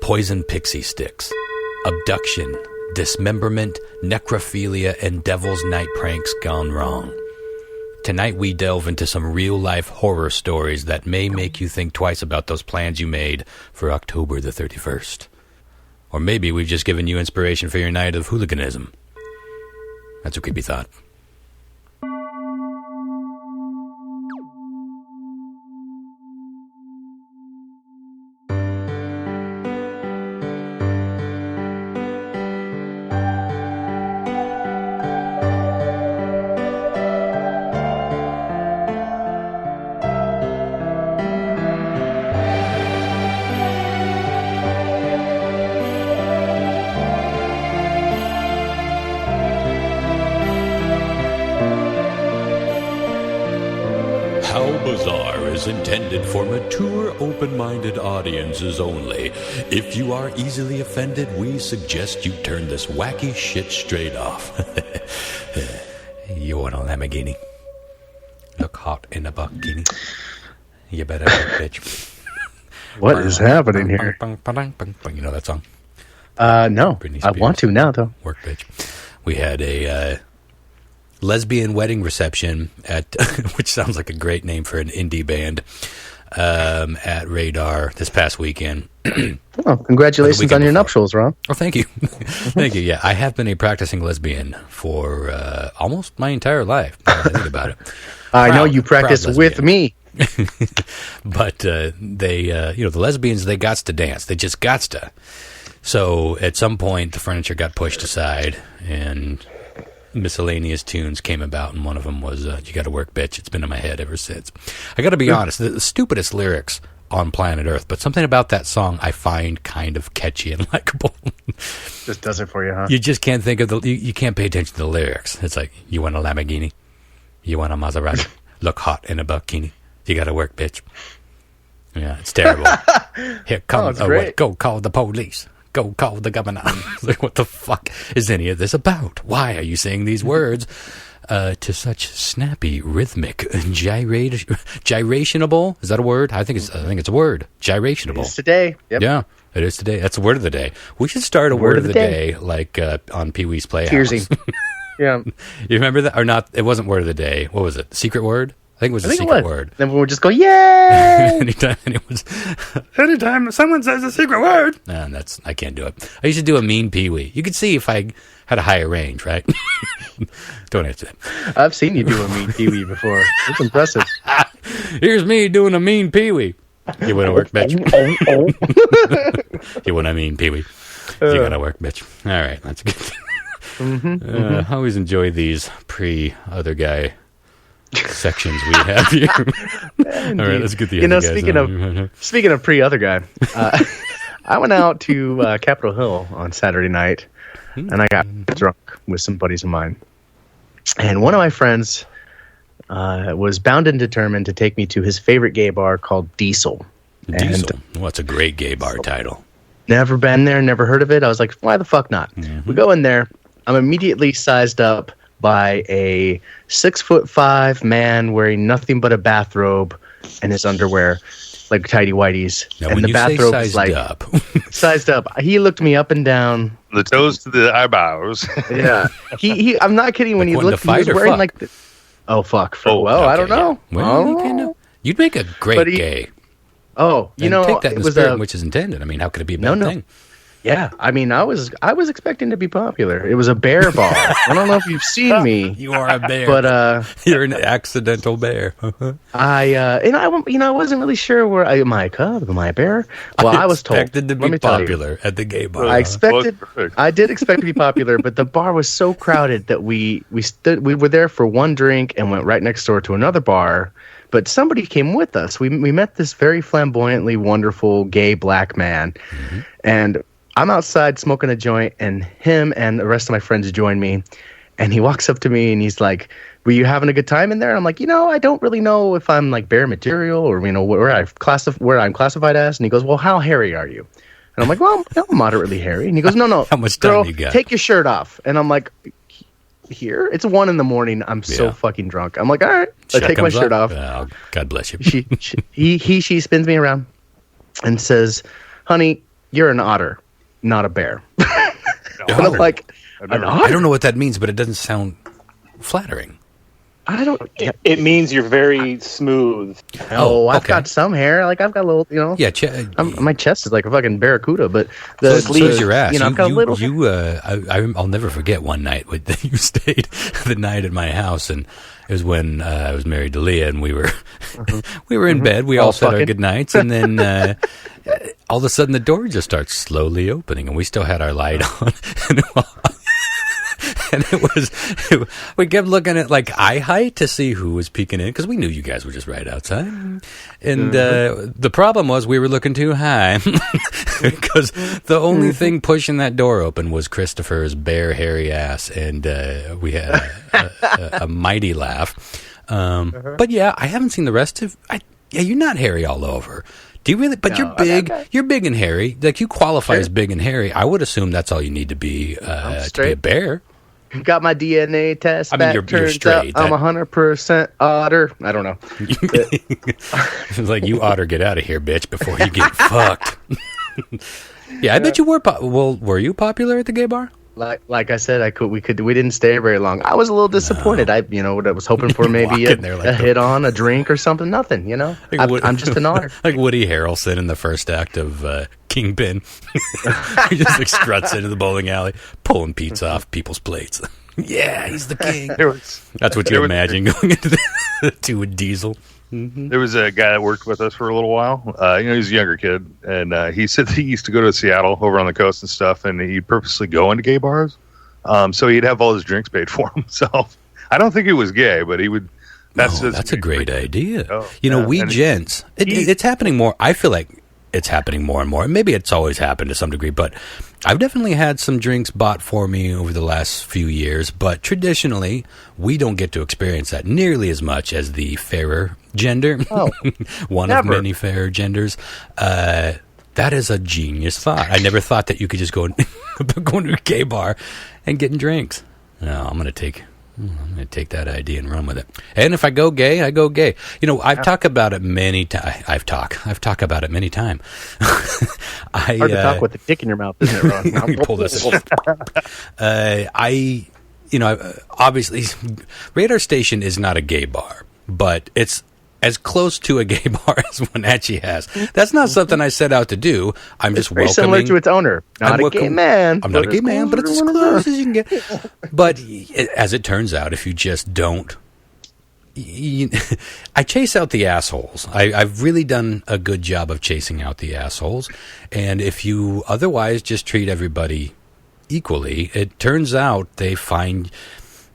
poison pixie sticks, abduction, dismemberment, necrophilia, and devil's night pranks gone wrong. Tonight we delve into some real-life horror stories that may make you think twice about those plans you made for October the 31st. Or maybe we've just given you inspiration for your night of hooliganism. That's a creepy thought. Intended for mature, open-minded audiences only. If you are easily offended, we suggest you turn this wacky shit straight off. You want a Lamborghini? Look hot in a bikini. You better work, bitch. What is happening here? You know that song? No. I want to now, though. Work, bitch. We had a lesbian wedding reception at, which sounds like a great name for an indie band, at Radar this past weekend. Oh, congratulations on your nuptials, Ron. Oh, thank you. Thank you. Yeah, I have been a practicing lesbian for almost my entire life. Now that I think about it. I know you practice with me. But they, the lesbians, they gots to dance. They just gots to. So at some point, the furniture got pushed aside, and miscellaneous tunes came about, and one of them was "You Gotta Work, Bitch." It's been in my head ever since. I gotta be honest, the stupidest lyrics on planet Earth, but something about that song I find kind of catchy and likable. Just does it for you, huh? You just can't think of you can't pay attention to the lyrics. It's like, you want a Lamborghini, you want a Maserati, look hot in a bikini, you gotta work, bitch. Yeah, it's terrible. Here comes go call the police. Go call the governor. Like, what the fuck is any of this about? Why are you saying these words to such snappy, rhythmic, gyrationable? Is that a word? I think it's a word. Gyrationable. It's today. Yep. Yeah, it is today. That's the word of the day. We should start a word of the day like on Pee Wee's Playhouse. Tearsy. Yeah. You remember that or not? It wasn't word of the day. What was it? Secret word? I think it was a secret word. Then we would just go, yay! Anytime someone says a secret word. Nah, I can't do it. I used to do a mean Pee-wee. You could see if I had a higher range, right? Don't answer that. I've seen you do a mean Pee-wee before. It's impressive. Here's me doing a mean Pee-wee. You want to work, bitch? You want a mean Pee-wee? You gotta work, bitch. All right, that's good. I always enjoy these pre-other guy sections we have here. All right, let's get the other guys speaking of pre-other guy, I went out to Capitol Hill on Saturday night, and I got drunk with some buddies of mine. And one of my friends was bound and determined to take me to his favorite gay bar called Diesel. Diesel? What's a great gay bar title? Never been there, never heard of it. I was like, why the fuck not? Mm-hmm. We go in there. I'm immediately sized up by a 6'5" man wearing nothing but a bathrobe and his underwear, like tidy whities. Now, and when the you bathrobe say is like up. sized up. He looked me up and down. The toes to the eyebrows. Yeah. He I'm not kidding. When he looked, he was wearing like the, fuck. I don't know. Yeah. Well, you'd make a great gay. Oh, take that in the spirit in which is intended. I mean, how could it be a bad thing? Yeah, I mean, I was expecting to be popular. It was a bear bar. I don't know if you've seen me. You are a bear, but you're an accidental bear. I wasn't really sure am I a cub? Am I a bear? Well, I was told expected to be popular at the gay bar. I did expect to be popular, but the bar was so crowded that we were there for one drink and went right next door to another bar. But somebody came with us. We met this very flamboyantly wonderful gay black man, and I'm outside smoking a joint, and him and the rest of my friends join me. And he walks up to me and he's like, "Were you having a good time in there?" And I'm like, I don't really know if I'm like bear material or where I'm classified as. And he goes, "Well, how hairy are you?" And I'm like, "Well, I'm moderately hairy." And he goes, "No, how much time you got? Take your shirt off." And I'm like, "Here? It's 1 a.m. I'm so fucking drunk." I'm like, "All right." I take my shirt off. Oh, God bless you. She spins me around and says, "Honey, you're an otter, not a bear. No. And I'm like, an otter? I don't know what that means, but it doesn't sound flattering. I don't. It means you're very smooth. Oh, I've okay. got some hair. Like I've got a little, Yeah, my chest is like a fucking barracuda, but so is your ass. I've got a little. I'll never forget one night that you stayed the night at my house, and it was when I was married to Leah, and we were we were in bed. We all said our good nights, and then all of a sudden the door just starts slowly opening, and we still had our light on, and we kept looking at like eye height to see who was peeking in, because we knew you guys were just right outside. And the problem was we were looking too high, because the only thing pushing that door open was Christopher's bare, hairy ass, and we had a mighty laugh. But yeah, I haven't seen the rest of. Yeah, you're not hairy all over. Do you really? But no, you're big. You're big and hairy. Like you qualify as big and hairy. I would assume that's all you need to be to be a bear. Got my DNA test. I mean, you're straight. I'm 100% otter. I don't know. It's like, you otter, get out of here, bitch, before you get fucked. Yeah, I bet you were. Were you popular at the gay bar? Like I said, we didn't stay very long. I was a little disappointed. I was hoping for maybe a hit on, a drink or something. Nothing, I'm just an otter. Like Woody Harrelson in the first act of Kingpin. He just like struts into the bowling alley, pulling pizza off people's plates. Yeah, he's the king. That's what you imagine going into to a diesel. Mm-hmm. There was a guy that worked with us for a little while. He's a younger kid, and he said that he used to go to Seattle over on the coast and stuff, and he'd purposely go into gay bars. So he'd have all his drinks paid for himself. I don't think he was gay, but he would. That's a great idea. Oh, Gents, it's happening more. I feel like it's happening more and more. Maybe it's always happened to some degree, but I've definitely had some drinks bought for me over the last few years. But traditionally, we don't get to experience that nearly as much as the fairer gender. Oh, one never. of many fairer genders. That is a genius thought. I never thought that you could just go into a gay bar and getting drinks. No, I'm going to take that idea and run with it. And if I go gay, I go gay. I've talked about it many times. I've talked about it many times. Hard to talk with the dick in your mouth, isn't it, Ron? Let me pull this. Obviously, Radar Station is not a gay bar, but it's as close to a gay bar as Wenatchee has. That's not something I set out to do. I'm just very welcoming. Similar to its owner. Not a gay man. I'm not a gay man, but it's as close as you can get. But as it turns out, if you just don't, I chase out the assholes. I've really done a good job of chasing out the assholes. And if you otherwise just treat everybody equally, it turns out they find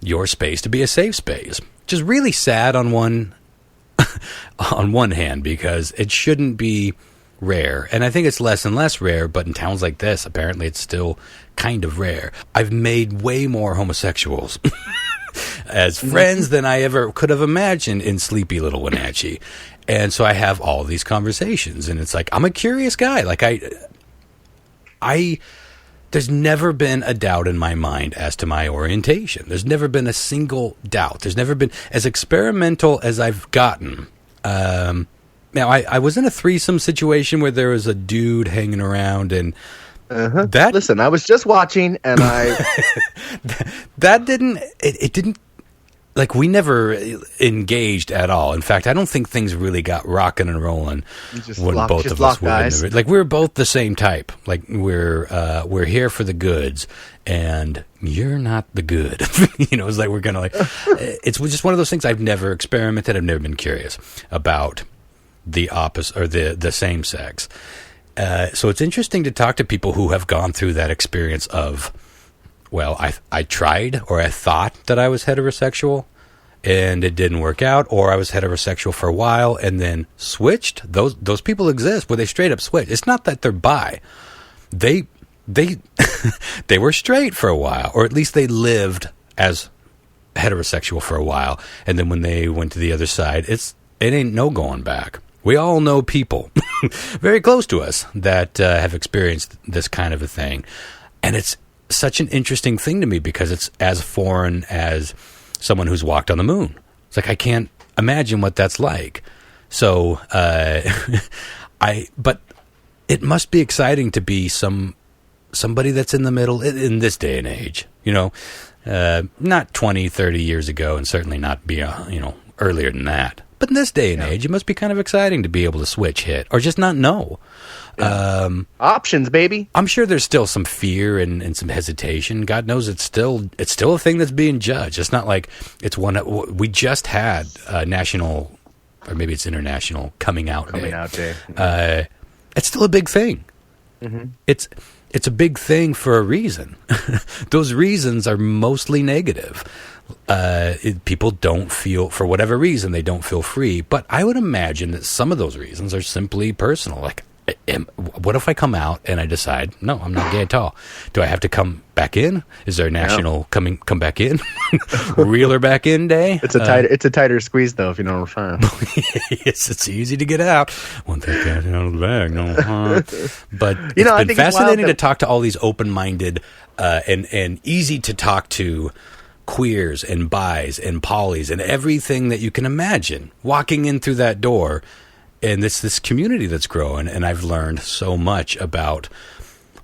your space to be a safe space. Which is really sad on one hand, because it shouldn't be rare, and I think it's less and less rare, but in towns like this apparently it's still kind of rare. I've made way more homosexuals as friends than I ever could have imagined in sleepy little Wenatchee, and so I have all these conversations, and it's like, I'm a curious guy. Like there's never been a doubt in my mind as to my orientation. There's never been a single doubt. There's never been, as experimental as I've gotten. Now, I was in a threesome situation where there was a dude hanging around, and that... Listen, I was just watching, and that didn't... Like, we never engaged at all. In fact, I don't think things really got rocking and rolling when both of us were in the... Like, we were both the same type. Like, we're here for the goods, and you're not the good. It's like we're gonna it's just one of those things. I've never experimented. I've never been curious about the opposite or the same sex. So it's interesting to talk to people who have gone through that experience of, well, I tried, or I thought that I was heterosexual and it didn't work out, or I was heterosexual for a while and then switched. Those people exist where they straight up switch. It's not that they're bi. They were straight for a while, or at least they lived as heterosexual for a while, and then when they went to the other side, it ain't no going back. We all know people very close to us that have experienced this kind of a thing, and it's such an interesting thing to me because it's as foreign as someone who's walked on the moon. It's like, I can't imagine what that's like. So, but it must be exciting to be somebody that's in the middle in this day and age, not 20, 30 years ago, and certainly not be, earlier than that. But in this day and age, it must be kind of exciting to be able to switch hit or just not know. Yeah. Options, baby. I'm sure there's still some fear and some hesitation. God knows it's still a thing that's being judged. It's not like it's one. We just had national, or maybe it's international coming out day. It's still a big thing. Mm-hmm. It's a big thing for a reason. Those reasons are mostly negative. People don't feel, for whatever reason, they don't feel free. But I would imagine that some of those reasons are simply personal. Like, what if I come out and I decide, no, I'm not gay at all? Do I have to come back in? Is there a national come back in, reeler back in day? It's a tighter squeeze though, if you know what I'm saying. Yes, it's easy to get out. One thing out of the bag, no. But it's been fascinating to talk to all these open-minded and easy to talk to queers and bis and polys and everything that you can imagine walking in through that door. And it's this community that's growing, and I've learned so much about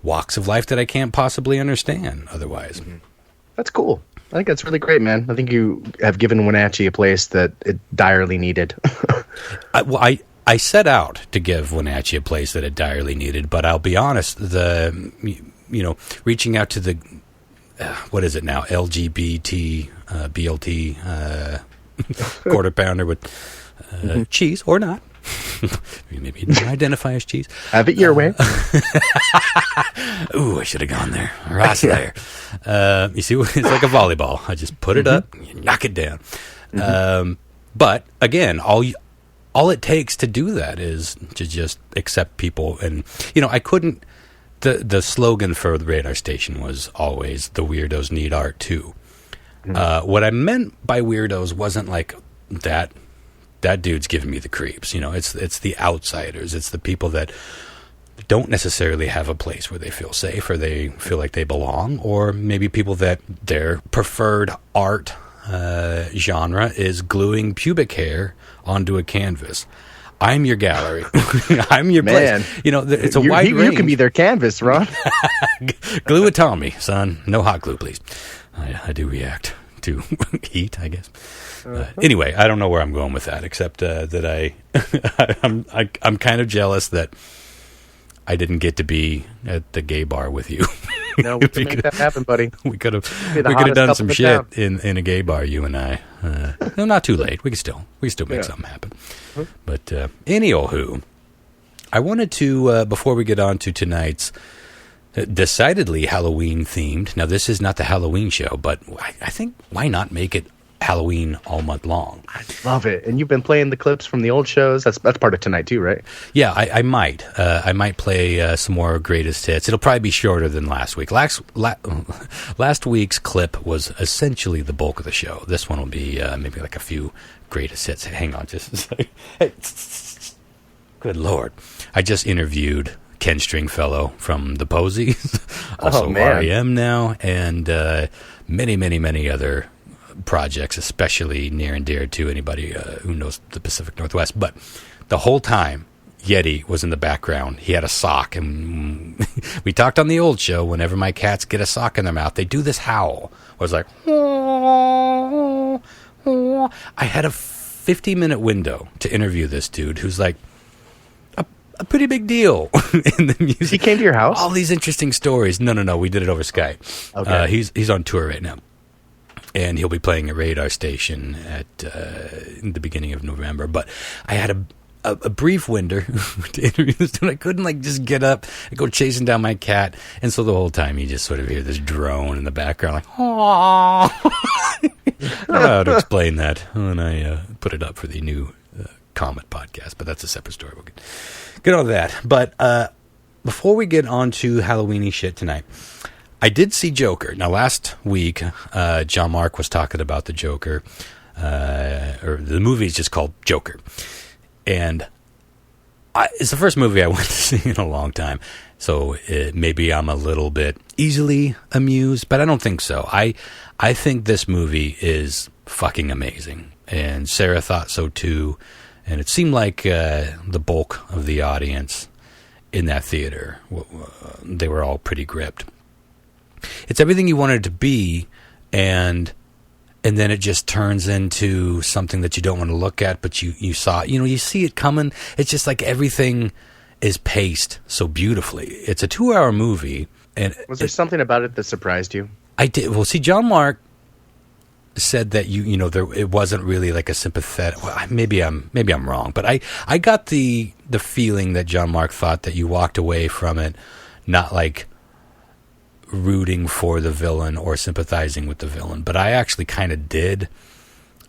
walks of life that I can't possibly understand otherwise. That's cool. I think that's really great, man. I think you have given Wenatchee a place that it direly needed. I set out to give Wenatchee a place that it direly needed, but I'll be honest, reaching out to the, what is it now, LGBT, BLT, quarter pounder with cheese or not. Maybe you don't identify as cheese. Have it your way. Ooh, I should have gone there. Ross there. You see, it's like a volleyball. I just put it up, you knock it down. But again, all it takes to do that is to just accept people. And I couldn't. The slogan for the radar station was always "The weirdos need art too." What I meant by weirdos wasn't like that. That dude's giving me the creeps. It's the outsiders. It's the people that don't necessarily have a place where they feel safe or they feel like they belong, or maybe people that their preferred art genre is gluing pubic hair onto a canvas. I'm your gallery. I'm your man. place. It's a wide range. You can be their canvas, Ron. Glue it on me, son. No hot glue, please. I do react to heat, I guess. Anyway, I don't know where I'm going with that, except that I'm kind of jealous that I didn't get to be at the gay bar with you. No, we can make that happen, buddy. We could have done some shit in a gay bar, you and I. No, not too late. We can still make something happen. But anywho, I wanted to before we get on to tonight's decidedly Halloween themed. Now, this is not the Halloween show, but I think why not make it Halloween all month long? I love it. And you've been playing the clips from the old shows. That's part of tonight too, right? Yeah, I might. I might play some more greatest hits. It'll probably be shorter than last week. Last week's clip was essentially the bulk of the show. This one will be maybe like a few greatest hits. Hang on just a second. Hey, good Lord. I just interviewed Ken Stringfellow from the Posies, also REM now, and many, many, many other projects, especially near and dear to anybody who knows the Pacific Northwest. But the whole time, Yeti was in the background. He had a sock, and we talked on the old show, whenever my cats get a sock in their mouth, they do this howl. I was like, I had a 50-minute window to interview this dude who's like a pretty big deal in the music. He came to your house? All these interesting stories. No, we did it over Skype. Okay. He's on tour right now. And he'll be playing at Radar Station in the beginning of November. But I had a brief window to interview this dude. I couldn't just get up and go chasing down my cat. And so the whole time you just sort of hear this drone in the background, like, aww. I don't know how to explain that when I put it up for the new Comet podcast. But that's a separate story. We'll get on to that. But before we get on to Halloween-y shit tonight, I did see Joker. Now, last week, John Mark was talking about the Joker, or the movie is just called Joker. And it's the first movie I went to see in a long time. So maybe I'm a little bit easily amused, but I don't think so. I think this movie is fucking amazing. And Sarah thought so too. And it seemed like the bulk of the audience. in that theater. They were all pretty gripped. It's everything you wanted it to be, and then it just turns into something that you don't want to look at, but you saw it. You see it coming. It's just like everything is paced so beautifully. It's a 2-hour movie. And was there something about it that surprised you? I did. Well, see, John Mark said that it wasn't really like a sympathetic. Well, maybe I'm wrong, but I got the feeling that John Mark thought that you walked away from it not like rooting for the villain or sympathizing with the villain, but I actually kind of did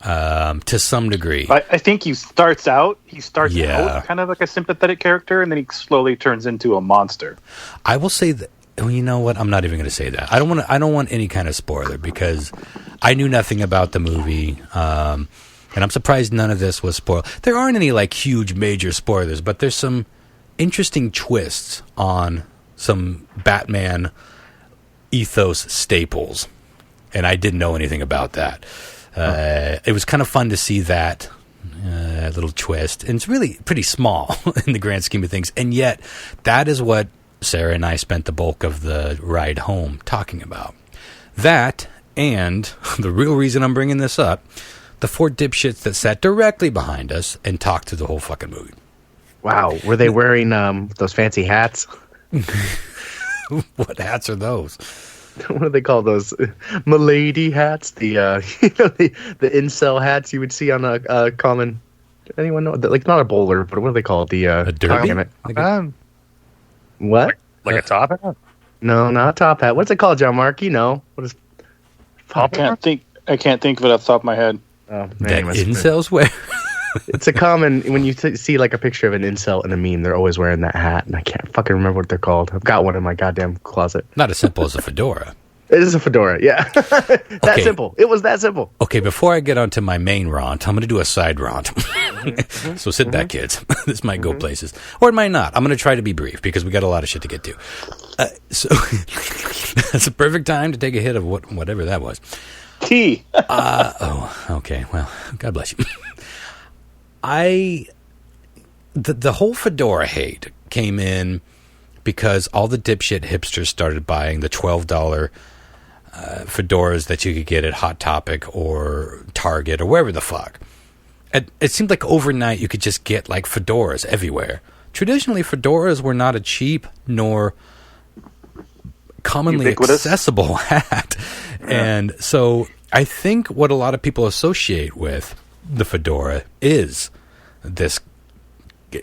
to some degree. I think he starts out kind of like a sympathetic character, and then he slowly turns into a monster. I will say that. Well, you know what? I'm not even going to say that. I don't want any kind of spoiler because I knew nothing about the movie, and I'm surprised none of this was spoiled. There aren't any like huge major spoilers, but there's some interesting twists on some Batman ethos staples, and I didn't know anything about that. It was kind of fun to see that little twist, and it's really pretty small in the grand scheme of things, and yet that is what Sarah and I spent the bulk of the ride home talking about. That, and the real reason I'm bringing this up, the 4 dipshits that sat directly behind us and talked through the whole fucking movie. Wow. Were they wearing those fancy hats? What hats are those? What do they call those? Milady hats? The the incel hats you would see on a common... Anyone know? Like, not a bowler, but what do they call it? A derby? What? Like a top hat? No, not a top hat. What's it called, John Mark? You know. What is... I can't think of it off the top of my head. Oh, that incels wear? It's a common, when you see like a picture of an incel in a meme, they're always wearing that hat, and I can't fucking remember what they're called. I've got one in my goddamn closet. Not as simple as a fedora. It is a fedora, yeah. That simple. It was that simple. Okay, before I get onto my main rant, I'm going to do a side rant. So sit back, kids. This might go places. Or it might not. I'm going to try to be brief because we got a lot of shit to get to. So that's a perfect time to take a hit of whatever that was. Tea. Okay. Well, God bless you. The whole fedora hate came in because all the dipshit hipsters started buying the $12 fedoras that you could get at Hot Topic or Target or wherever the fuck. It seemed like overnight you could just get like fedoras everywhere. Traditionally, fedoras were not a cheap nor commonly accessible hat. Yeah. And so I think what a lot of people associate with the fedora is this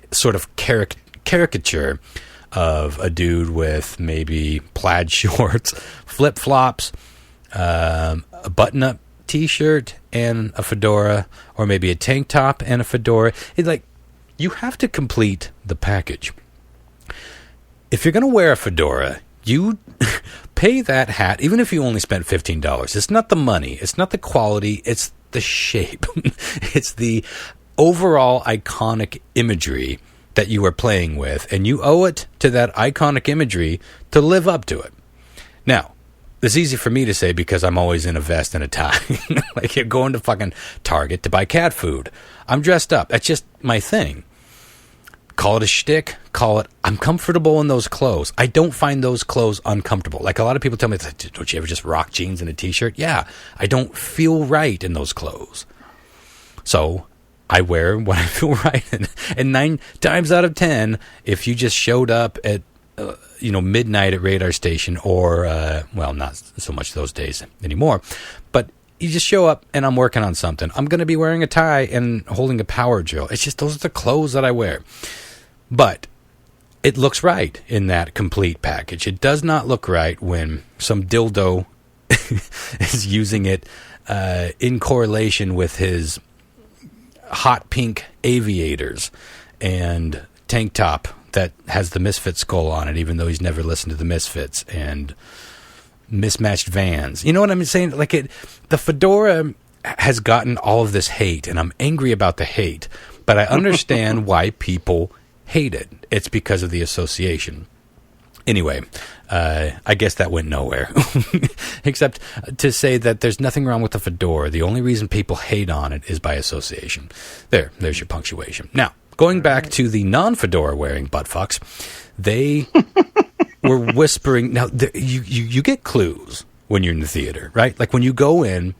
sort of caricature of a dude with maybe plaid shorts, flip-flops, a button-up T-shirt and a fedora, or maybe a tank top and a fedora. It's like, you have to complete the package. If you're going to wear a fedora, you pay that hat, even if you only spent $15. It's not the money. It's not the quality. It's the shape. It's the overall iconic imagery that you are playing with, and you owe it to that iconic imagery to live up to it. Now, it's easy for me to say because I'm always in a vest and a tie. Like, you're going to fucking Target to buy cat food. I'm dressed up. That's just my thing. Call it a shtick. Call it, I'm comfortable in those clothes. I don't find those clothes uncomfortable. Like, a lot of people tell me, don't you ever just rock jeans and a T-shirt? Yeah, I don't feel right in those clothes. So I wear what I feel right in. And 9 times out of 10, if you just showed up at midnight at Radar Station, or well, not so much those days anymore, but you just show up and I'm working on something, I'm going to be wearing a tie and holding a power drill. It's just, those are the clothes that I wear. But it looks right in that complete package. It does not look right when some dildo is using it in correlation with his hot pink aviators and tank top that has the Misfit skull on it, even though he's never listened to the Misfits, and mismatched Vans. You know what I'm saying? Like, the fedora has gotten all of this hate, and I'm angry about the hate, but I understand why people hate it. It's because of the association. Anyway, I guess that went nowhere. Except to say that there's nothing wrong with the fedora. The only reason people hate on it is by association. There's your punctuation. Now, Going back to the non-fedora wearing buttfucks, they were whispering. Now, you get clues when you're in the theater, right? Like when you go in,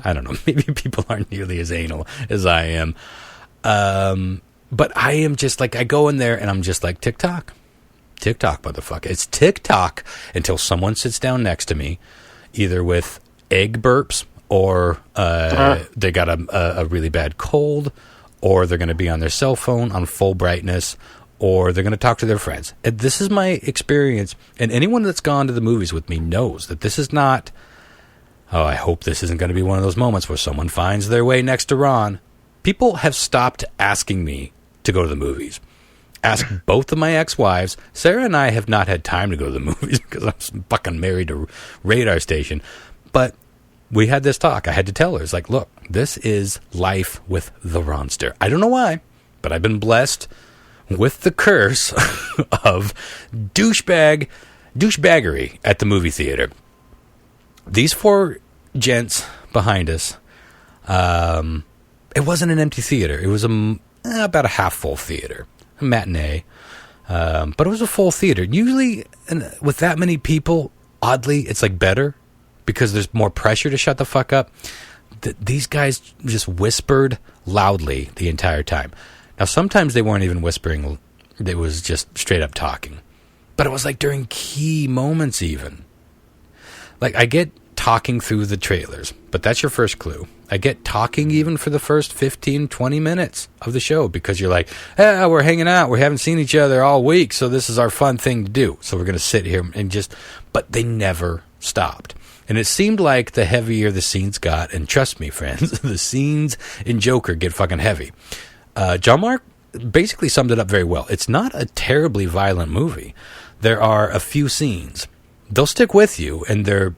I don't know, maybe people aren't nearly as anal as I am. But I am just like, I go in there and I'm just like, tick-tock. Tick-tock, motherfucker. It's tick-tock until someone sits down next to me, either with egg burps or they got a really bad cold, or they're going to be on their cell phone on full brightness, or they're going to talk to their friends. And this is my experience, and anyone that's gone to the movies with me knows that this is not, oh, I hope this isn't going to be one of those moments where someone finds their way next to Ron. People have stopped asking me to go to the movies. Ask both of my ex-wives. Sarah and I have not had time to go to the movies because I'm fucking married to Radar Station. But we had this talk. I had to tell her, it's like, look, this is life with the Ronster. I don't know why, but I've been blessed with the curse of douchebaggery at the movie theater. These four gents behind us, it wasn't an empty theater. It was about a half-full theater. A matinee, but it was a full theater. Usually, with that many people, oddly, it's like better because there's more pressure to shut the fuck up. These guys just whispered loudly the entire time. Now, sometimes they weren't even whispering; it was just straight up talking. But it was like during key moments, even. Like I get talking through the trailers, but that's your first clue. I get talking even for the first 15, 20 minutes of the show because you're like, hey, we're hanging out. We haven't seen each other all week, so this is our fun thing to do. So we're going to sit here and just... But they never stopped. And it seemed like the heavier the scenes got, and trust me, friends, the scenes in Joker get fucking heavy. John Mark basically summed it up very well. It's not a terribly violent movie. There are a few scenes. They'll stick with you, and they're...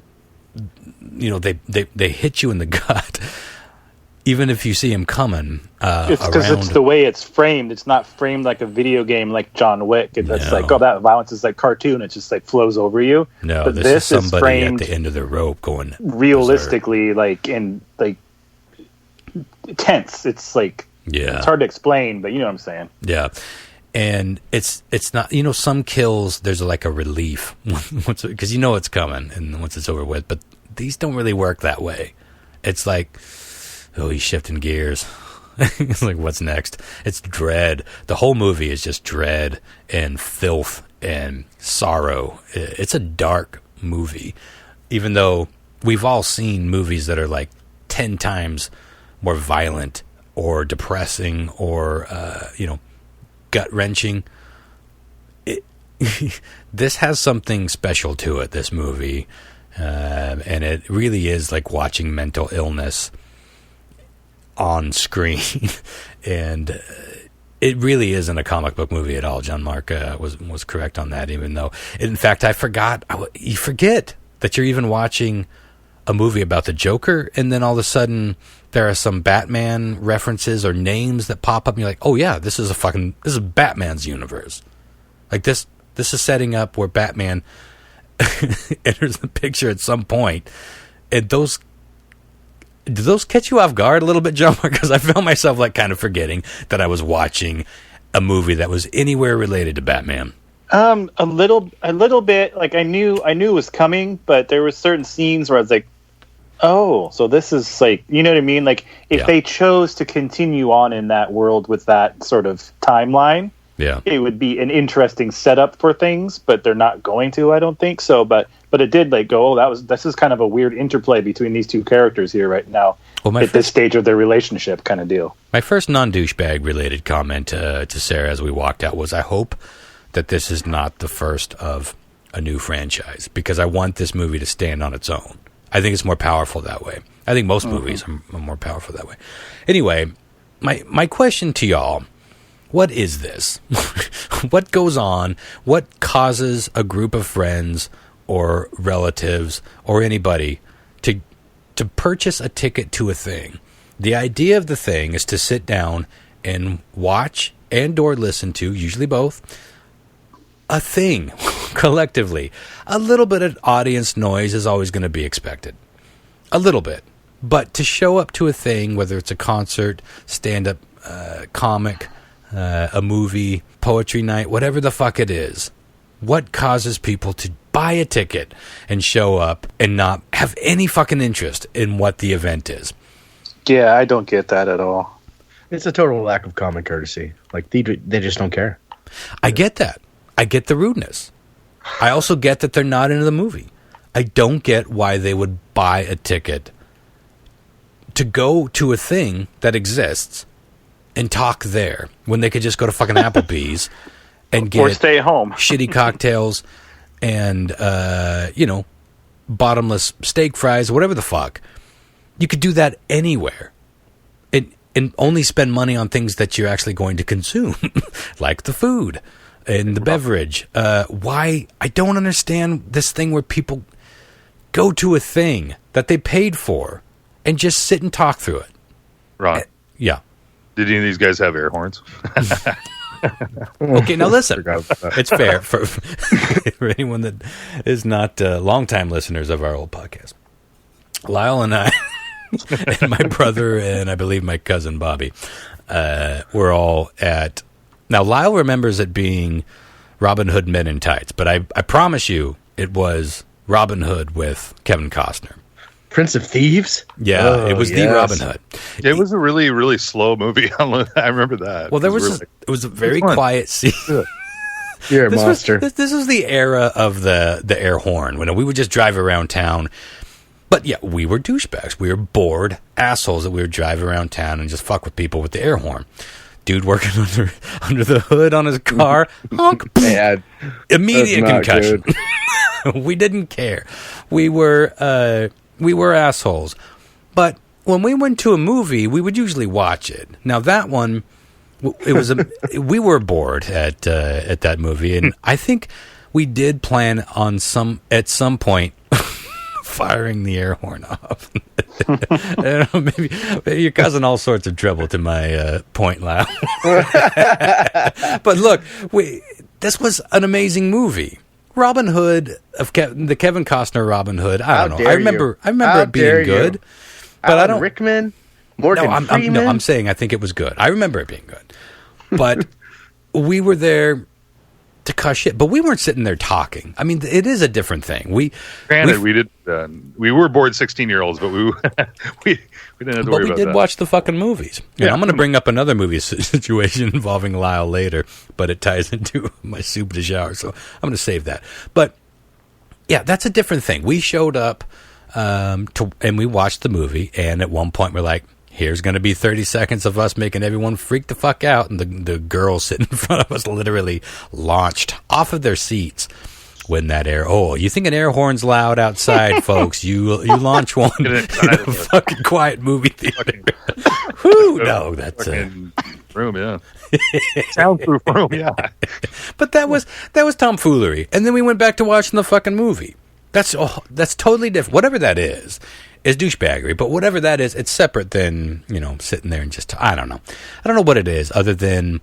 You know, they hit you in the gut, even if you see him coming. It's because it's the way it's framed. It's not framed like a video game, like John Wick. That's like, oh, that violence is like cartoon. It just like flows over you. No, but this is somebody framed at the end of the rope going realistically, berserk. Like in like tense. It's like it's hard to explain, but you know what I'm saying. Yeah. And it's not, you know, some kills, there's like a relief because you know it's coming and once it's over with, but these don't really work that way. It's like, oh, he's shifting gears. It's like, what's next? It's dread. The whole movie is just dread and filth and sorrow. It's a dark movie, even though we've all seen movies that are like 10 times more violent or depressing or, you know, gut-wrenching. This has something special to it, this movie, and it really is like watching mental illness on screen. And it really isn't a comic book movie at all. John Mark was correct on that, even though, in fact, I forgot. You forget that you're even watching a movie about the Joker, and then all of a sudden there are some Batman references or names that pop up, and you're like, oh yeah, this is Batman's universe. Like this is setting up where Batman enters the picture at some point. And do those catch you off guard a little bit, John? Because I found myself like kind of forgetting that I was watching a movie that was anywhere related to Batman. A little bit. Like I knew it was coming, but there were certain scenes where I was like, oh, so this is like, you know what I mean? Like if they chose to continue on in that world with that sort of timeline, it would be an interesting setup for things, but they're not going to, I don't think so. But it did like go, oh, this is kind of a weird interplay between these two characters here right now at this stage of their relationship kind of deal. My first non-douchebag related comment to Sarah as we walked out was, I hope that this is not the first of a new franchise, because I want this movie to stand on its own. I think it's more powerful that way. I think most movies are more powerful that way. Anyway, my question to y'all, what is this? What goes on? What causes a group of friends or relatives or anybody to purchase a ticket to a thing? The idea of the thing is to sit down and watch and or listen to, usually both, a thing collectively. A little bit of audience noise is always going to be expected. A little bit. But to show up to a thing, whether it's a concert, stand-up comic, a movie, poetry night, whatever the fuck it is. What causes people to buy a ticket and show up and not have any fucking interest in what the event is? Yeah, I don't get that at all. It's a total lack of common courtesy. Like, they just don't care. I get that. I get the rudeness. I also get that they're not into the movie. I don't get why they would buy a ticket to go to a thing that exists and talk there when they could just go to fucking Applebee's and get or stay home. shitty cocktails and bottomless steak fries, whatever the fuck. You could do that anywhere and only spend money on things that you're actually going to consume, like the food and the beverage. Why? I don't understand this thing where people go to a thing that they paid for and just sit and talk through it. Ron. Yeah. Did any of these guys have air horns? Okay, now listen. It's fair for anyone that is not longtime listeners of our old podcast. Lyle and I, and my brother, and I believe my cousin Bobby, were all at... Now, Lyle remembers it being Robin Hood Men in Tights, but I promise you it was Robin Hood with Kevin Costner. Prince of Thieves? Yeah, it was the Robin Hood. It was a really, really slow movie. I remember that. Well, it was a very quiet scene. You're a monster. This was the era of the air horn, when we would just drive around town. But yeah, we were douchebags. We were bored assholes that we would drive around town and just fuck with people with the air horn. Dude working under the hood on his car, honk, Bad. Immediate That's not concussion. We didn't care. We were assholes. But when we went to a movie, we would usually watch it. Now that one, we were bored at that movie, and I think we did plan on at some point firing the air horn off. I don't know, maybe you're causing all sorts of trouble to my point, Lyle. But look, this was an amazing movie. Robin Hood the Kevin Costner Robin Hood. I don't know. I remember it being good. But Alan I don't. Rickman, Morgan Freeman. I'm saying I think it was good. I remember it being good. But we were there to cuss shit, but we weren't sitting there talking. I mean, it is a different thing. We were bored 16-year-olds, but we didn't have to worry about that. But we did watch the fucking movies. Yeah. I'm going to bring up another movie situation involving Lyle later, but it ties into my soup de shower, so I'm going to save that. But yeah, that's a different thing. We showed up and we watched the movie, and at one point we're like, here's going to be 30 seconds of us making everyone freak the fuck out. And the girls sitting in front of us literally launched off of their seats when that you think an air horn's loud outside, folks. You launch one in a fucking quiet movie theater. Whew, no, that's room, yeah. Soundproof room, yeah. But that was tomfoolery. And then we went back to watching the fucking movie. That's totally different. Whatever that is douchebaggery, but whatever that is, it's separate than, sitting there and just, I don't know. I don't know what it is other than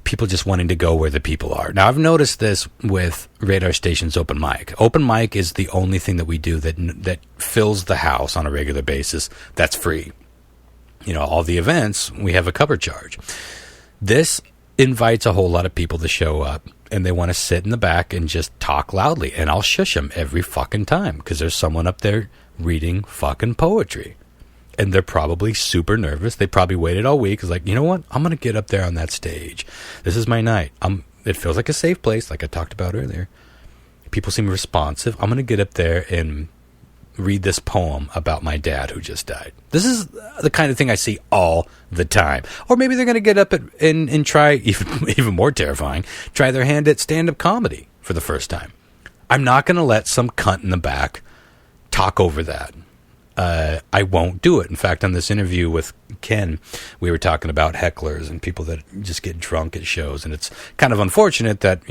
people just wanting to go where the people are. Now, I've noticed this with Radar Station's open mic. Open mic is the only thing that we do that fills the house on a regular basis that's free. All the events, we have a cover charge. This invites a whole lot of people to show up, and they want to sit in the back and just talk loudly, and I'll shush them every fucking time because there's someone up there reading fucking poetry, and they're probably super nervous. They probably waited all week. It's like, you know what? I'm going to get up there on that stage. This is my night. It feels like a safe place, like I talked about earlier. People seem responsive. I'm going to get up there and read this poem about my dad who just died. This is the kind of thing I see all the time. Or maybe they're going to get up and try, even more terrifying, try their hand at stand-up comedy for the first time. I'm not going to let some cunt in the back talk over that. I won't do it. In fact, on this interview with Ken, we were talking about hecklers and people that just get drunk at shows. And it's kind of unfortunate that,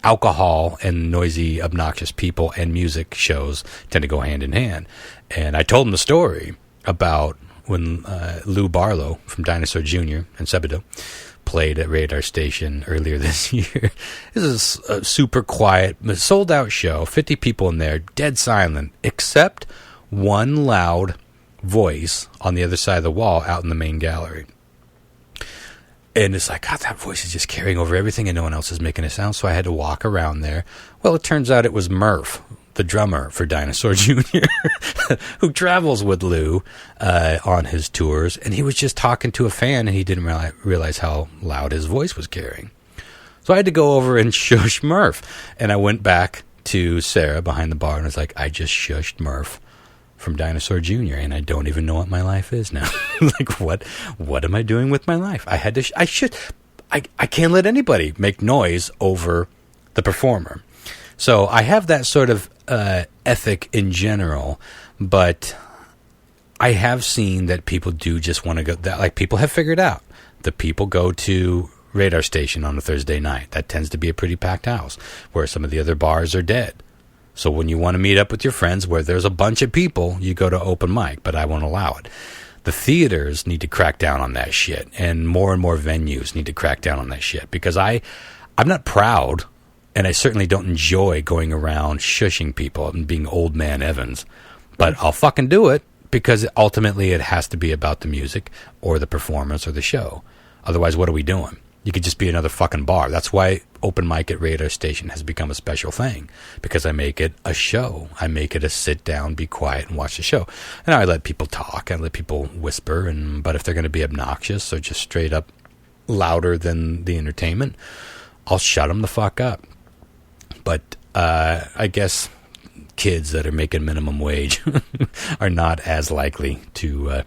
alcohol and noisy, obnoxious people and music shows tend to go hand in hand. And I told him the story about when Lou Barlow from Dinosaur Jr. and Sebadoh played at Radar Station earlier this year. This is a super quiet, sold-out show, 50 people in there, dead silent, except one loud voice on the other side of the wall out in the main gallery. And it's like, God, that voice is just carrying over everything and no one else is making a sound. So I had to walk around there. Well, it turns out it was Murph, the drummer for Dinosaur Jr., who travels with Lou on his tours. And he was just talking to a fan, and he didn't realize how loud his voice was carrying. So I had to go over and shush Murph. And I went back to Sarah behind the bar and was like, I just shushed Murph from Dinosaur Jr., and I don't even know what my life is now. Like, what am I doing with my life? I can't let anybody make noise over the performer. So I have that sort of ethic in general, but I have seen that people do just want to go, that like people have figured out that people go to Radar Station on a Thursday night. That tends to be a pretty packed house where some of the other bars are dead. So when you want to meet up with your friends where there's a bunch of people, you go to open mic, but I won't allow it. The theaters need to crack down on that shit, and more venues need to crack down on that shit, because I'm not proud, and I certainly don't enjoy going around shushing people and being old man Evans, but I'll fucking do it because ultimately it has to be about the music or the performance or the show. Otherwise, what are we doing? You could just be another fucking bar. That's why open mic at Radar Station has become a special thing, because I make it a show. I make it a sit down, be quiet, and watch the show. And I let people talk. I let people whisper. But if they're going to be obnoxious or just straight up louder than the entertainment, I'll shut them the fuck up. But I guess kids that are making minimum wage are not as likely to...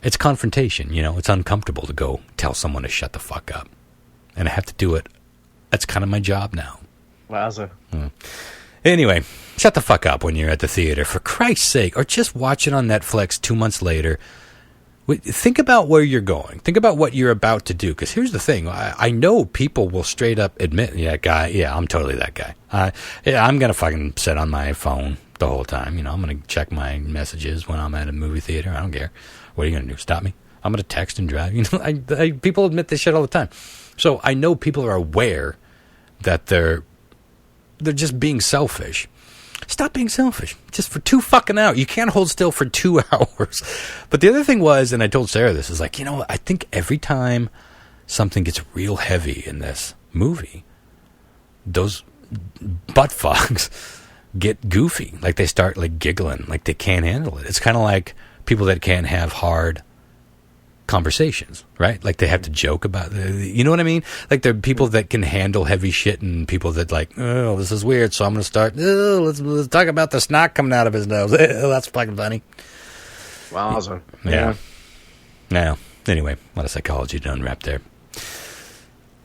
it's confrontation, it's uncomfortable to go tell someone to shut the fuck up. And I have to do it. That's kind of my job now. Wowza. Anyway, shut the fuck up when you're at the theater, for Christ's sake, or just watch it on Netflix 2 months later. Think about where you're going. Think about what you're about to do. Because here's the thing. I know people will straight up admit, I'm totally that guy. I'm going to fucking sit on my phone the whole time. I'm going to check my messages when I'm at a movie theater. I don't care. What are you going to do? Stop me? I'm going to text and drive. People admit this shit all the time. So I know people are aware that they're just being selfish. Stop being selfish. Just for 2 fucking hours. You can't hold still for 2 hours. But the other thing was, and I told Sarah this, is like, I think every time something gets real heavy in this movie, those butt fucks get goofy. Like they start like giggling, like they can't handle it. It's kind of like people that can't have hard conversations, right? Like they have to joke about you know what I mean? Like there are people that can handle heavy shit, and people that like, oh, this is weird, so I'm going to start, let's talk about the snot coming out of his nose. That's fucking funny. Wowza. Yeah. Now, anyway, a lot of psychology to unwrap there.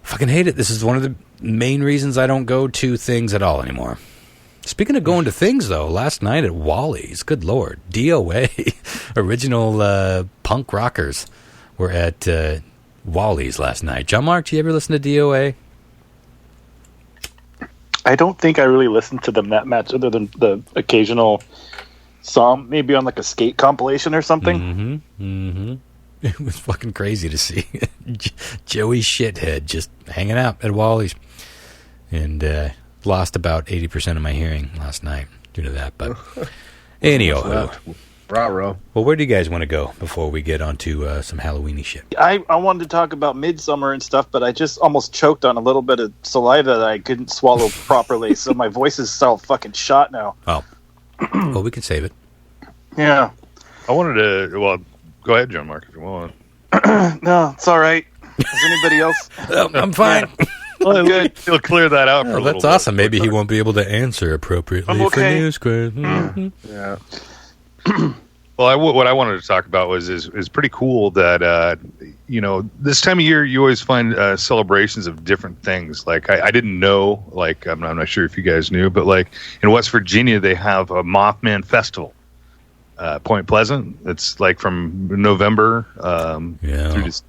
Fucking hate it. This is one of the main reasons I don't go to things at all anymore. Speaking of going to things, though, last night at Wally's, good Lord, DOA, original punk rockers, were at Wally's last night. John Mark, do you ever listen to DOA? I don't think I really listened to them that much, other than the occasional song, maybe on like a skate compilation or something. It was fucking crazy to see Joey Shithead just hanging out at Wally's. And lost about 80% of my hearing last night due to that. But anyhow, Bravo. Well, where do you guys want to go before we get onto some Halloweeny shit? I wanted to talk about Midsummer and stuff, but I just almost choked on a little bit of saliva that I couldn't swallow properly, so my voice is all fucking shot now. Oh. Well, we can save it. Yeah. I wanted to, well, go ahead, John Mark, if you want. No, it's all right. Is anybody else? I'm fine. Well, good. He'll clear that out for a little bit. That's awesome. Maybe he won't be able to answer appropriately I'm okay. for news quiz. Yeah. Well, what I wanted to talk about is pretty cool that this time of year you always find celebrations of different things. Like I didn't know, like I'm not sure if you guys knew, but like in West Virginia they have a Mothman Festival, Point Pleasant. It's like from November through this.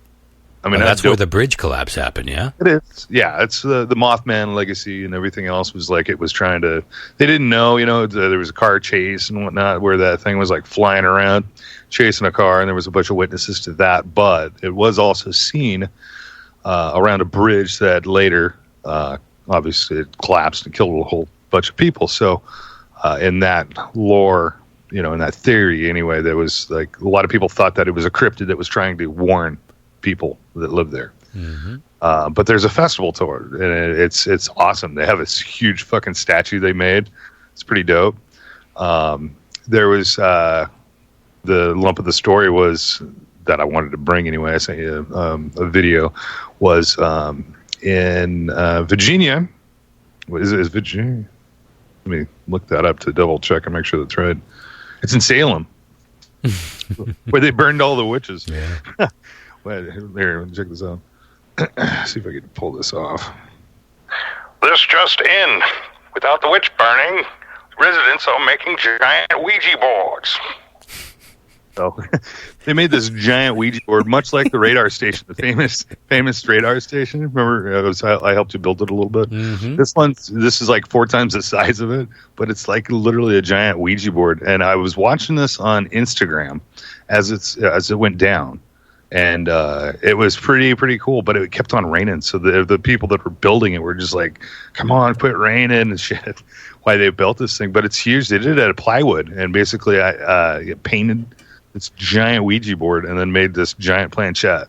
I mean, that's where the bridge collapse happened, yeah? It is. Yeah, it's the Mothman legacy, and everything else was like it was trying to... They didn't know, there was a car chase and whatnot where that thing was like flying around, chasing a car, and there was a bunch of witnesses to that. But it was also seen around a bridge that later, obviously, it collapsed and killed a whole bunch of people. So in that lore, in that theory anyway, there was like a lot of people thought that it was a cryptid that was trying to warn people that live there. But there's a festival tour, and it's awesome. They have this huge fucking statue they made. It's pretty dope. There was the lump of the story was that I wanted to bring anyway. I sent you a video. Was in Virginia. What is it? Is Virginia? Let me look that up to double check and make sure that's right. It's in Salem, where they burned all the witches. Yeah. Wait, here, check this out. See if I can pull this off. This just in. Without the witch burning, residents are making giant Ouija boards. So they made this giant Ouija board, much like the radar station, the famous radar station. Remember, I helped you build it a little bit. This is like 4 times the size of it, but it's like literally a giant Ouija board. And I was watching this on Instagram as it went down, and it was pretty cool. But it kept on raining, so the people that were building it were just like, "Come on, quit raining and shit." Why they built this thing? But it's huge. They did it out of plywood, and basically I painted this giant Ouija board and then made this giant planchette.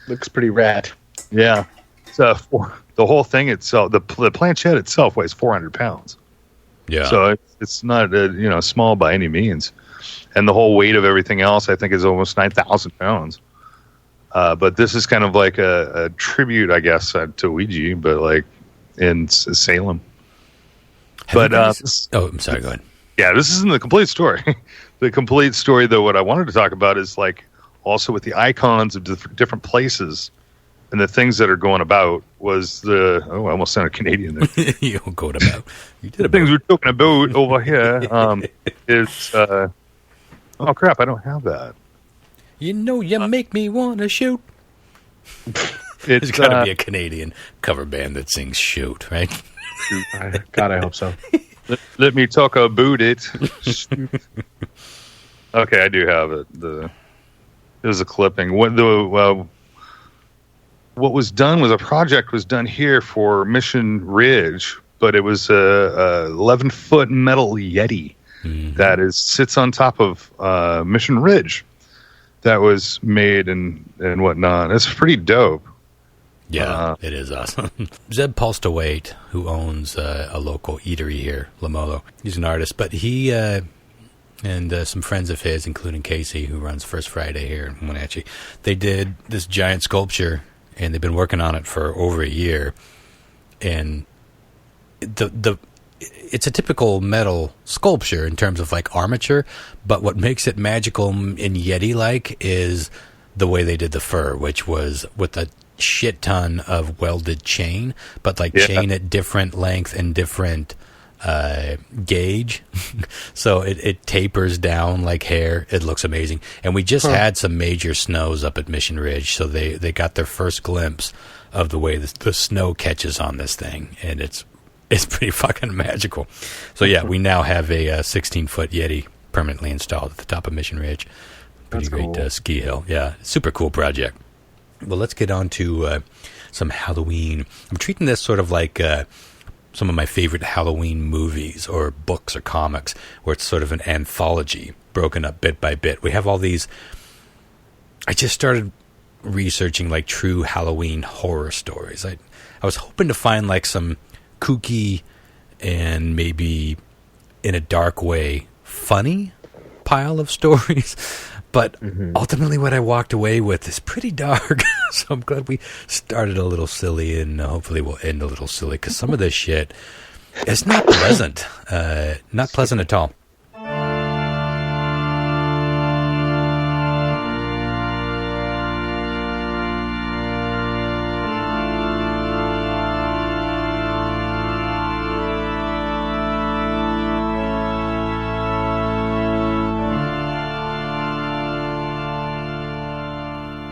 Looks pretty rad. Yeah. So the whole thing itself, the planchette itself weighs 400 pounds. Yeah. So it's not small by any means, and the whole weight of everything else I think is almost 9,000 pounds. But this is kind of like a tribute, I guess, to Ouija, but like in Salem. I'm sorry. Go ahead. Yeah, this isn't the complete story. The complete story, though, what I wanted to talk about is like also with the icons of different places and the things that are going about was I almost sounded Canadian there. You going about? You did the things we're talking about over here is oh crap! I don't have that. You make me want to shoot. There's got to be a Canadian cover band that sings "Shoot," right? God, I hope so. Let me talk about it. Okay, I do have it. There's a clipping. What was done was a project was done here for Mission Ridge, but it was a 11-foot metal Yeti that sits on top of Mission Ridge that was made and whatnot. It's pretty dope. Yeah, it is awesome. Zeb Polstowait, who owns a local eatery here, Lamolo, he's an artist, but he and some friends of his, including Casey, who runs First Friday here in Wenatchee, they did this giant sculpture, and they've been working on it for over a year. And it's a typical metal sculpture in terms of like armature, but what makes it magical and Yeti-like is the way they did the fur, which was with a shit ton of welded chain, but chain at different length and different gauge. So it tapers down like hair. It looks amazing. And we just had some major snows up at Mission Ridge, so they got their first glimpse of the way the snow catches on this thing, and it's pretty fucking magical. So yeah, we now have a 16-foot Yeti permanently installed at the top of Mission Ridge. Pretty great cool. Ski hill. Yeah, super cool project. Well, let's get on to some Halloween. I'm treating this sort of like some of my favorite Halloween movies or books or comics, where it's sort of an anthology broken up bit by bit. We have all these. I just started researching like true Halloween horror stories. I was hoping to find like some kooky and maybe in a dark way funny pile of stories. But ultimately what I walked away with is pretty dark. So I'm glad we started a little silly, and hopefully we'll end a little silly, because some of this shit is not pleasant. Not pleasant at all.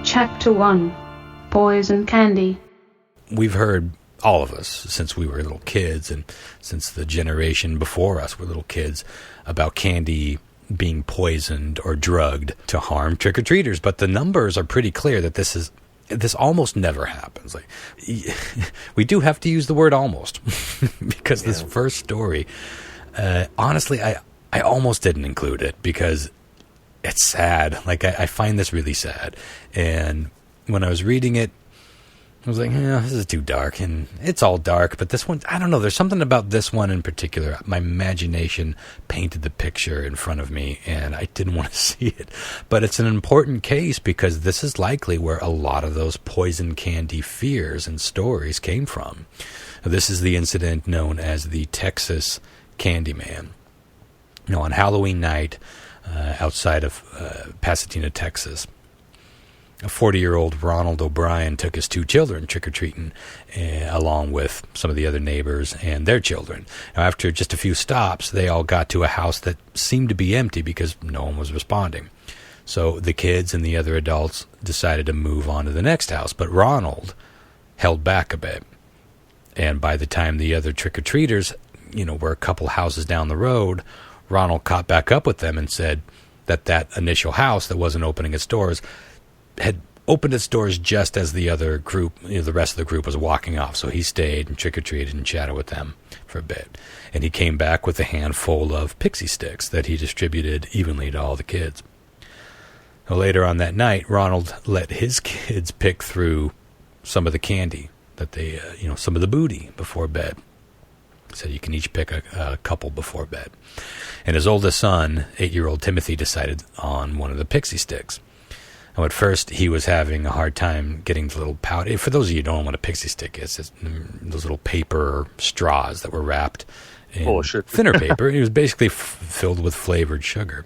Chapter 1. Poison Candy. We've heard, all of us, since we were little kids, and since the generation before us were little kids, about candy being poisoned or drugged to harm trick-or-treaters. But the numbers are pretty clear that this almost never happens. Like, we do have to use the word almost, because this first story, honestly, I almost didn't include it, because it's sad. Like, I find this really sad. And when I was reading it, I was like, yeah, this is too dark, and it's all dark, but this one, I don't know, there's something about this one in particular. My imagination painted the picture in front of me, and I didn't want to see it. But it's an important case because this is likely where a lot of those poison candy fears and stories came from. This is the incident known as the Texas Candyman. On Halloween night, outside of Pasadena, Texas, a 40-year-old Ronald O'Brien took his 2 children trick-or-treating along with some of the other neighbors and their children. Now, after just a few stops, they all got to a house that seemed to be empty because no one was responding. So the kids and the other adults decided to move on to the next house, but Ronald held back a bit. And by the time the other trick-or-treaters, were a couple houses down the road, Ronald caught back up with them and said that initial house that wasn't opening its doors had opened its doors just as the other group, the rest of the group was walking off. So he stayed and trick-or-treated and chatted with them for a bit. And he came back with a handful of pixie sticks that he distributed evenly to all the kids. Now, later on that night, Ronald let his kids pick through some of the candy that they, some of the booty before bed. He said you can each pick a couple before bed. And his oldest son, 8-year-old Timothy, decided on one of the pixie sticks. Now, at first, he was having a hard time getting the little powder. For those of you who don't know what a pixie stick is, it's those little paper straws that were wrapped in thinner paper. It was basically filled with flavored sugar.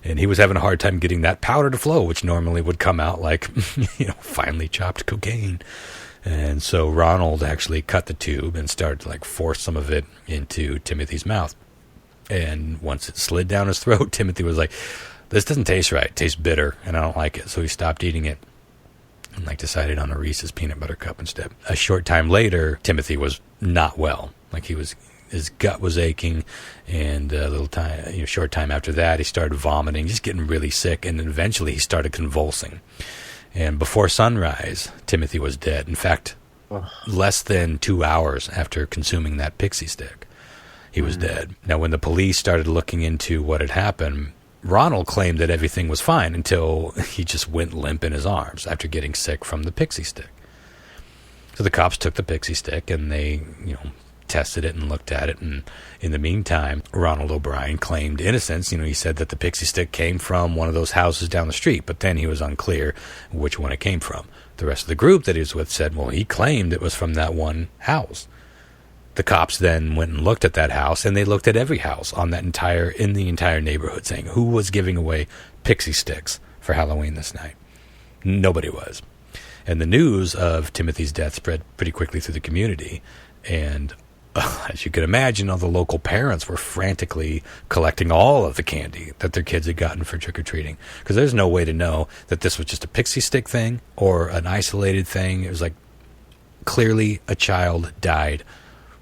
And he was having a hard time getting that powder to flow, which normally would come out like, finely chopped cocaine. And so Ronald actually cut the tube and started to force some of it into Timothy's mouth. And once it slid down his throat, Timothy was like, this doesn't taste right. It tastes bitter, and I don't like it. So he stopped eating it and decided on a Reese's peanut butter cup instead. A short time later, Timothy was not well. His gut was aching, and short time after that, he started vomiting, just getting really sick, and eventually he started convulsing. And before sunrise, Timothy was dead. In fact, less than 2 hours after consuming that pixie stick, he was dead. Now, when the police started looking into what had happened, Ronald claimed that everything was fine until he just went limp in his arms after getting sick from the pixie stick. So the cops took the pixie stick and they, tested it and looked at it. And in the meantime, Ronald O'Brien claimed innocence. He said that the pixie stick came from one of those houses down the street, but then he was unclear which one it came from. The rest of the group that he was with said, well, he claimed it was from that one house. The cops then went and looked at that house, and they looked at every house in the entire neighborhood, saying who was giving away pixie sticks for Halloween this night. Nobody was. And the news of Timothy's death spread pretty quickly through the community, and as you can imagine, all the local parents were frantically collecting all of the candy that their kids had gotten for trick-or-treating, because there's no way to know that this was just a pixie stick thing or an isolated thing. It was clearly a child died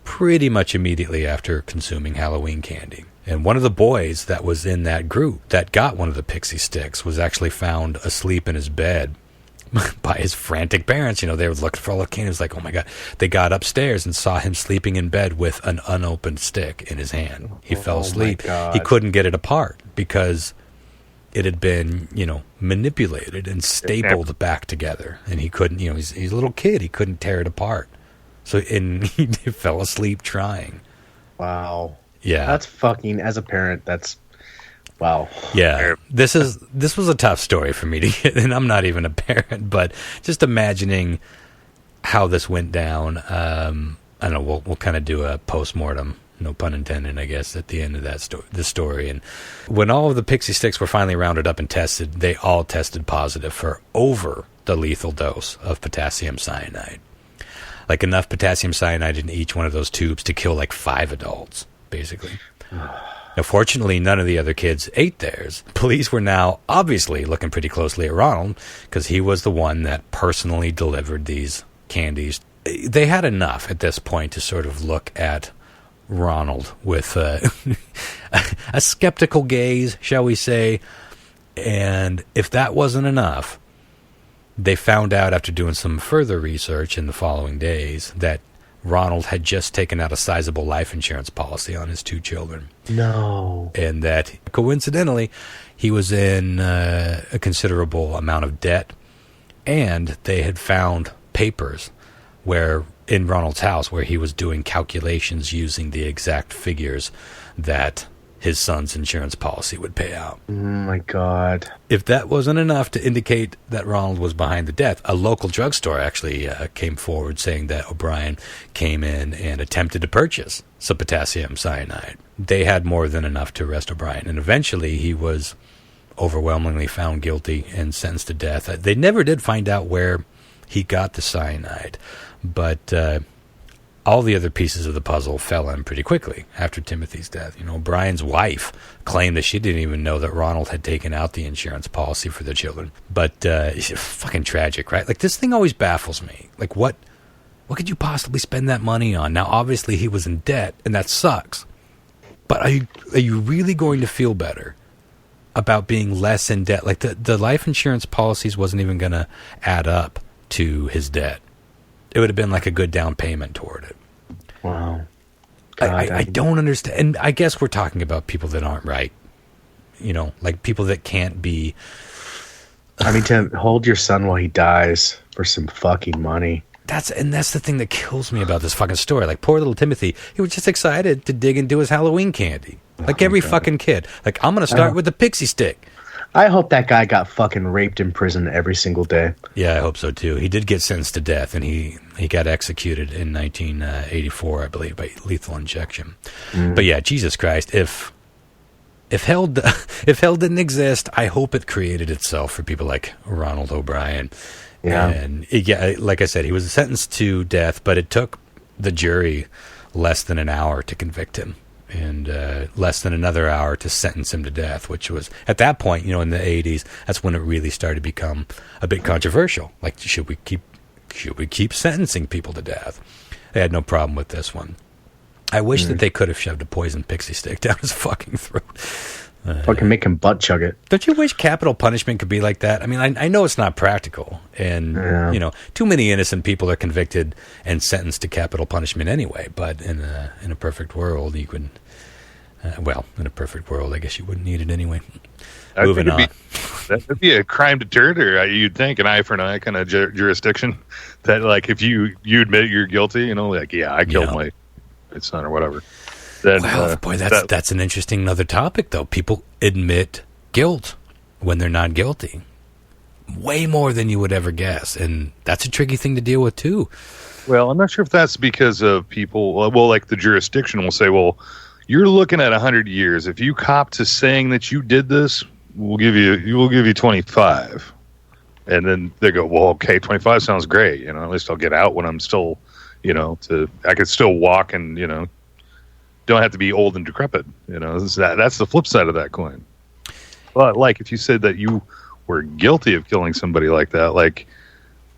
pretty much immediately after consuming Halloween candy. And one of the boys that was in that group that got one of the pixie sticks was actually found asleep in his bed by his frantic parents. They were looking for all the candy. It was like, oh my God. They got upstairs and saw him sleeping in bed with an unopened stick in his hand. He fell asleep. He couldn't get it apart because it had been, manipulated and stapled back together. And he couldn't, he's a little kid. He couldn't tear it apart. And he fell asleep trying. Wow. Yeah. That's fucking, as a parent, that's, wow. Yeah. This was a tough story for me to get, and I'm not even a parent, but just imagining how this went down. I don't know, we'll kind of do a post-mortem, no pun intended, I guess, at the end of the story. And when all of the pixie sticks were finally rounded up and tested, they all tested positive for over the lethal dose of potassium cyanide. Enough potassium cyanide in each one of those tubes to kill 5 adults, basically. Now, fortunately, none of the other kids ate theirs. Police were now obviously looking pretty closely at Ronald because he was the one that personally delivered these candies. They had enough at this point to sort of look at Ronald with a skeptical gaze, shall we say. And if that wasn't enough, they found out after doing some further research in the following days that Ronald had just taken out a sizable life insurance policy on his 2 children. No. And that, coincidentally, he was in a considerable amount of debt And they had found papers where in Ronald's house where he was doing calculations using the exact figures that his son's insurance policy would pay out. Oh my God. If that wasn't enough to indicate that Ronald was behind the death, a local drugstore actually came forward saying that O'Brien came in and attempted to purchase some potassium cyanide. They had more than enough to arrest O'Brien, and eventually he was overwhelmingly found guilty and sentenced to death. They never did find out where he got the cyanide, but all the other pieces of the puzzle fell in pretty quickly after Timothy's death. You know, Brian's wife claimed that she didn't even know that Ronald had taken out the insurance policy for the children. But it's fucking tragic, right? Like, this thing always baffles me. Like, what could you possibly spend that money on? Now, obviously, he was in debt, and that sucks. But are you really going to feel better about being less in debt? Like, the life insurance policies wasn't even going to add up to his debt. It would have been like a good down payment toward it. Wow. I don't understand. And I guess we're talking about people that aren't right. You know, like people that can't be. I mean, to hold your son while he dies for some fucking money. That's the thing that kills me about this fucking story. Like, poor little Timothy, he was just excited to dig into his Halloween candy. Like every fucking kid. Like, I'm going to start with the pixie stick. I hope that guy got fucking raped in prison every single day. Yeah, I hope so too. He did get sentenced to death, and he got executed in 1984, I believe, by lethal injection. But yeah, Jesus Christ, if hell didn't exist, I hope it created itself for people like Ronald O'Brien. Yeah. And like I said, he was sentenced to death, but it took the jury less than an hour to convict him. And less than another hour to sentence him to death, which was, at that point, you know, in the 80s, that's when it really started to become a bit controversial. Like, should we keep sentencing people to death? They had no problem with this one. I wish that they could have shoved a poison pixie stick down his fucking throat. Fucking make him butt chug it. Don't you wish capital punishment could be like that? I mean, I know it's not practical, and you know, too many innocent people are convicted and sentenced to capital punishment anyway. But in a perfect world, you could. In a perfect world, I guess you wouldn't need it anyway. Moving on. That would be a crime deterrent, you'd think, an eye for an eye kind of jurisdiction. That, like, if you admit you're guilty, you know, like, yeah, I killed my son or whatever. Then, boy, that's an interesting other topic, though. People admit guilt when they're not guilty. Way more than you would ever guess. And that's a tricky thing to deal with, too. Well, I'm not sure if that's because of people, well, like the jurisdiction will say, well, you're looking at 100 years. If you cop to saying that you did this, we'll give you 25. And then they go, well, okay, 25 sounds great. You know, at least I'll get out when I'm still, you know, I could still walk and, you know, don't have to be old and decrepit. You know, that's the flip side of that coin. But like, if you said that you were guilty of killing somebody like that, like,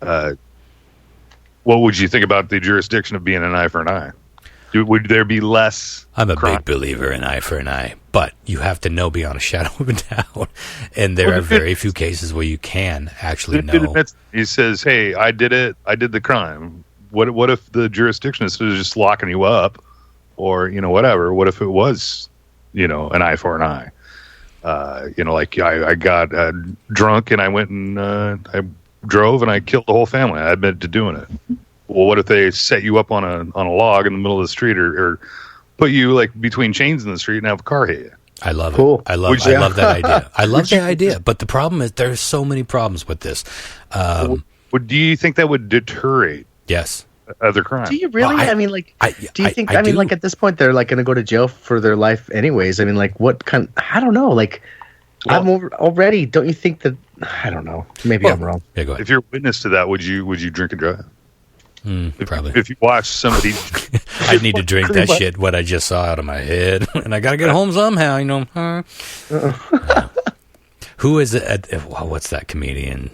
what would you think about the jurisdiction of being an eye for an eye? Would there be less? I'm a crime? big believer in eye for an eye, but you have to know beyond a shadow of a doubt. And there are very few cases where you can actually know. He says, hey, I did it. I did the crime. What if the jurisdiction is just locking you up? Or, you know, whatever. What if it was, you know, an eye for an eye? You know, like I got drunk and I went and I drove and I killed the whole family. I admitted to doing it. Well, what if they set you up on a log in the middle of the street or put you like between chains in the street and have a car hit you? I love it. I love that idea. I love the idea. But the problem is there's so many problems with this. Do you think that would deterrate? Yes. Other crimes. Do you really? Well, I mean, like, do you think? I mean, like, at this point, they're like going to go to jail for their life, anyways. I mean, like, what kind? I don't know. Like, well, I'm already. Don't you think that? I don't know. Maybe I'm wrong. Yeah, go ahead. If you're a witness to that, would you drink and drive? Probably. If you watch somebody, I'd need to drink that shit. What I just saw out of my head, and I got to get home somehow. You know. Who is it? What's that comedian?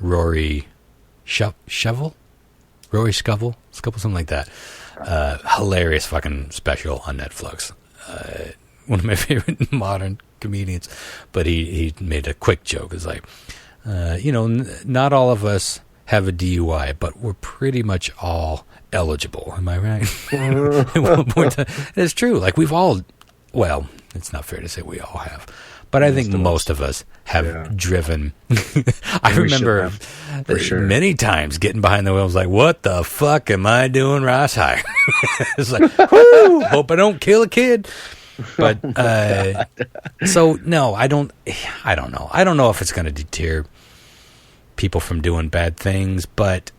Rory Scovel? Rory Scovel, something like that. Hilarious fucking special on Netflix. One of my favorite modern comedians. But he made a quick joke. It's like, you know, not all of us have a DUI, but we're pretty much all eligible. Am I right? At one point, it's true. Like, we've all, well, it's not fair to say we all have. But I think most of us have driven. I remember many times getting behind the wheel. I was like, what the fuck am I doing, Ross High? It's like, whoo, hope I don't kill a kid. But so no, I don't know. I don't know if it's going to deter people from doing bad things, but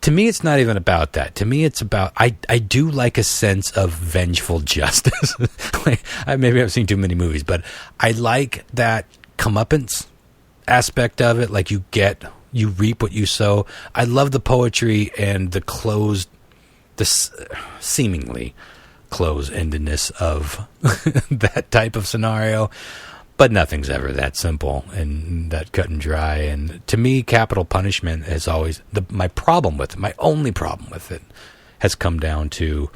to me, it's not even about that. To me, it's about I do like a sense of vengeful justice. Maybe I've seen too many movies, but I like that comeuppance aspect of it. Like you reap what you sow. I love the poetry and the seemingly close-endedness of that type of scenario. But nothing's ever that simple and that cut and dry. And to me, capital punishment is always my only problem with it has come down to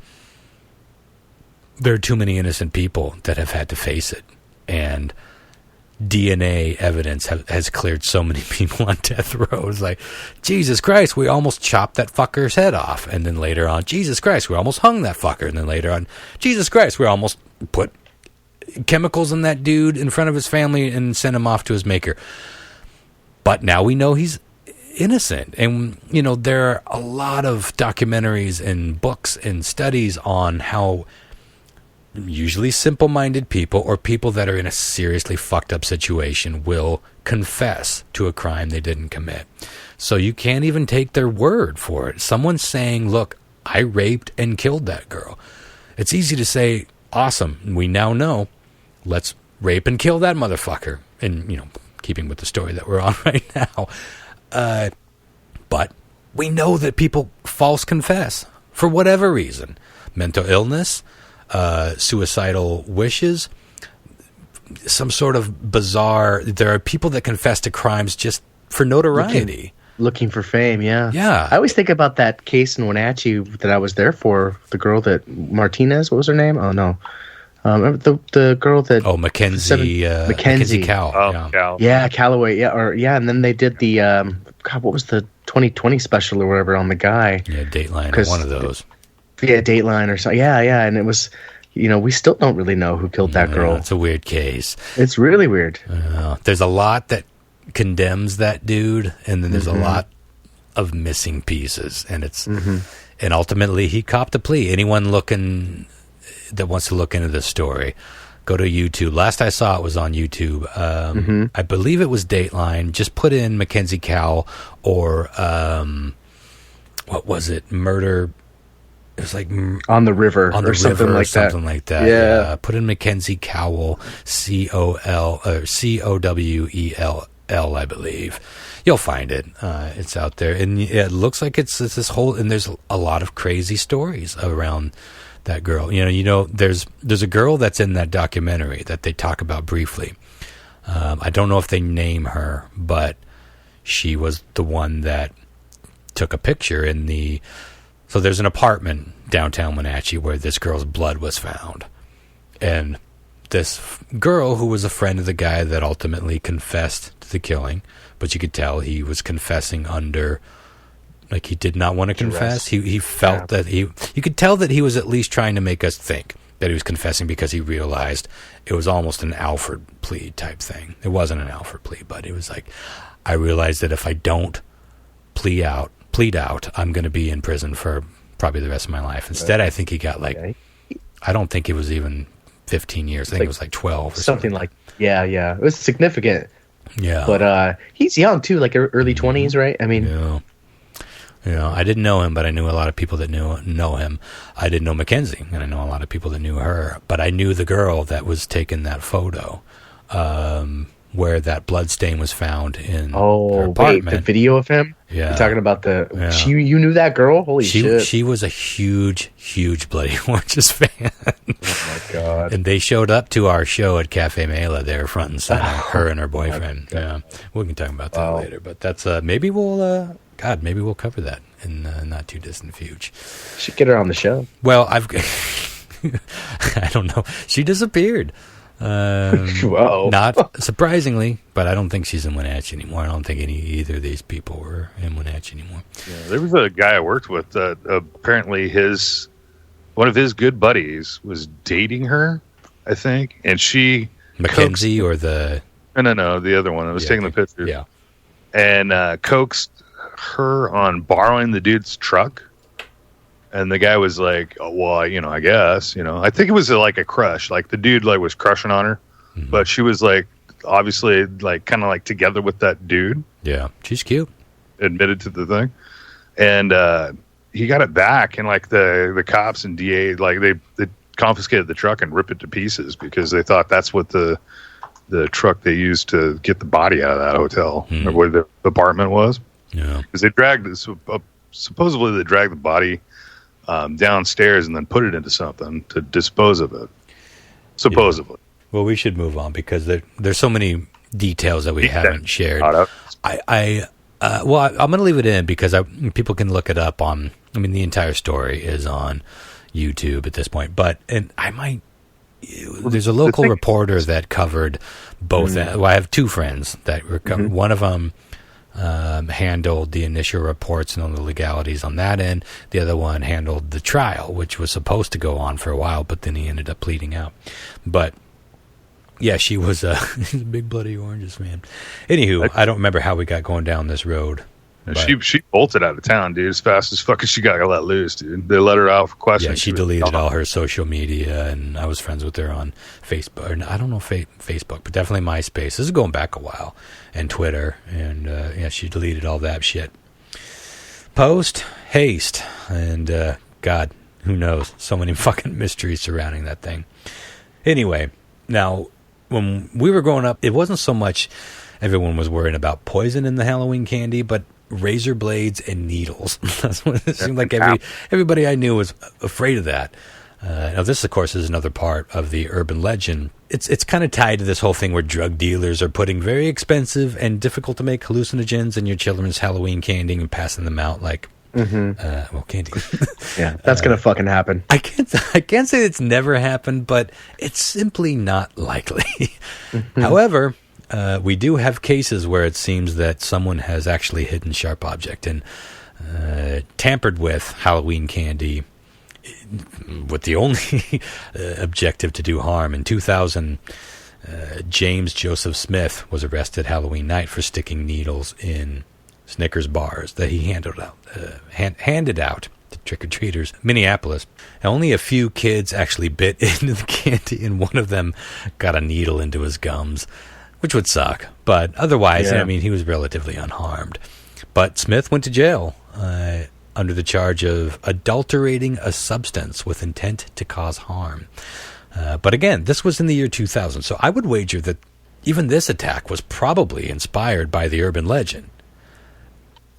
there are too many innocent people that have had to face it. And DNA evidence has cleared so many people on death row. It's like, Jesus Christ, we almost chopped that fucker's head off. And then later on, Jesus Christ, we almost hung that fucker. And then later on, Jesus Christ, we almost put chemicals in that dude in front of his family and sent him off to his maker. But now we know he's innocent. And, there are a lot of documentaries and books and studies on how usually simple-minded people or people that are in a seriously fucked up situation will confess to a crime they didn't commit. So you can't even take their word for it. Someone's saying, look, I raped and killed that girl. It's easy to say, awesome, we now know. Let's rape and kill that motherfucker. And, keeping with the story that we're on right now. But we know that people false confess for whatever reason. Mental illness, suicidal wishes, some sort of bizarre... There are people that confess to crimes just for notoriety. Looking for fame, yeah. Yeah. I always think about that case in Wenatchee that I was there for. The girl that... Martinez, what was her name? Oh, no. The girl that... Oh, Mackenzie Cowell. Oh, Cowell. Yeah, Calloway. Yeah, and then they did the... what was the 2020 special or whatever on the guy? Yeah, Dateline or one of those. Yeah, Dateline or something. Yeah, and it was... we still don't really know who killed that girl. It's a weird case. It's really weird. There's a lot that condemns that dude, and then there's a lot of missing pieces, and it's... And ultimately, he copped a plea. Anyone that wants to look into this story, go to YouTube. Last I saw it was on YouTube. I believe it was Dateline. Just put in Mackenzie Cowell or what was it? Murder. It was like on the river or something like that. Something like that. Yeah. Put in Mackenzie Cowell, Cowell, I believe. You'll find it. It's out there, and it looks like it's this whole. And there's a lot of crazy stories around that girl. There's a girl that's in that documentary that they talk about briefly. I don't know if they name her, but she was the one that took a picture in the... So there's an apartment downtown Wenatchee where this girl's blood was found. And this girl, who was a friend of the guy that ultimately confessed to the killing, but you could tell he was confessing under... Like, he did not want to confess. He felt that you could tell that he was at least trying to make us think that he was confessing because he realized it was almost an Alfred plea type thing. It wasn't an Alfred plea, but it was like, I realized that if I don't plead out, I'm going to be in prison for probably the rest of my life. Instead, I think he got I don't think it was even 15 years. I think it was like 12 or something. Like, yeah. It was significant. Yeah. But he's young, too, like early 20s, right? I mean... Yeah. I didn't know him, but I knew a lot of people that know him. I didn't know Mackenzie, and I know a lot of people that knew her. But I knew the girl that was taking that photo, where that blood stain was found in her apartment. Wait, the video of him? Yeah. You're talking about you knew that girl? Holy shit. She was a huge, huge Bloody Oranges fan. Oh, my God. And they showed up to our show at Cafe Mela there, front and center, her and her boyfriend. Yeah. We can talk about that later. But that's, maybe we'll cover that in not too distant future. Should get her on the show. Well, I don't know. She disappeared. Whoa. Not surprisingly, but I don't think she's in Wenatchee anymore. I don't think either of these people were in Wenatchee anymore. Yeah, there was a guy I worked with that apparently one of his good buddies was dating her, I think, and she Mackenzie or the... No, the other one. I was taking the pictures. Yeah. And coaxed her on borrowing the dude's truck. And the guy was like, oh, well, I guess, I think it was like a crush. Like the dude like was crushing on her, but she was like, obviously like kind of like together with that dude. Yeah. She's cute. Admitted to the thing. And he got it back. And like the cops and DA, like they confiscated the truck and ripped it to pieces because they thought that's what the truck they used to get the body out of that hotel or where the apartment was. Yeah. Because they supposedly they dragged the body downstairs and then put it into something to dispose of it. Supposedly. Yeah. Well, we should move on because there's so many details that we haven't shared. Well, I'm going to leave it in because people can look it up on. I mean, the entire story is on YouTube at this point. There's a local reporter that covered both. Well, I have two friends that were covering. One of them handled the initial reports and all the legalities on that end. The other one handled the trial, which was supposed to go on for a while, but then he ended up pleading out. But yeah, she was a big bloody oranges fan. Anywho, I don't remember how we got going down this road. She bolted out of town, dude, as fast as fucking she got let loose, dude. They let her out for questioning. Yeah, she deleted all her social media, and I was friends with her on Facebook. Or I don't know Facebook, but definitely MySpace. This is going back a while, and Twitter, and she deleted all that shit. Post haste, and God, who knows? So many fucking mysteries surrounding that thing. Anyway, now when we were growing up, it wasn't so much everyone was worrying about poison in the Halloween candy, but razor blades and needles. That's what it seemed like everybody I knew was afraid of that. Now this, of course, is another part of the urban legend. It's kind of tied to this whole thing where drug dealers are putting very expensive and difficult to make hallucinogens in your children's Halloween candy and passing them out like candy. Yeah, that's gonna fucking happen. I can't say it's never happened, but it's simply not likely. However, we do have cases where it seems that someone has actually hidden sharp object and tampered with Halloween candy with the only objective to do harm. In 2000, James Joseph Smith was arrested Halloween night for sticking needles in Snickers bars that he handed out to trick-or-treaters. Minneapolis. And only a few kids actually bit into the candy, and one of them got a needle into his gums, which would suck. But otherwise, I mean, he was relatively unharmed. But Smith went to jail under the charge of adulterating a substance with intent to cause harm. But again, this was in the year 2000, so I would wager that even this attack was probably inspired by the urban legend.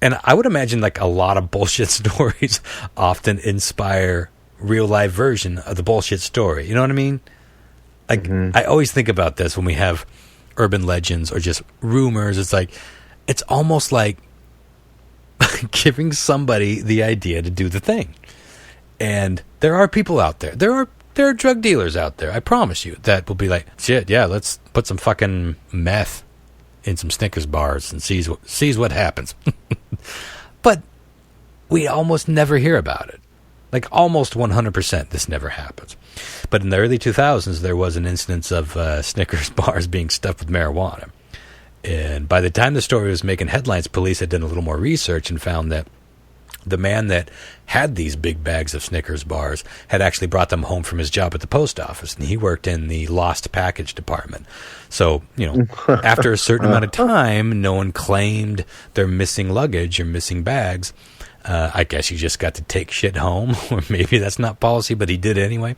And I would imagine like a lot of bullshit stories often inspire real-life version of the bullshit story. You know what I mean? Like, I always think about this when we have urban legends or just rumors. It's like, it's almost like giving somebody the idea to do the thing. And there are people out there. There are drug dealers out there, I promise you, that will be like, shit, yeah, let's put some fucking meth in some Snickers bars and sees what happens. But we almost never hear about it. Like almost 100%, this never happens. But in the early 2000s, there was an instance of Snickers bars being stuffed with marijuana. And by the time the story was making headlines, police had done a little more research and found that the man that had these big bags of Snickers bars had actually brought them home from his job at the post office, and he worked in the lost package department. So, after a certain amount of time, no one claimed their missing luggage or missing bags. I guess you just got to take shit home, or maybe that's not policy, but he did anyway.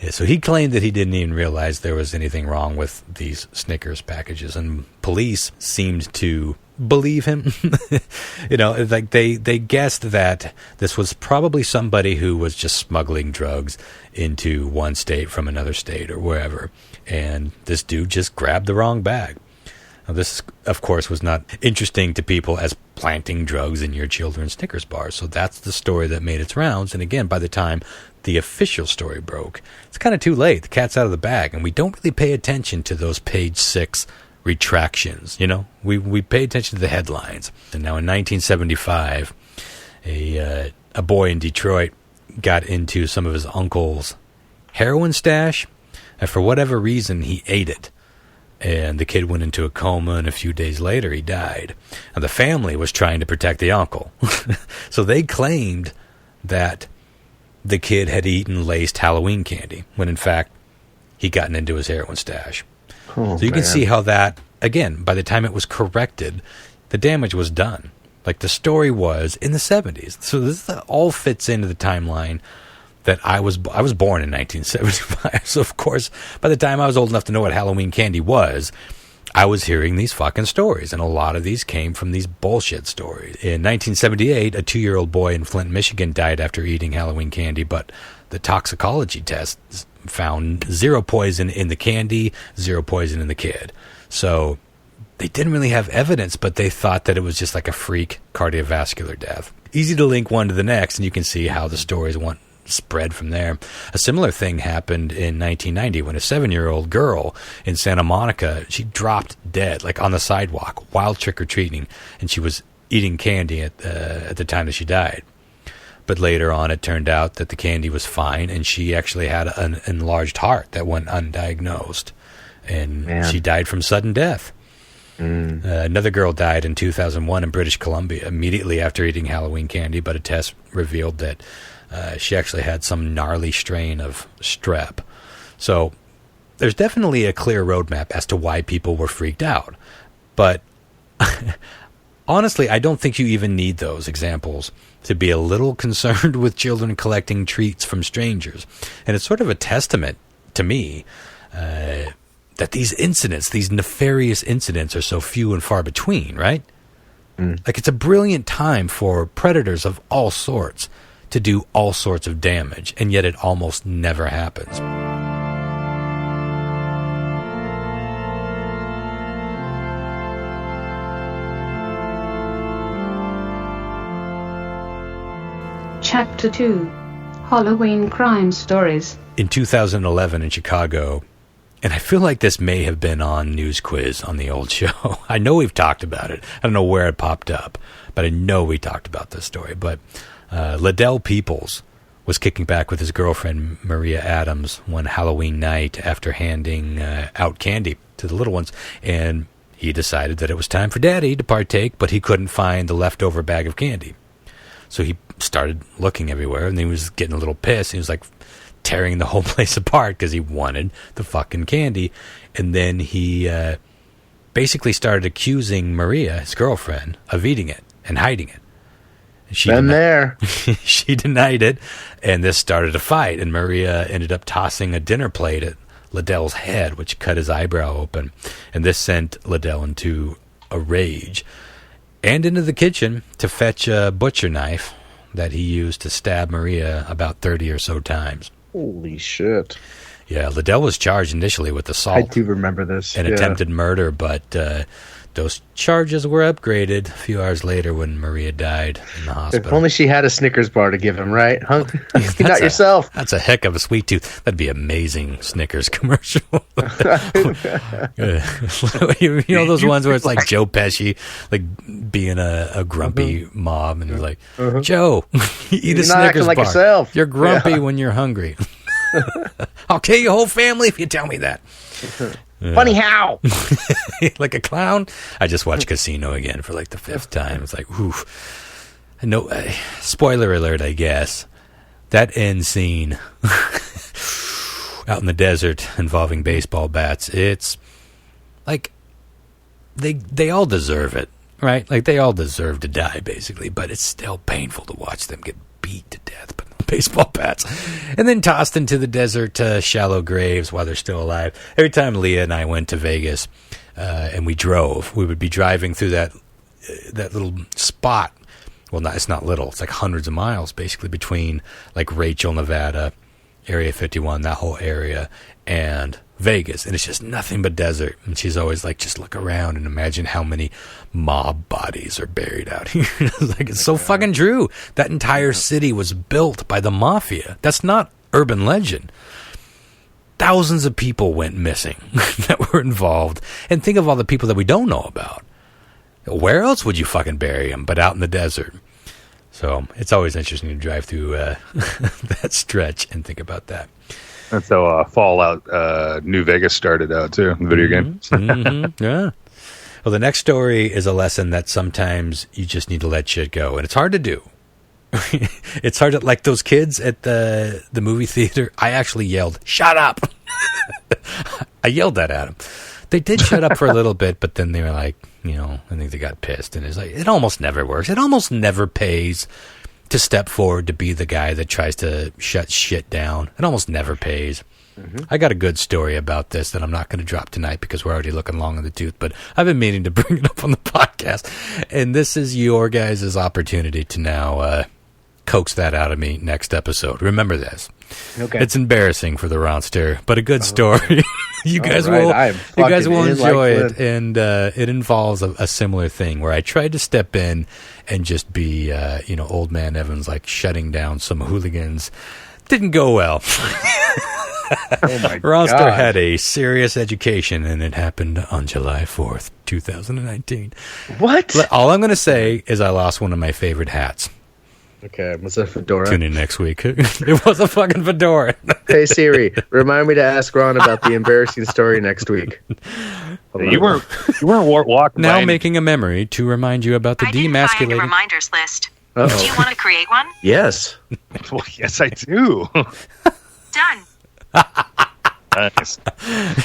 Yeah, so he claimed that he didn't even realize there was anything wrong with these Snickers packages, and police seemed to believe him. Like they guessed that this was probably somebody who was just smuggling drugs into one state from another state or wherever, and this dude just grabbed the wrong bag. Now, this, of course, was not interesting to people as planting drugs in your children's Snickers bars. So that's the story that made its rounds. And again, by the time the official story broke, it's kind of too late. The cat's out of the bag, and we don't really pay attention to those page 6 retractions. We pay attention to the headlines. And now in 1975, a boy in Detroit got into some of his uncle's heroin stash. And for whatever reason, he ate it. And the kid went into a coma, and a few days later, he died. And the family was trying to protect the uncle. So they claimed that the kid had eaten laced Halloween candy, when in fact, he'd gotten into his heroin stash. Oh, so you can see how that, again, by the time it was corrected, the damage was done. Like the story was in the 70s. So this all fits into the timeline that I was born in 1975. So, of course, by the time I was old enough to know what Halloween candy was, I was hearing these fucking stories. And a lot of these came from these bullshit stories. In 1978, a 2-year-old boy in Flint, Michigan died after eating Halloween candy, but the toxicology tests found 0 poison in the candy, 0 poison in the kid. So they didn't really have evidence, but they thought that it was just like a freak cardiovascular death. Easy to link one to the next, and you can see how the stories spread from there. A similar thing happened in 1990 when a 7-year-old girl in Santa Monica, she dropped dead, like on the sidewalk, while trick-or-treating, and she was eating candy at the time that she died. But later on, it turned out that the candy was fine, and she actually had an enlarged heart that went undiagnosed, and she died from sudden death. Another girl died in 2001 in British Columbia immediately after eating Halloween candy, but a test revealed that she actually had some gnarly strain of strep. So there's definitely a clear roadmap as to why people were freaked out. But honestly, I don't think you even need those examples to be a little concerned with children collecting treats from strangers. And it's sort of a testament to me that these incidents, these nefarious incidents, are so few and far between, right? Like, it's a brilliant time for predators of all sorts to do all sorts of damage, and yet it almost never happens. Chapter 2: Halloween Crime Stories. In 2011 in Chicago, and I feel like this may have been on News Quiz on the old show. I know we've talked about it. I don't know where it popped up, but I know we talked about this story. But Liddell Peoples was kicking back with his girlfriend, Maria Adams, one Halloween night after handing out candy to the little ones. And he decided that it was time for Daddy to partake, but he couldn't find the leftover bag of candy. So he started looking everywhere, and he was getting a little pissed. He was like tearing the whole place apart because he wanted the fucking candy. And then he basically started accusing Maria, his girlfriend, of eating it and hiding it. She denied it, and this started a fight, and Maria ended up tossing a dinner plate at Liddell's head, which cut his eyebrow open. And this sent Liddell into a rage and into the kitchen to fetch a butcher knife that he used to stab Maria about 30 or so times. Holy shit. Yeah, Liddell was charged initially with assault. I do remember this. And attempted murder, but those charges were upgraded a few hours later when Maria died in the hospital. If only she had a Snickers bar to give him, right? Huh? Not yourself. That's a heck of a sweet tooth. That'd be amazing Snickers commercial. You know those ones where it's like Joe Pesci, like being a grumpy mom, and he's like, Joe, eat a Snickers like bar. Yourself. You're grumpy when you're hungry. I'll kill your whole family if you tell me that. Funny how? Like a clown? I just watched Casino again for like the 5th time. It's like, oof. No, spoiler alert, I guess. That end scene out in the desert involving baseball bats, it's like they all deserve it, right? Like they all deserve to die, basically, but it's still painful to watch them get beat to death by baseball bats and then tossed into the desert shallow graves while they're still alive. Every time Leah and I went to Vegas and we would be driving through that little spot. Well, it's not little. It's like hundreds of miles, basically, between like Rachel, Nevada, Area 51, that whole area, and Vegas. And it's just nothing but desert. And she's always like, just look around and imagine how many mob bodies are buried out here. Like, it's so fucking true. That entire city was built by the mafia. That's not urban legend. Thousands of people went missing that were involved. And think of all the people that we don't know about. Where else would you fucking bury them but out in the desert? So it's always interesting to drive through that stretch and think about that. That's how Fallout New Vegas started out too, the video game. Yeah. Well, the next story is a lesson that sometimes you just need to let shit go, and it's hard to do. It's hard to, like those kids at the movie theater. I actually yelled, "Shut up!" I yelled that at them. They did shut up for a little bit, but then they were like, I think they got pissed, and it's like, it almost never works. It almost never pays to step forward to be the guy that tries to shut shit down. It almost never pays. I got a good story about this that I'm not going to drop tonight because we're already looking long in the tooth, but I've been meaning to bring it up on the podcast. And this is your guys' opportunity to now coax that out of me next episode. Remember this. Okay. It's embarrassing for the Ronster, but a good story. You guys will enjoy it. And it involves a similar thing where I tried to step in and just be, old man Evans, like shutting down some hooligans. Didn't go well. Oh my Ronster God. had a serious education, and it happened on July 4th, 2019. What? All I'm going to say is I lost one of my favorite hats. Okay, was it a fedora? Tune in next week. It was a fucking fedora. Hey Siri, remind me to ask Ron about the embarrassing story next week. You weren't walking Now by making a memory to remind you about the I didn't find a demasculating... reminders list. Uh-oh. Do you want to create one? Yes. Well, yes, I do. Done. Nice.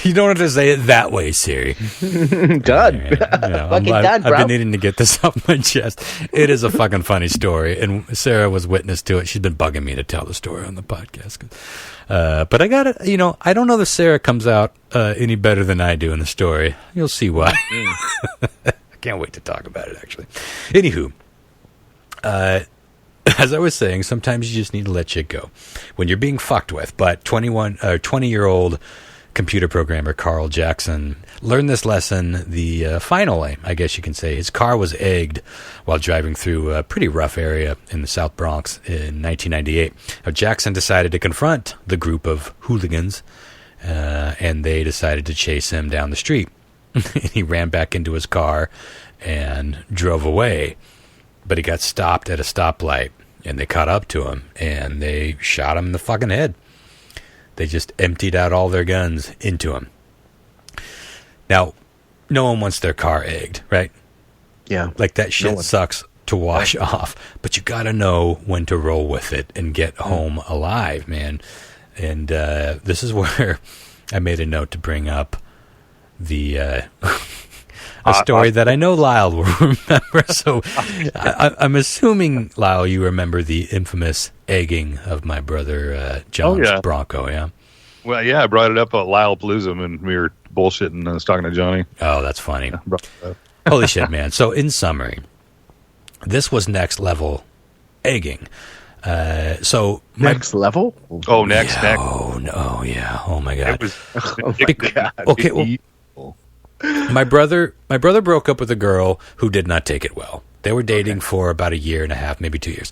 You don't have to say it that way, Siri. Done. Fucking done, bro. I've been needing to get this off my chest. It is a fucking funny story, and Sarah was witness to it. She's been bugging me to tell the story on the podcast. But I got it. I don't know that Sarah comes out any better than I do in the story. You'll see why. I can't wait to talk about it, actually. Anywho, as I was saying, sometimes you just need to let shit go when you're being fucked with. But 20-year-old computer programmer Carl Jackson learned this lesson the final way, I guess you can say. His car was egged while driving through a pretty rough area in the South Bronx in 1998. Now, Jackson decided to confront the group of hooligans, and they decided to chase him down the street. He ran back into his car and drove away. But he got stopped at a stoplight, and they caught up to him, and they shot him in the fucking head. They just emptied out all their guns into him. Now, no one wants their car egged, right? Yeah. Like, that shit sucks to wash off, but you gotta know when to roll with it and get home alive, man. And this is where I made a note to bring up the... a story that I know Lyle will remember. So I'm assuming, Lyle, you remember the infamous egging of my brother John's Bronco, yeah? Well, yeah, I brought it up at Lyle Palooza, and we were bullshitting. I was talking to Johnny. Oh, that's funny. Holy shit, man. So in summary, this was next level egging. Next level? Oh, next. Oh, no, yeah. Oh, my God. It was, Oh my God. Okay, well, my brother broke up with a girl who did not take it well. They were dating for about a year and a half, maybe 2 years.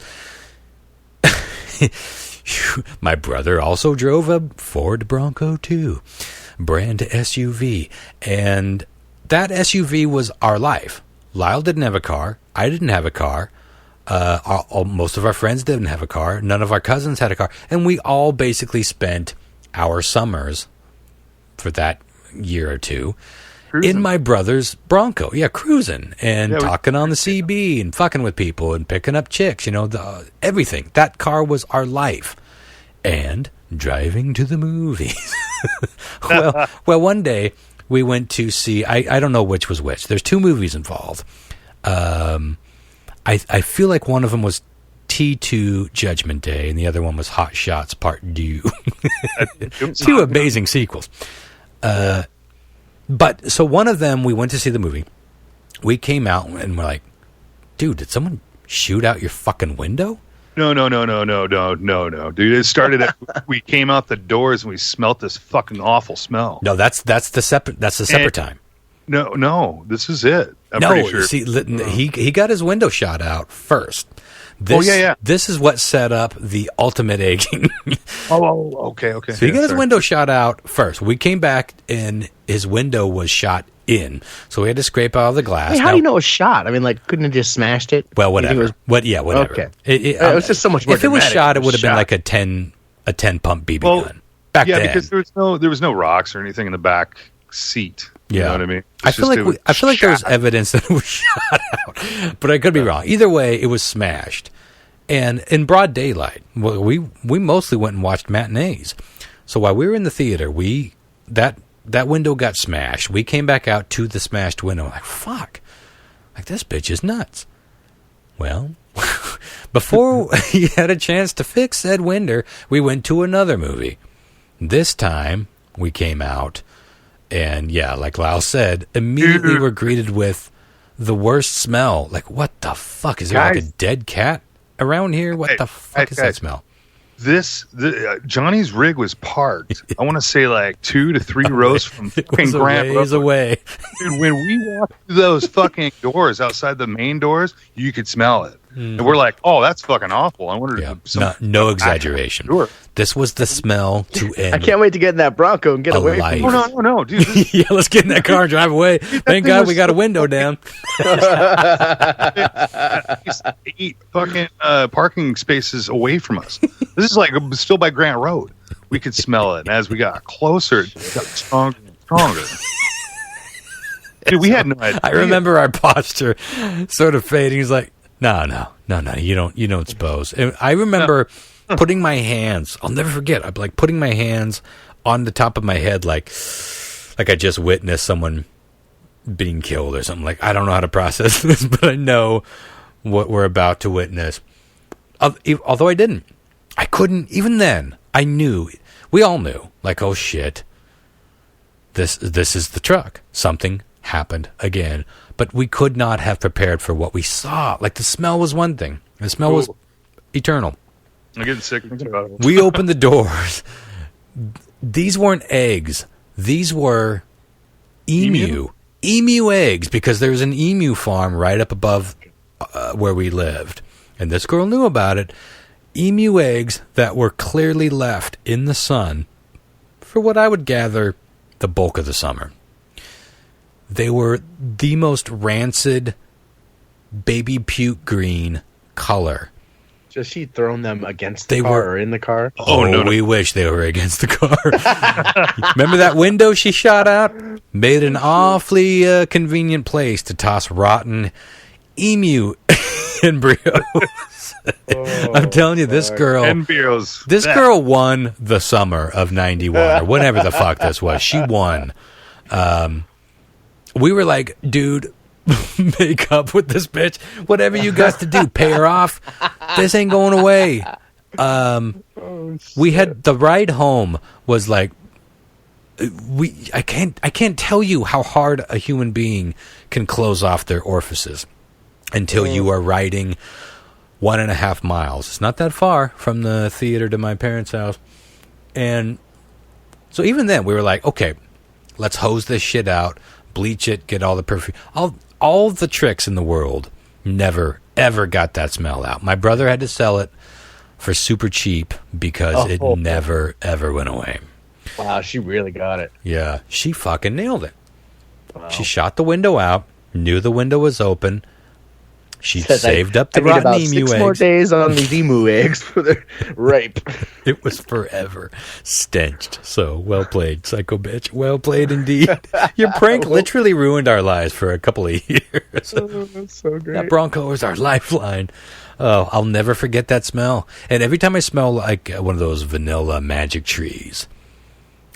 My brother also drove a Ford Bronco too, brand SUV, and that SUV was our life. Lyle didn't have a car. I didn't have a car. Most of our friends didn't have a car. None of our cousins had a car, and we all basically spent our summers for that year or two cruising in my brother's Bronco. Yeah, cruising and talking on the CB and fucking with people and picking up chicks, everything. That car was our life. And driving to the movies. well, one day we went to see, I don't know which was which. There's two movies involved. I feel like one of them was T2 Judgment Day and the other one was Hot Shots Part 2. Two amazing sequels. But so one of them, we went to see the movie. We came out and we're like, dude, did someone shoot out your fucking window? No, dude. It started at, we came out the doors and we smelt this fucking awful smell. No, that's the separate time. No, this is it. I'm pretty sure. See, he got his window shot out first. This is what set up the ultimate egging. Okay. So he got his window shot out first. We came back and his window was shot in. So we had to scrape out all the glass. Hey, how do you know it was shot? I mean, like, couldn't it just smashed it? Well, whatever. Whatever. Okay. It was just so much more if it was dramatic. shot, it would have been like a 10 pump BB gun. back then. because there was no rocks or anything in the back seat. You know what I mean? I feel like there was evidence that it was shot out, but I could be wrong. Either way, it was smashed, and in broad daylight. Well, we mostly went and watched matinees. So while we were in the theater, that window got smashed. We came back out to the smashed window. Like, fuck, like this bitch is nuts. Well, before he had a chance to fix said window, we went to another movie. This time we came out. And yeah, like Lyle said, immediately we're greeted with the worst smell. Like, what the fuck? Is there like a dead cat around here? What the fuck is that smell? Johnny's rig was parked. I want to say like 2 to 3 rows from fucking Grand Road away. Dude, when we walked through those fucking doors outside the main doors, you could smell it. And we're like, oh, that's fucking awful. I wondered if no exaggeration. Sure. This was the smell to end. I can't wait to get in that Bronco and get away from it. Oh, no, dude. Yeah, let's get in that car and drive away. Thank God we got a window down. 8 fucking parking spaces away from us. This is like still by Grant Road. We could smell it. And as we got closer, it got stronger and stronger. Dude, we had no idea. I remember our posture sort of fading. He's like, no, you don't suppose. And I remember putting my hands, I'll never forget, I'd like putting my hands on the top of my head like I just witnessed someone being killed or something. Like, I don't know how to process this, but I know what we're about to witness. Although I didn't. I couldn't, even then, I knew, we all knew, like, oh shit, this is the truck. Something happened again. But we could not have prepared for what we saw. Like, the smell was one thing. The smell was eternal. I'm getting sick thinking about it. We opened the doors. These weren't eggs. These were emu eggs, because there was an emu farm right up above where we lived. And this girl knew about it. Emu eggs that were clearly left in the sun for what I would gather the bulk of the summer. They were the most rancid baby puke green color. Just she thrown them against the car or in the car? Oh, no. We wish they were against the car. Remember that window she shot out? Made an awfully convenient place to toss rotten emu embryos. I'm telling you, this girl won the summer of 91 or whatever the fuck this was. She won. We were like, dude, make up with this bitch. Whatever you got to do, pay her off. This ain't going away. We had the ride home was like, I can't tell you how hard a human being can close off their orifices until you are riding 1.5 miles. It's not that far from the theater to my parents' house. And so even then we were like, okay, let's hose this shit out, bleach it, get all the perfume. All the tricks in the world never, ever got that smell out. My brother had to sell it for super cheap because it never, ever went away. Wow, she really got it. Yeah, she fucking nailed it. Wow. She shot the window out, knew the window was open. She saved up the rotten emu eggs. 6 more days on these emu eggs for the rape. It was forever stenched. So, well played, psycho bitch. Well played indeed. Your prank literally ruined our lives for a couple of years. That's so great. That Bronco was our lifeline. Oh, I'll never forget that smell. And every time I smell like one of those vanilla magic trees,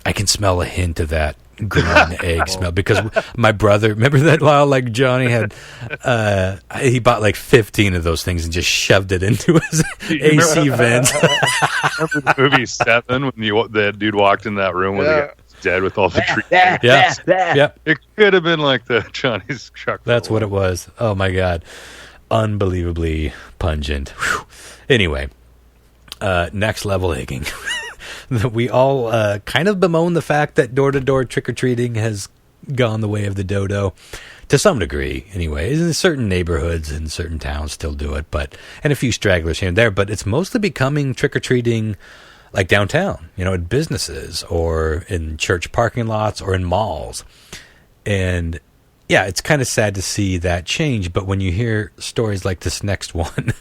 I can smell a hint of that green egg smell, because my brother, remember that Lyle, like Johnny had, he bought like 15 of those things and just shoved it into his AC vents. Remember the movie 7 when that dude walked in that room when he got dead with all the trees? Yeah. It could have been like the Johnny's truck. That's what it was. Oh my God. Unbelievably pungent. Whew. Anyway, next level egging. We all kind of bemoan the fact that door-to-door trick-or-treating has gone the way of the dodo, to some degree, anyway. In certain neighborhoods and certain towns still do it, and a few stragglers here and there, but it's mostly becoming trick-or-treating like downtown, at businesses or in church parking lots or in malls. And yeah, it's kind of sad to see that change, but when you hear stories like this next one,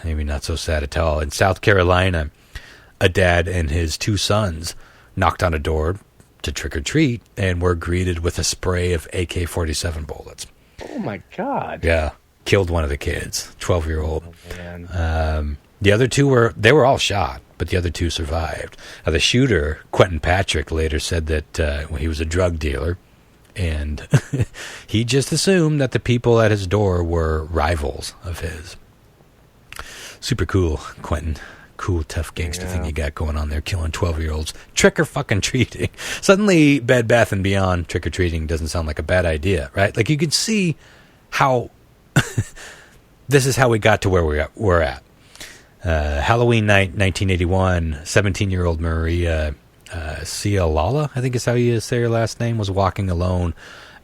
maybe not so sad at all. In South Carolina, a dad and his 2 sons knocked on a door to trick or treat and were greeted with a spray of AK-47 bullets. Oh my God. Yeah. Killed one of the kids, 12-year-old. Oh, man. The other 2 were all shot, but the other 2 survived. The shooter, Quentin Patrick, later said that he was a drug dealer, and he just assumed that the people at his door were rivals of his. Super cool, Quentin. Cool, tough gangster thing you got going on there, killing 12-year-olds. Trick-or-fucking-treating. Suddenly, Bed Bath & Beyond trick-or-treating doesn't sound like a bad idea, right? Like, you could see how this is how we got to where we're at. Halloween night, 1981, 17-year-old Maria Cialala, I think is how you say her last name, was walking alone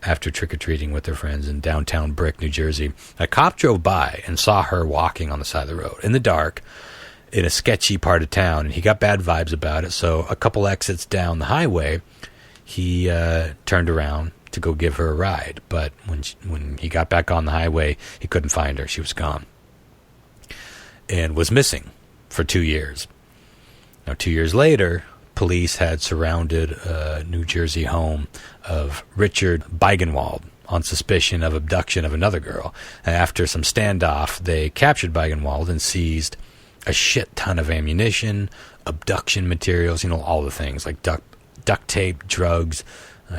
after trick-or-treating with her friends in downtown Brick, New Jersey. A cop drove by and saw her walking on the side of the road in the dark in a sketchy part of town, and he got bad vibes about it. So a couple exits down the highway, he turned around to go give her a ride. But when he got back on the highway, he couldn't find her. She was gone and was missing for 2 years. Now, 2 years later, police had surrounded a New Jersey home of Richard Beigenwald on suspicion of abduction of another girl. And after some standoff, they captured Beigenwald and seized a shit ton of ammunition, abduction materials, all the things like duct tape, drugs,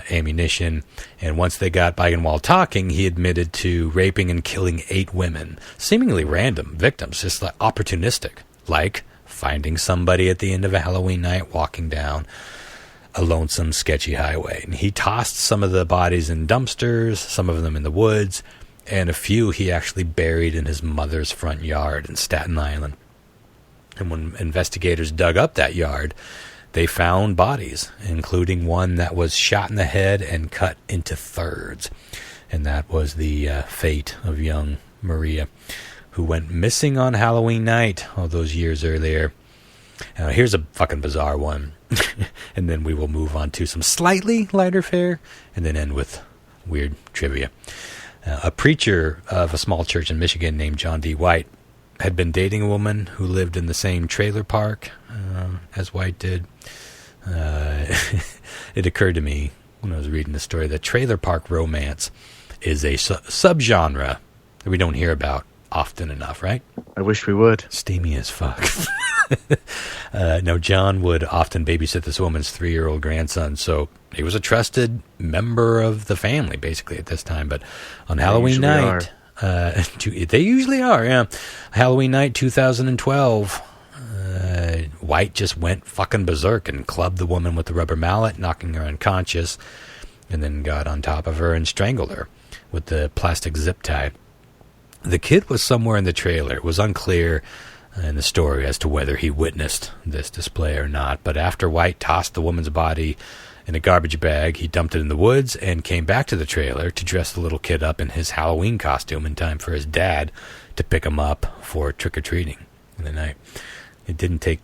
ammunition. And once they got Beigenwald talking, he admitted to raping and killing 8 women, seemingly random victims, just like opportunistic, like finding somebody at the end of a Halloween night walking down a lonesome, sketchy highway. And he tossed some of the bodies in dumpsters, some of them in the woods, and a few he actually buried in his mother's front yard in Staten Island. And when investigators dug up that yard, they found bodies, including one that was shot in the head and cut into thirds. And that was the fate of young Maria, who went missing on Halloween night all those years earlier. Here's a fucking bizarre one. And then we will move on to some slightly lighter fare, and then end with weird trivia. A preacher of a small church in Michigan named John D. White had been dating a woman who lived in the same trailer park as White did. It occurred to me when I was reading the story that trailer park romance is a subgenre that we don't hear about often enough, right? I wish we would. Steamy as fuck. Now, John would often babysit this woman's 3-year-old grandson, so he was a trusted member of the family, basically, at this time. But on Halloween night... they usually are, yeah. Halloween night 2012, White just went fucking berserk and clubbed the woman with the rubber mallet, knocking her unconscious, and then got on top of her and strangled her with the plastic zip tie. The kid was somewhere in the trailer. It was unclear in the story as to whether he witnessed this display or not, but after White tossed the woman's body in a garbage bag, he dumped it in the woods and came back to the trailer to dress the little kid up in his Halloween costume in time for his dad to pick him up for trick-or-treating in the night. It didn't take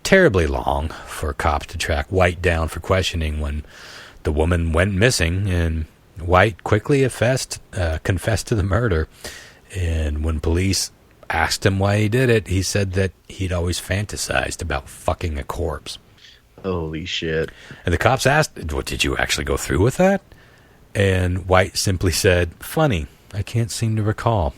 terribly long for cops to track White down for questioning when the woman went missing, and White quickly confessed to the murder. And when police asked him why he did it, he said that he'd always fantasized about fucking a corpse. Holy shit. And the cops asked, "What, did you actually go through with that?" And White simply said, "Funny, I can't seem to recall."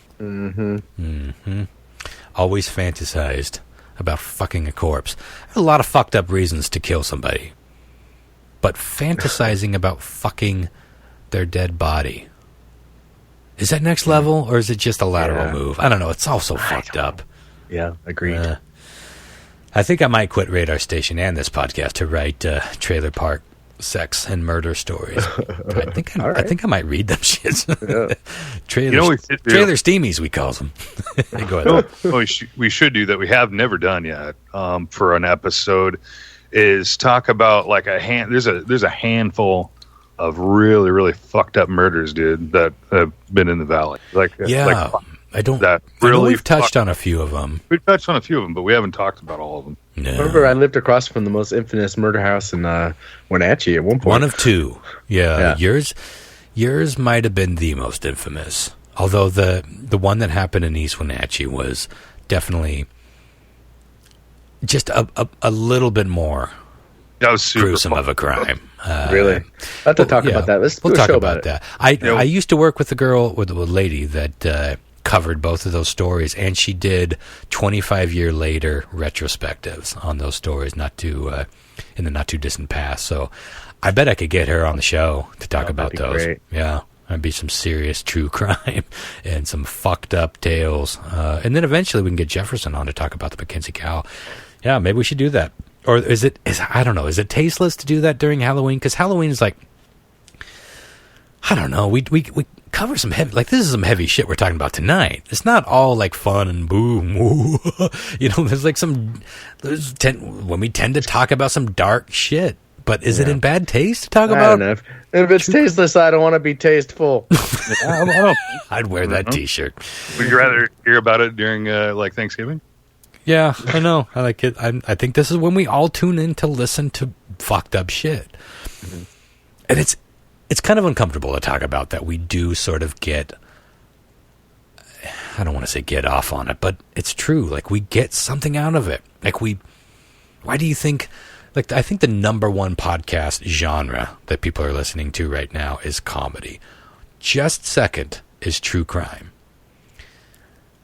Always fantasized about fucking a corpse. A lot of fucked up reasons to kill somebody. But fantasizing about fucking their dead body. Is that next level, or is it just a lateral move? I don't know. It's all so fucked up. Yeah, agreed. I think I might quit Radar Station and this podcast to write trailer park sex and murder stories. I think I might read them shits. Yeah. Trailer steamies, we call them. Go ahead. We should do that. We have never done yet for an episode. Is talk about like there's a handful of really, really fucked up murders, dude, that have been in the valley. I know we've touched on a few of them. We've touched on a few of them, but we haven't talked about all of them. No. Remember, I lived across from the most infamous murder house in Wenatchee at one point. One of two. Yeah. Yours might have been the most infamous. Although the one that happened in East Wenatchee was definitely just a little bit more That was super gruesome fun. of a crime. Really? I'll have to talk about that. Let's do a talk show about it. that. I used to work with a lady that covered both of those stories, and she did 25 year later retrospectives on those stories, in the not too distant past. So I bet I could get her on the show to talk about those. Great. Yeah. That'd be some serious true crime and some fucked up tales. And then eventually we can get Jefferson on to talk about the Mackenzie cow. Yeah, maybe we should do that. Or I don't know, is it tasteless to do that during Halloween? Because Halloween is like, I don't know, we cover some heavy, like this is some heavy shit we're talking about tonight. It's not all like fun and boom, woo. There's like when we tend to talk about some dark shit. But is it in bad taste to talk about? I don't know. If it's tasteless, I don't want to be tasteful. I'd wear that T-shirt. Would you rather hear about it during like Thanksgiving? Yeah, I know. I like it. I think this is when we all tune in to listen to fucked up shit. Mm-hmm. And it's kind of uncomfortable to talk about that. We do sort of get, I don't want to say get off on it, but it's true. Like we get something out of it. Like why do you think, like I think the number one podcast genre that people are listening to right now is comedy. Just second is true crime.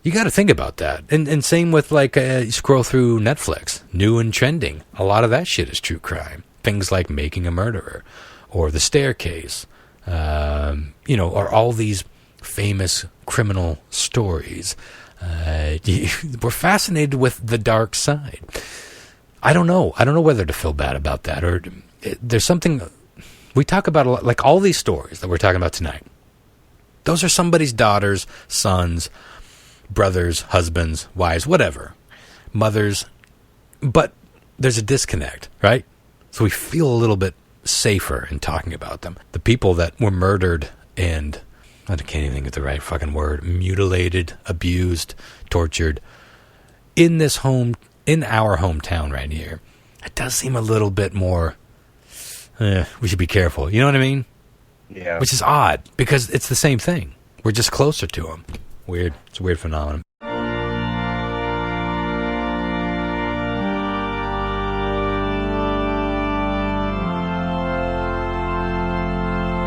You got to think about that. And same with like, you scroll through Netflix, new and trending. A lot of that shit is true crime. Things like Making a Murderer or The Staircase, or all these famous criminal stories. We're fascinated with the dark side. I don't know whether to feel bad about that or there's something we talk about a lot, like all these stories that we're talking about tonight. Those are somebody's daughters, sons, brothers, husbands, wives, whatever, mothers, but there's a disconnect, right? So we feel a little bit safer in talking about them. The people that were murdered and, I can't even think of the right fucking word, mutilated, abused, tortured in this home, in our hometown right here, it does seem a little bit more, we should be careful. You know what I mean? Yeah. Which is odd because it's the same thing. We're just closer to them. Weird. It's a weird phenomenon.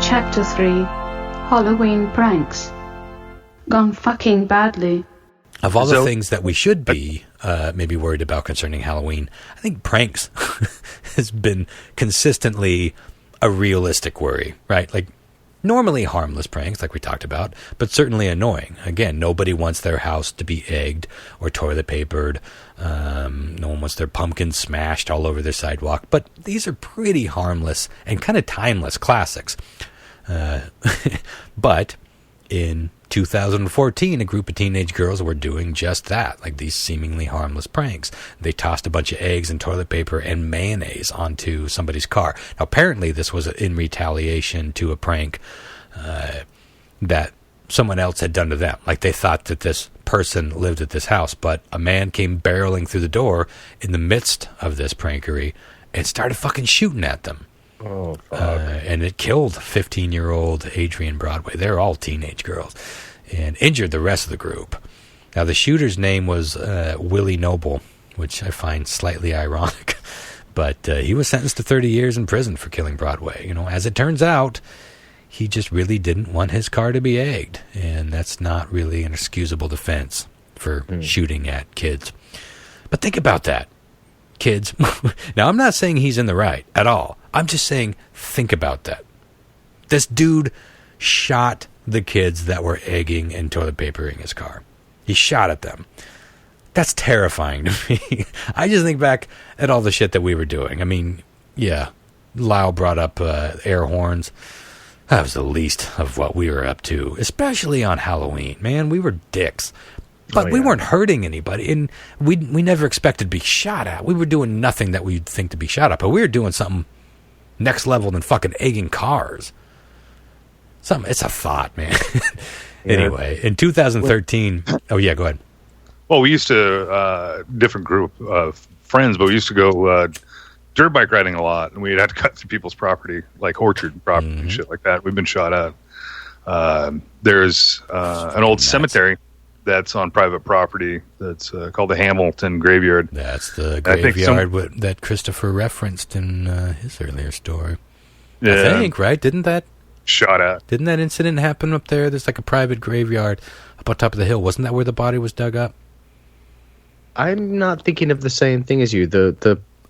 Chapter 3 Halloween Pranks. Gone fucking badly. Of all the things that we should be maybe worried about concerning Halloween, I think pranks has been consistently a realistic worry, right? Like normally harmless pranks, like we talked about, but certainly annoying. Again, nobody wants their house to be egged or toilet papered. No one wants their pumpkin smashed all over their sidewalk. But these are pretty harmless and kind of timeless classics. But in 2014, a group of teenage girls were doing just that, like these seemingly harmless pranks. They tossed a bunch of eggs and toilet paper and mayonnaise onto somebody's car. Now, apparently this was in retaliation to a prank that someone else had done to them. Like they thought that this person lived at this house, but a man came barreling through the door in the midst of this prankery and started fucking shooting at them. Oh, fuck. And it killed 15-year-old Adrienne Broadway. They're all teenage girls. And injured the rest of the group. Now, the shooter's name was Willie Noble, which I find slightly ironic. But he was sentenced to 30 years in prison for killing Broadway. As it turns out, he just really didn't want his car to be egged. And that's not really an excusable defense for shooting at kids. But think about that. Kids. Now, I'm not saying he's in the right at all. I'm just saying, think about that. This dude shot the kids that were egging and toilet papering his car. He shot at them. That's terrifying to me. I just think back at all the shit that we were doing. I mean, yeah, Lyle brought up air horns. That was the least of what we were up to, especially on Halloween. Man, we were dicks. But we weren't hurting anybody, and we never expected to be shot at. We were doing nothing that we'd think to be shot at, but we were doing something next level than fucking egging cars. It's a thought, man. Anyway, in 2013... Oh, yeah, go ahead. Well, we used to, different group of friends, but we used to go dirt bike riding a lot, and we'd have to cut through people's property, like orchard property and shit like that. We've been shot at. There's an old cemetery that's on private property. That's called the Hamilton Graveyard. That's the graveyard that Christopher referenced in his earlier story. Yeah, I think, right? Didn't that incident happen up there? There's like a private graveyard up on top of the hill. Wasn't that where the body was dug up? I'm not thinking of the same thing as you.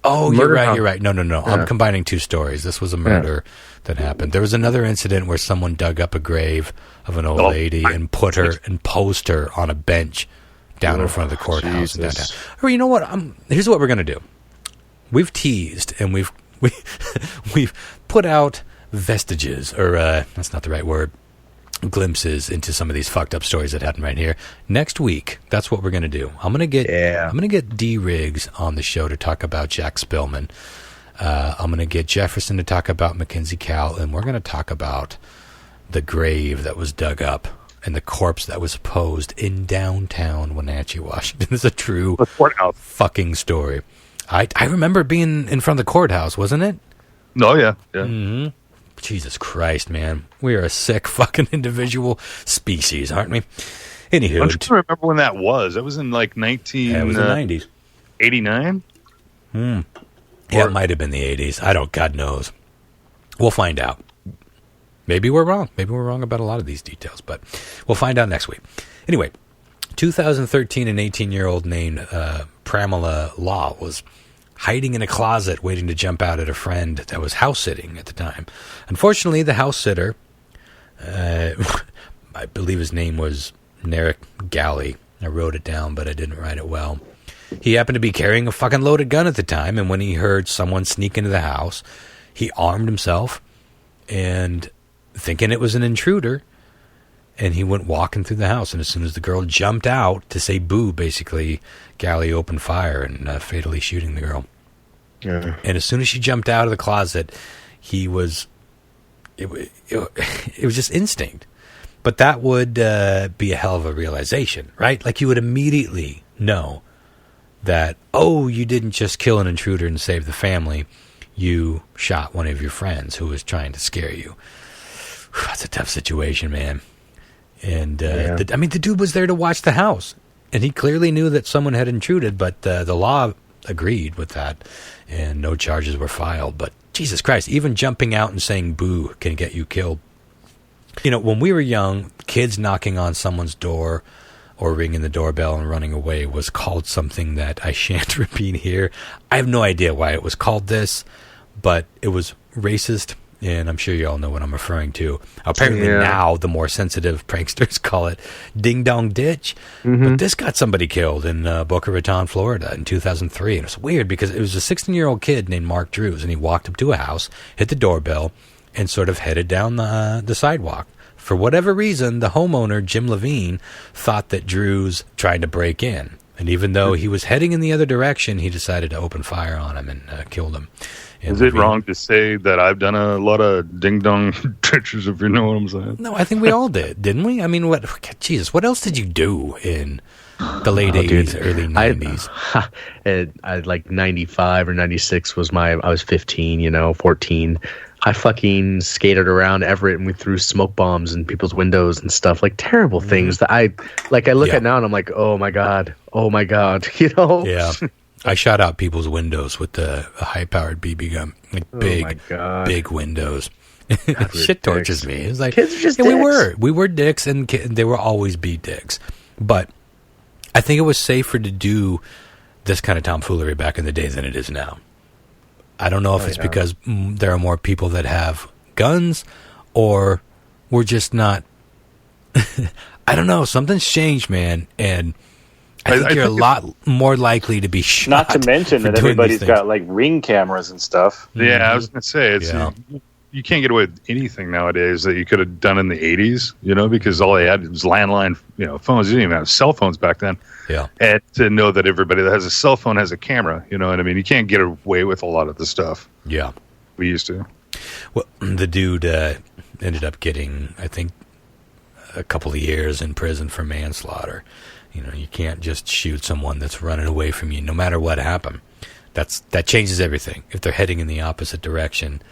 Oh, you're right. No. Yeah. I'm combining two stories. This was a murder that happened. There was another incident where someone dug up a grave of an old lady and posed her on a bench down in front of the courthouse in downtown. Or you know what? Here's what we're going to do. We've teased and we've put out vestiges, or that's not the right word, glimpses into some of these fucked up stories that happen right here. Next week, that's what we're going to do. I'm going to get D Riggs on the show to talk about Jack Spillman. I'm going to get Jefferson to talk about Mackenzie Cowell, and we're going to talk about the grave that was dug up and the corpse that was posed in downtown Wenatchee, Washington. It's a true fucking story. I remember being in front of the courthouse, wasn't it? Oh, yeah. Mm-hmm. Jesus Christ, man. We are a sick fucking individual species, aren't we? Anywho. I'm trying to remember when that was. That was in like it was the 90s. 89? Yeah, it might have been the 80s. God knows. We'll find out. Maybe we're wrong. Maybe we're wrong about a lot of these details, but we'll find out next week. Anyway, 2013, an 18-year-old named Pramila Law was hiding in a closet waiting to jump out at a friend that was house-sitting at the time. Unfortunately, the house-sitter, I believe his name was Narek Galley. I wrote it down, but I didn't write it well. He happened to be carrying a fucking loaded gun at the time, and when he heard someone sneak into the house, he armed himself, and thinking it was an intruder, and he went walking through the house, and as soon as the girl jumped out to say boo, basically, Galley opened fire and fatally shooting the girl. Yeah. And as soon as she jumped out of the closet, it was just instinct. But that would be a hell of a realization, right? Like you would immediately know that, oh, you didn't just kill an intruder and save the family. You shot one of your friends who was trying to scare you. That's a tough situation, man. And the dude was there to watch the house, and he clearly knew that someone had intruded, but the law agreed with that, and no charges were filed. But Jesus Christ, even jumping out and saying boo can get you killed. You know, when we were young, kids knocking on someone's door or ringing the doorbell and running away was called something that I shan't repeat here. I have no idea why it was called this, but it was racist. And I'm sure you all know what I'm referring to. Apparently now the more sensitive pranksters call it ding dong ditch. Mm-hmm. But this got somebody killed in Boca Raton, Florida in 2003. And it was weird because it was a 16-year-old kid named Mark Drews, and he walked up to a house, hit the doorbell, and sort of headed down the sidewalk. For whatever reason, the homeowner, Jim Levine, thought that Drews tried to break in. And even though he was heading in the other direction, he decided to open fire on him and killed him. Is it wrong to say that I've done a lot of ding-dong ditches, if you know what I'm saying? No, I think we all did, didn't we? I mean, what else did you do in the late 80s, early 90s? I like 95 or 96 was I was 15, 14. I fucking skated around Everett, and we threw smoke bombs in people's windows and stuff, like terrible things that I look at now and I'm like, oh my God, Yeah. I shot out people's windows with a high-powered BB gun, like big windows. Shit tortures me. It's like kids are just dicks. we were dicks, and they will always be dicks. But I think it was safer to do this kind of tomfoolery back in the day than it is now. I don't know if it's because there are more people that have guns, or we're just not. I don't know. Something's changed, man, and I think you're a lot more likely to be shot. Not to mention that everybody's got like Ring cameras and stuff. Yeah, I was going to say you can't get away with anything nowadays that you could have done in the 80s, because all they had was landline, phones. You didn't even have cell phones back then. Yeah. And to know that everybody that has a cell phone has a camera, you know what I mean? You can't get away with a lot of the stuff. Yeah. We used to. Well, the dude ended up getting, I think, a couple of years in prison for manslaughter. You can't just shoot someone that's running away from you, no matter what happened. That changes everything. If they're heading in the opposite direction,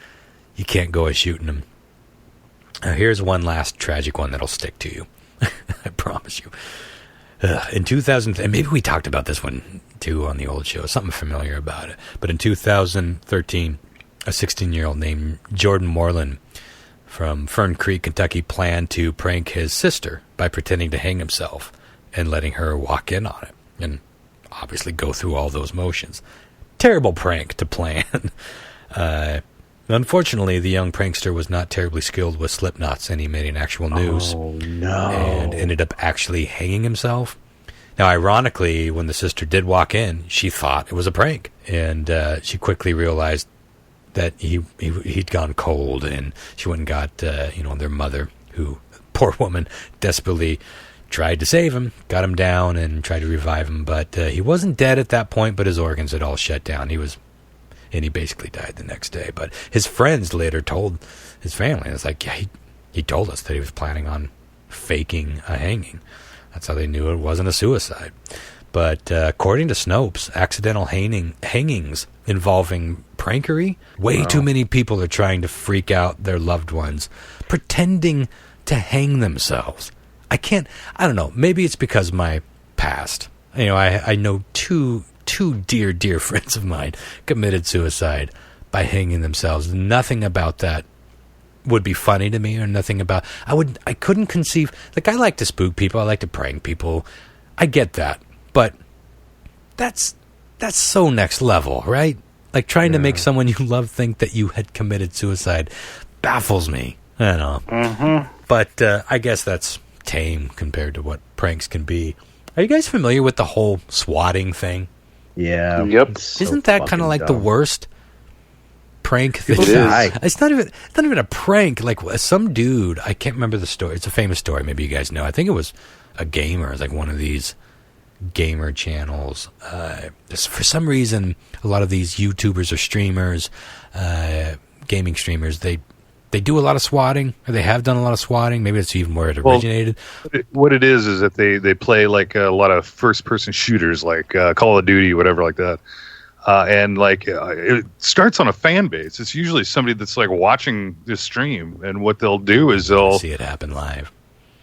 you can't go at shooting them. Here's one last tragic one that'll stick to you. I promise you. In 2000, and maybe we talked about this one too on the old show, something familiar about it. But in 2013, a 16-year-old named Jordan Moreland from Fern Creek, Kentucky, planned to prank his sister by pretending to hang himself and letting her walk in on it, and obviously go through all those motions. Terrible prank to plan. Unfortunately, the young prankster was not terribly skilled with slip knots, and he made an actual noose. Oh, no. And ended up actually hanging himself. Now, ironically, when the sister did walk in, she thought it was a prank, and she quickly realized that he'd gone cold, and she went and got their mother, who, poor woman, desperately tried to save him, got him down, and tried to revive him. But he wasn't dead at that point, but his organs had all shut down. And he basically died the next day. But his friends later told his family, it's like, yeah, he told us that he was planning on faking a hanging. That's how they knew it wasn't a suicide. But according to Snopes, accidental hangings involving prankery, way too many people are trying to freak out their loved ones, pretending to hang themselves. I don't know, maybe it's because of my past. I know two dear friends of mine committed suicide by hanging themselves. Nothing about that would be funny to me, or nothing about... I couldn't conceive... Like, I like to spook people, I like to prank people. I get that. But that's so next level, right? Like, trying to make someone you love think that you had committed suicide baffles me. I don't know. Mm-hmm. But I guess that's tame compared to what pranks can be. Are you guys familiar with the whole swatting thing? Yeah. Yep. Isn't that kind of like the worst prank? People die. It's not even a prank. Like, some dude, I can't remember the story. It's a famous story. Maybe you guys know. I think it was a gamer. It was like one of these gamer channels. For some reason, a lot of these YouTubers or streamers, gaming streamers, they do a lot of swatting, or they have done a lot of swatting. Maybe that's even where it originated. What it is that they play like a lot of first-person shooters, like Call of Duty, whatever like that. And it starts on a fan base. It's usually somebody that's like watching this stream, and what they'll do is they'll see it happen live.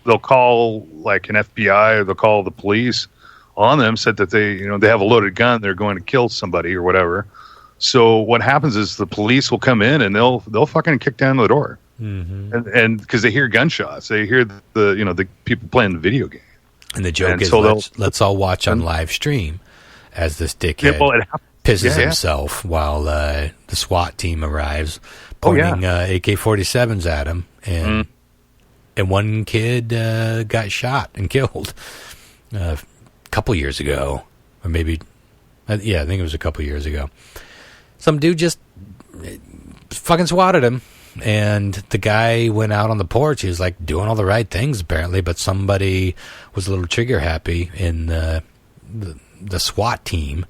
They'll call like an FBI, or they'll call the police on them, said that they have a loaded gun, they're going to kill somebody or whatever. So what happens is the police will come in and they'll fucking kick down the door, and because they hear gunshots, they hear the people playing the video game. And the joke is, let's all watch on live stream as this dickhead pisses himself while the SWAT team arrives, pointing AK-47s at him, and one kid got shot and killed a couple years ago, or maybe, I think it was a couple years ago. Some dude just fucking swatted him, and the guy went out on the porch. He was like doing all the right things apparently, but somebody was a little trigger happy in the SWAT team,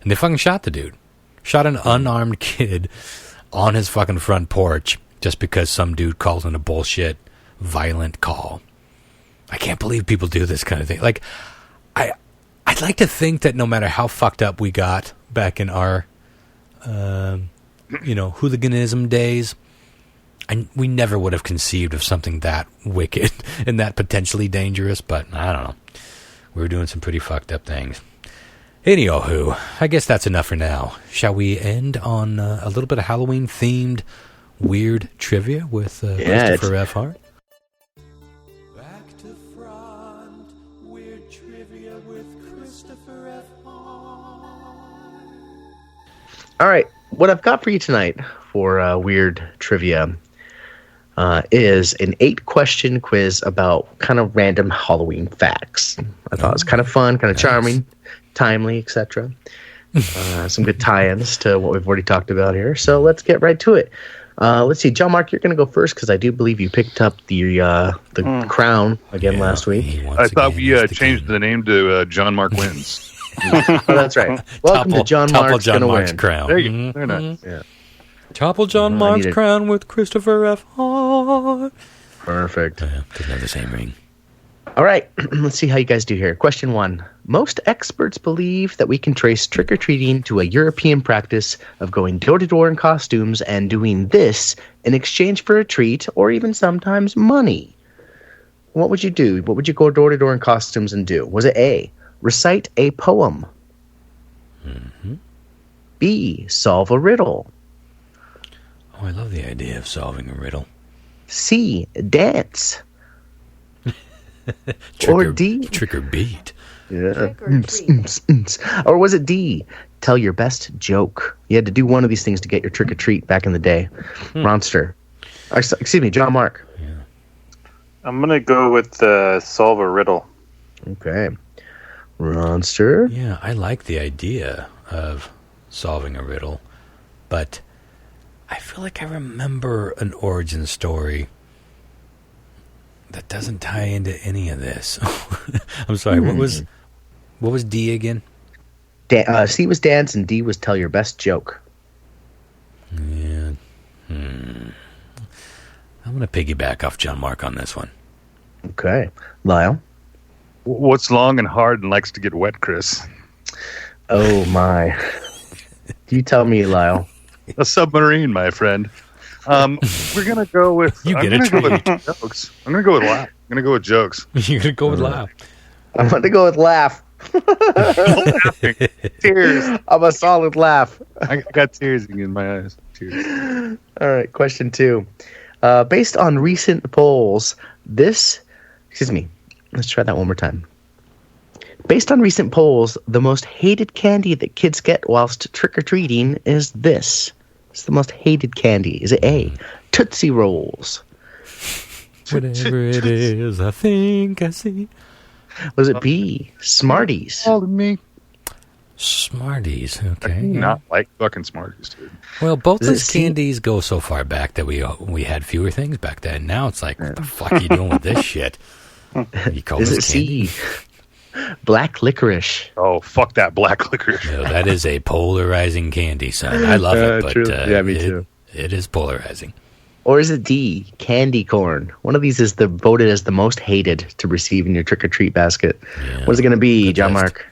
and they fucking shot the dude. Shot an unarmed kid on his fucking front porch just because some dude called in a bullshit violent call. I can't believe people do this kind of thing. Like, I'd like to think that no matter how fucked up we got back in our hooliganism days, we never would have conceived of something that wicked and that potentially dangerous, but I don't know. We were doing some pretty fucked up things. Anywho, I guess that's enough for now. Shall we end on a little bit of Halloween-themed weird trivia with Christopher F. Hart? Back to front, weird trivia with Christopher F. Hart. All right, what I've got for you tonight for weird trivia is an 8-question quiz about kind of random Halloween facts. I thought it was kind of fun, kind of charming, timely, etc. Some good tie-ins to what we've already talked about here. So let's get right to it. Let's see, John Mark, you're going to go first because I do believe you picked up the crown again last week. I thought we changed the name to John Mark Wins. Oh, that's right. Welcome to John Mark's crown. There you go. Very nice. Yeah. Topple John Mark's crown with Christopher F. Hart. Perfect. Doesn't have the same ring. All right, let's see how you guys do here. Question 1. Most experts believe that we can trace trick-or-treating to a European practice of going door-to-door in costumes and doing this in exchange for a treat or even sometimes money. What would you do? What would you go door to door in costumes and do? Was it A, recite a poem? Mm-hmm. B, solve a riddle? Oh, I love the idea of solving a riddle. C, dance? Or D, trick or beat. Yeah. Trick or treat. Or was it D, tell your best joke? You had to do one of these things to get your trick or treat back in the day. Ronster. Excuse me, John Mark. I'm going to go with solve a riddle. Okay. Ronster. Yeah, I like the idea of solving a riddle, but I feel like I remember an origin story that doesn't tie into any of this. I'm sorry, what was D again? C was dance and D was tell your best joke. Yeah. I'm going to piggyback off John Mark on this one. Okay. Lyle? What's long and hard and likes to get wet, Chris? Oh, my. You tell me, Lyle. A submarine, my friend. We're going to go with... You get I'm a gonna treat. go with jokes. I'm going to go with laugh. I'm going to go with jokes. You're going to go with laugh. I'm going to go with laugh. Tears. I'm a solid laugh. I got tears in my eyes. Tears. All right, question 2. Based on recent polls, let's try that one more time. Based on recent polls, the most hated candy that kids get whilst trick-or-treating is this. It's the most hated candy. Is it A, Tootsie Rolls? Whatever it is, I think I see. Was it B, Smarties? All of me. Smarties, I okay. do not like fucking Smarties, dude. Well, both Is it those C? candies go so far back that we had fewer things back then. Now it's like, what the fuck are you doing with this shit? You call Is it this candy? C, black licorice? Oh, fuck that black licorice. No, that is a polarizing candy, son. I love it, but true. Yeah, me too. It is polarizing. Or is it D, candy corn? One of these is voted as the most hated to receive in your trick-or-treat basket. Yeah. What is it going to be, Good John list. Mark?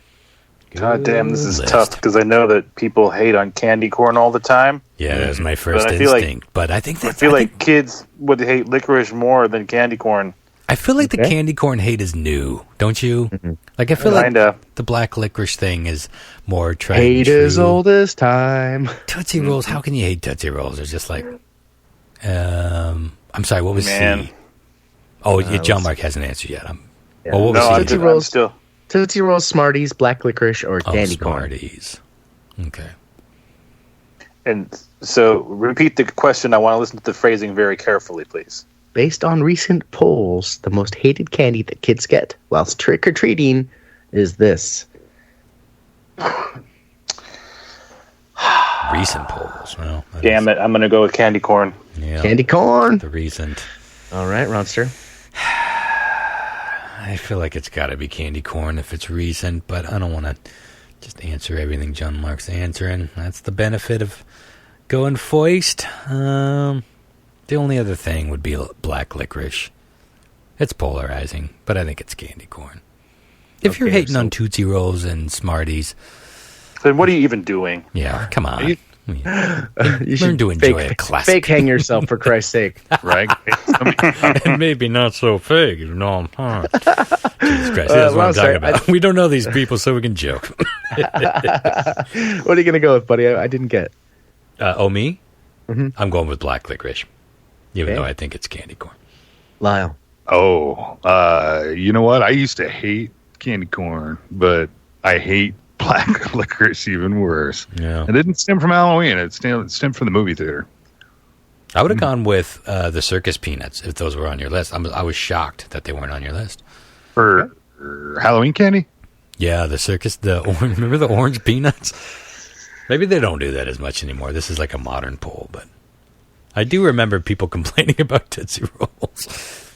God damn, this is List. tough because I know that people hate on candy corn all the time. Yeah, that was my first But I feel like- instinct. But I think I that feel like kids would hate licorice more than candy corn. I feel like the Okay. candy corn hate is new, don't you? Like I feel Kinda. like the black licorice thing is more tried and Hate true. is old as time. Tootsie Rolls. How can you hate Tootsie Rolls? It's just like, I'm sorry. What was Man. C? Oh, John Mark hasn't answered yet. Yeah. Oh, what No, was I'm, C? Tootsie I'm Rolls. still. Tootsie Rolls, Smarties, black licorice, or candy corn? Smarties. Okay. And so, repeat the question. I want to listen to the phrasing very carefully, please. Based on recent polls, the most hated candy that kids get whilst trick-or-treating is this. Recent polls. Well, that Damn it, I'm going to go with candy corn. Yeah. Candy corn. The recent. All right, Ronster. I feel like it's got to be candy corn if it's recent, but I don't want to just answer everything John Mark's answering. That's the benefit of going foist. The only other thing would be black licorice. It's polarizing, but I think it's candy corn. If you're Okay, hating so- on Tootsie Rolls and Smarties, Then what are you even doing? yeah, come on. You Learn should to enjoy a classic. Fake hang yourself, for Christ's sake. Right? And maybe not so fake. No, huh? Jesus Christ, that's well, what I'm sorry, talking about. We don't know these people, so we can joke. What are you going to go with, buddy? I didn't get. Me? Mhm. I'm going with black licorice, even Okay. though I think it's candy corn. Lyle. You know what? I used to hate candy corn, but I hate black licorice even worse. Yeah. It didn't stem from Halloween. It stemmed from the movie theater. I would have gone with the circus peanuts if those were on your list. I was shocked that they weren't on your list. For Halloween candy? Yeah, the circus, remember the orange peanuts? Maybe they don't do that as much anymore. This is like a modern poll, but I do remember people complaining about Tootsie Rolls.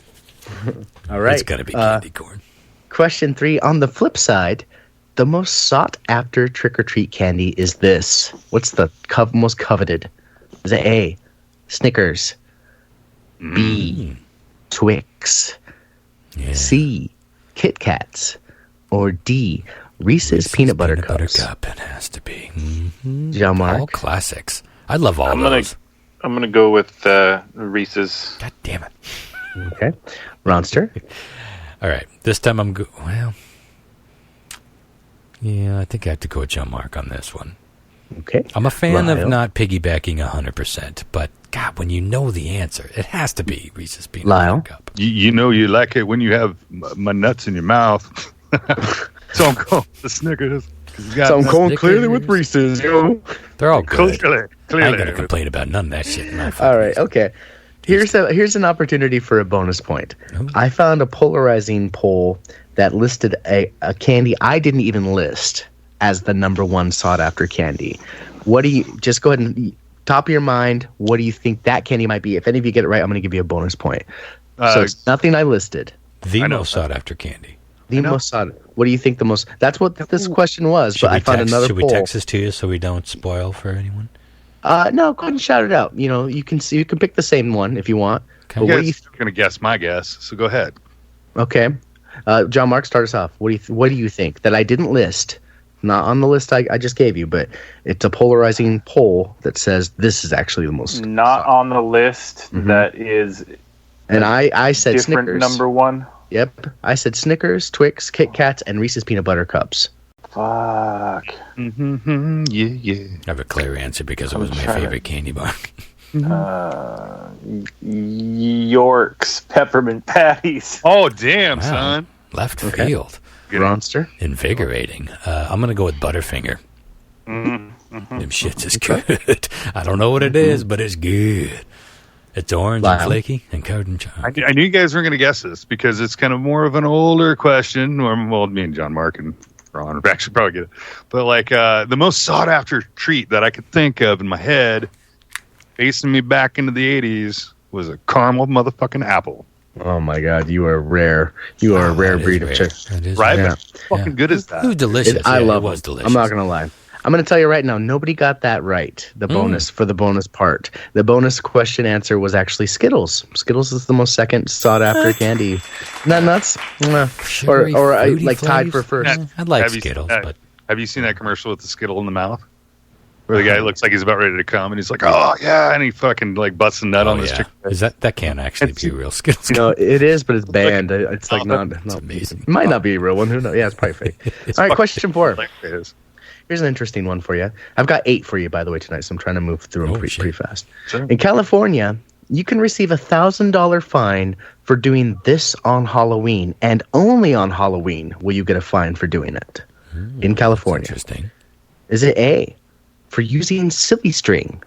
All right. It's got to be candy corn. Question 3. On the flip side, the most sought-after trick-or-treat candy is this. What's the most coveted? Is it A, Snickers, B, Twix, Yeah. C, Kit Kats, or D, Reese's Peanut Butter Cups? Cup, it has to be. Mm-hmm. Jean-Marc? All classics. I love all I'm those. gonna go with Reese's. God damn it. Okay. Ronster? All right. This time I'm well. Yeah, I think I have to go with John Mark on this one. Okay. I'm a fan Lyle. of not piggybacking 100%, but God, when you know the answer, it has to be Reese's Peanut Lyle? Butter Cup. You know you like it when you have my nuts in your mouth. So I'm going with the Snickers. So I'm going Snickers. clearly with Reese's. Yo. They're all good. Clearly. I ain't gonna complain about none of that shit. All right. Okay. Here's an opportunity for a bonus point. Oh. I found a polarizing poll that listed a candy I didn't even list as the number one sought after candy. What do you just go ahead and top of your mind? What do you think that candy might be? If any of you get it right, I'm going to give you a bonus point. So it's nothing I listed. The most sought after candy. The most sought. What do you think the most? That's what this question was. But I found another Should poll. we text this to you so we don't spoil for anyone? No, go ahead and shout it out. You can pick the same one if you want. Okay. But You what do you? guys are going to guess my guess, so go ahead. Okay, John Mark, start us off. What do you think that I didn't list? Not on the list I just gave you, but it's a polarizing poll that says this is actually the most. Not on the list. Mhm. That is And I said different Snickers. number one. Yep, I said Snickers, Twix, Kit Kats, and Reese's Peanut Butter Cups. Fuck. Mm-hmm. Yeah. I have a clear answer because it was my trying to- favorite candy bar. York's peppermint patties. Oh, damn, Wow. son. Left Okay. field. Ronster. Invigorating. I'm going to go with Butterfinger. Mm-hmm. Them shits is good. I don't know what it is, but it's good. It's orange and Wow. flaky and covered in chocolate. I knew you guys weren't going to guess this because it's kind of more of an older question. Well, me and John Mark and Ron would actually probably get it. But like the most sought after treat that I could think of in my head, facing me back into the 80s, was a caramel motherfucking apple. Oh my God, you are rare. You are a rare That is breed of rare. chick. That is Right? rare. Yeah. But fucking good as that. It was delicious. I Yeah, love it was it. delicious. I'm not gonna lie. I'm gonna tell you right now. Nobody got that right. The bonus for the bonus part. The bonus question answer was actually Skittles. Skittles is the most second sought after candy. Isn't that nuts? Sugary, Or fruity like tied for flavors? first. Yeah, I'd like Have you Skittles, seen that- but Have you seen that commercial with the Skittle in the mouth? Where the guy looks like he's about ready to come, and he's like, "Oh yeah," and he fucking like busts a nut on this chick. Is that can't actually be real Skittles? No, it is, but it's banned. It's like not. It's amazing. It might not be a real one. Who knows? Yeah, it's probably fake. All right, question 4. Like it is. Here's an interesting one for you. I've got 8 for you, by the way, tonight, so I'm trying to move through them Oh, pretty shit. fast. Sure. In California, you can receive a $1,000 fine for doing this on Halloween, and only on Halloween will you get a fine for doing it. In California, Interesting. is it A, for using silly string?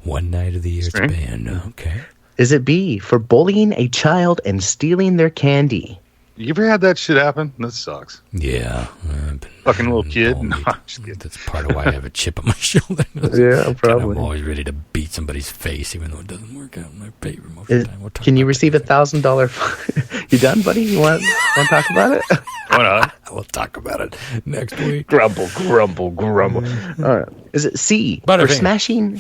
One night of the year it's String? banned. Okay. Is it B, for bullying a child and stealing their candy? You ever had that shit happen? That sucks. Yeah. I've been Fucking little kid. bullied. No, I'm just kidding. That's part of why I have a chip on my shoulder. Yeah, I'm always ready to beat somebody's face, even though it doesn't work out in my favor most of the time. We'll talk Can you about receive that. $1,000 fine? You done, buddy? You want to talk about it? Why not? We'll talk about it next week. Grumble, grumble, grumble. All right. Is it C, for Butterfinger.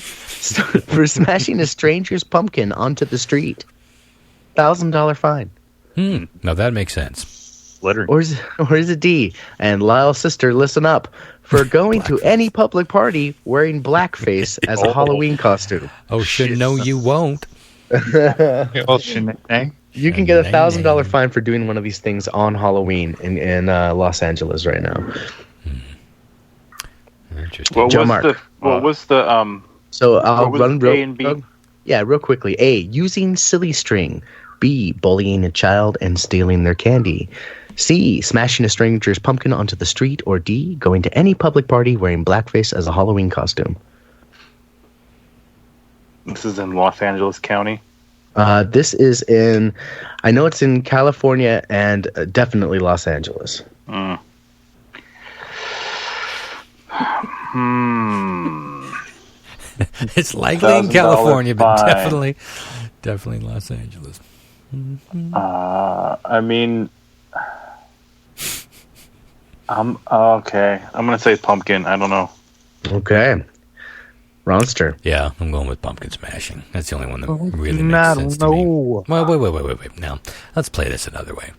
smashing a stranger's pumpkin onto the street? $1,000 fine. Now that makes sense. Lettering. Or is it D? And Lyle's sister, listen up. For going to any public party wearing blackface as a Halloween costume. Oh, shit, no, you won't. Oh, shenanigans. You can get a $1,000 fine for doing one of these things on Halloween in Los Angeles right now. Interesting. What Joe was Mark. the So I'll was run A and B? real quickly. A, using silly string. B, bullying a child and stealing their candy. C, smashing a stranger's pumpkin onto the street. Or D, going to any public party wearing blackface as a Halloween costume. This is in Los Angeles County. This is in, I know it's in California and definitely Los Angeles. It's likely in $1,000 California, but fine. definitely Los Angeles. I mean, I'm okay. I'm gonna say pumpkin. I don't know. Okay. Ronster. Yeah, I'm going with pumpkin smashing. That's the only one that really makes sense to me. Well, wait. Now, let's play this another way.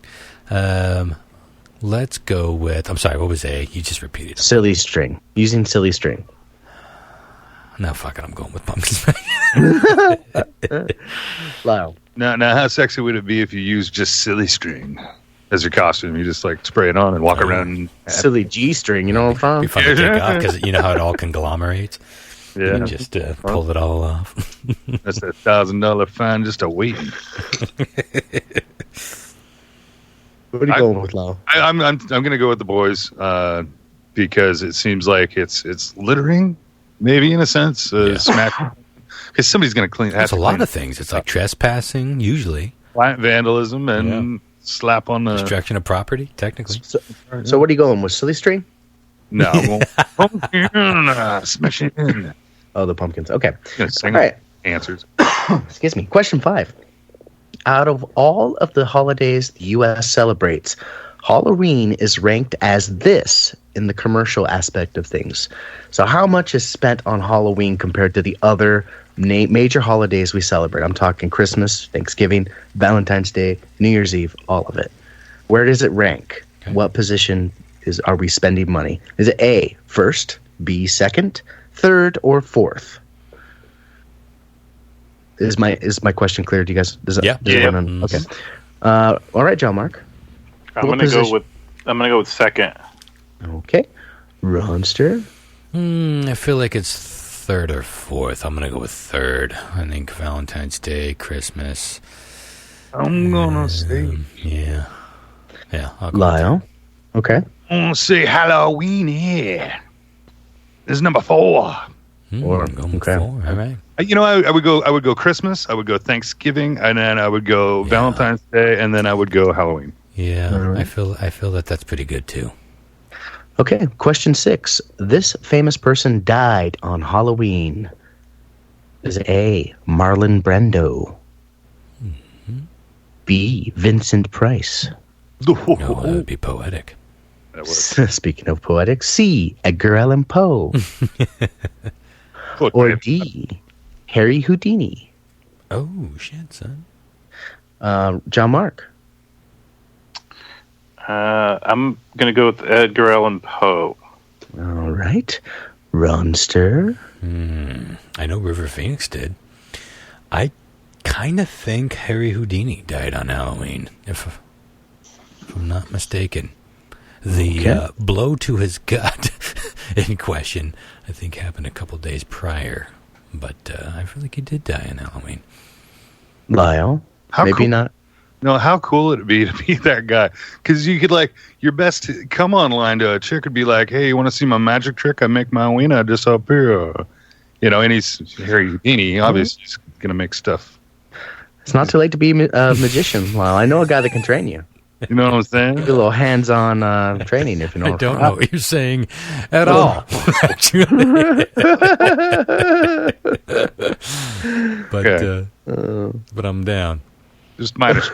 Let's go with... I'm sorry, what was A? You just repeated it. Silly string. Using silly string. No, fuck it, I'm going with pumpkin smashing. Lyle. Now, how sexy would it be if you used just silly string as your costume? You just like spray it on and walk around. Silly G-string, you know what I'm Be fun to take off because you know how it all conglomerates. Yeah, You just pull it all off. that's a $1,000 fine just a waiting. What are you going with, Lyle? I'm going to go with the boys because it seems like it's littering, maybe in a sense, smack. Because somebody's going to clean. There's a lot of things. It's like trespassing, usually. Vandalism and slap on the Destruction of property, technically. So what are you going with? Silly string? No, smash it in. Oh, the pumpkins. Okay. All right. Answers. Excuse me. Question 5. Out of all of the holidays the U.S. celebrates, Halloween is ranked as this in the commercial aspect of things. So how much is spent on Halloween compared to the other major holidays we celebrate? I'm talking Christmas, Thanksgiving, Valentine's Day, New Year's Eve, all of it. Where does it rank? Okay. What position are we spending money? Is it A, first, B, second, third, or fourth? Is my question clear? Do you guys? Yeah. Okay. All right, John Mark. I'm gonna go with second. Okay. Ronster. I feel like it's third or fourth. I'm gonna go with third. I think Valentine's Day, Christmas. I'm gonna say I'll go Lyle. Okay. I'm gonna say Halloween here. This is number 4. Okay. All right. You know, I would go Christmas, I would go Thanksgiving, and then I would go Valentine's Day, and then I would go Halloween. Yeah, right. I feel that's pretty good too. Okay. Question 6. This famous person died on Halloween. Is it A, Marlon Brando? Mm-hmm. B, Vincent Price? No, that would be poetic. Speaking of poetic, C, Edgar Allan Poe? Or D, Harry Houdini? Oh, shit, son. John Mark? I'm going to go with Edgar Allan Poe. All right. Ronster? I know River Phoenix did. I kind of think Harry Houdini died on Halloween, if I'm not mistaken. The blow to his gut in question, I think, happened a couple days prior. But I feel like he did die on Halloween. Lyle? Maybe not. No, how cool would it be to be that guy? Because you could, like, your best come on line to a chick would be like, hey, you want to see my magic trick? I make my wiener disappear. You know, and he's Harry Houdini. Obviously, he's going to make stuff. It's not too late to be a magician, Lyle. I know a guy that can train you. You know what I'm saying? Do a little hands-on training, if you know. I don't know what you're saying at all, actually. But I'm down. Just minus.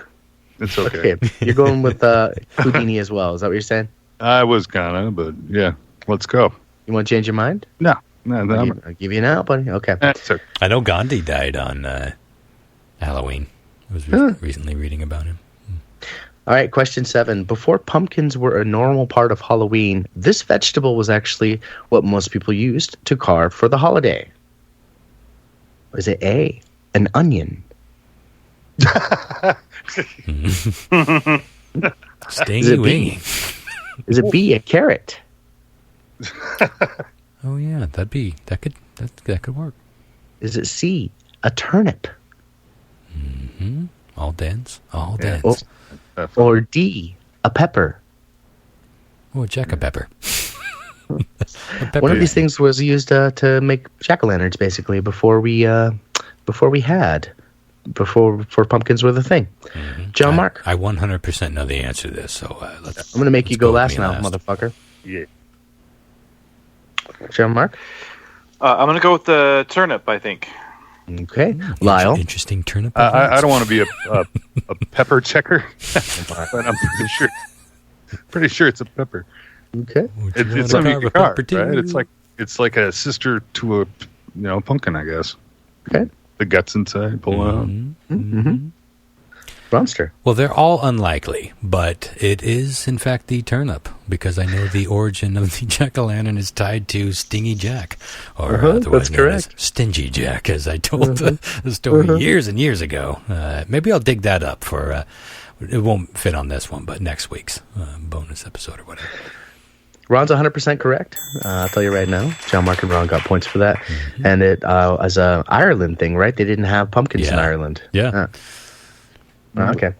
It's okay. Okay, you're going with Houdini as well. Is that what you're saying? I was kind of, but yeah, let's go. You want to change your mind? No. I'll give you an out, buddy. Okay. That's okay. I know Gandhi died on Halloween. I was recently reading about him. All right, question 7. Before pumpkins were a normal part of Halloween, this vegetable was actually what most people used to carve for the holiday. Was it A, an onion? Stingy wingy. Is it B, a carrot? Oh yeah, that could work. Is it C, a turnip? Mm-hmm. All dense. Or D, a pepper? Oh, jack-a-pepper. One of these things was used to make jack-o'-lanterns, basically, before pumpkins were the thing. Mm-hmm. John Mark? I 100% know the answer to this, so I'm going to make you go last now, motherfucker. Yeah. John Mark? I'm going to go with the turnip, I think. Okay. Lyle? Interesting turnip. I don't want to be a pepper checker, but I'm pretty sure it's a pepper. Okay. It's like a car, right? It's like a sister to a pumpkin, I guess. Okay. The guts inside, pull out. Mm-hmm. Ronster. Well, they're all unlikely, but it is, in fact, the turnip, because I know the origin of the jack-o'-lantern is tied to Stingy Jack, or otherwise known as Stingy Jack, as I told the story years and years ago. Maybe I'll dig that up for, it won't fit on this one, but next week's bonus episode or whatever. Ron's 100% correct. I'll tell you right now. John, Mark, and Ron got points for that. Mm-hmm. And it as a Ireland thing, right? They didn't have pumpkins in Ireland. Yeah. Okay.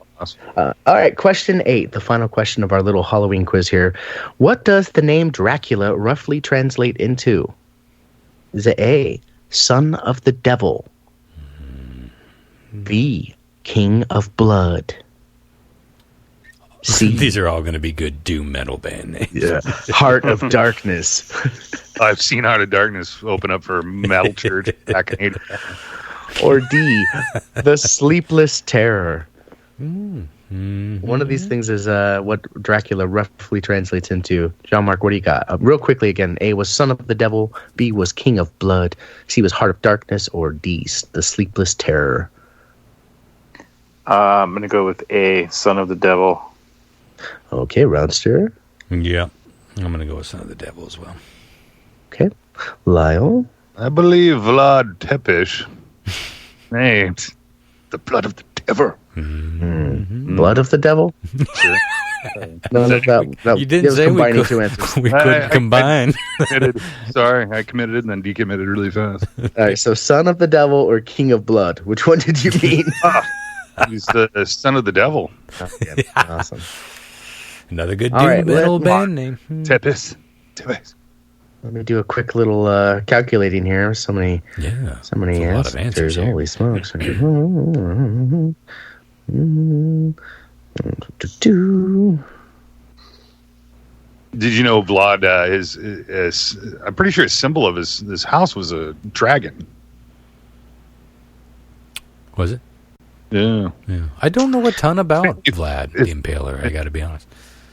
All right, question 8, the final question of our little Halloween quiz here. What does the name Dracula roughly translate into? Is it A, son of the devil? B, king of blood? C, these are all going to be good doom metal band names. Yeah. Heart of Darkness. I've seen Heart of Darkness open up for a metal church back in 85. Or D, the Sleepless Terror. Mm-hmm. One of these things is what Dracula roughly translates into. John Mark, what do you got? Real quickly again. A was son of the devil. B was king of blood. C was heart of darkness. Or D, the Sleepless Terror. I'm going to go with A, son of the devil. Okay, Roundster. Yeah, I'm going to go with son of the devil as well. Okay. Lyle. I believe Vlad Tepes named the blood of the devil. Mm-hmm. Blood of the devil? Sure. No, you didn't say two answers. We couldn't combine. Sorry, I committed and then decommitted really fast. All right, so son of the devil or king of blood? Which one did you mean? He's the son of the devil. Oh, yeah, awesome. Another good doom metal band name. Tepes. Let me do a quick little calculating here. So many answers. A lot of answers. Holy smokes. Did you know Vlad is I'm pretty sure a symbol of his house was a dragon. Was it? Yeah. I don't know a ton about Vlad the Impaler, I got to be honest.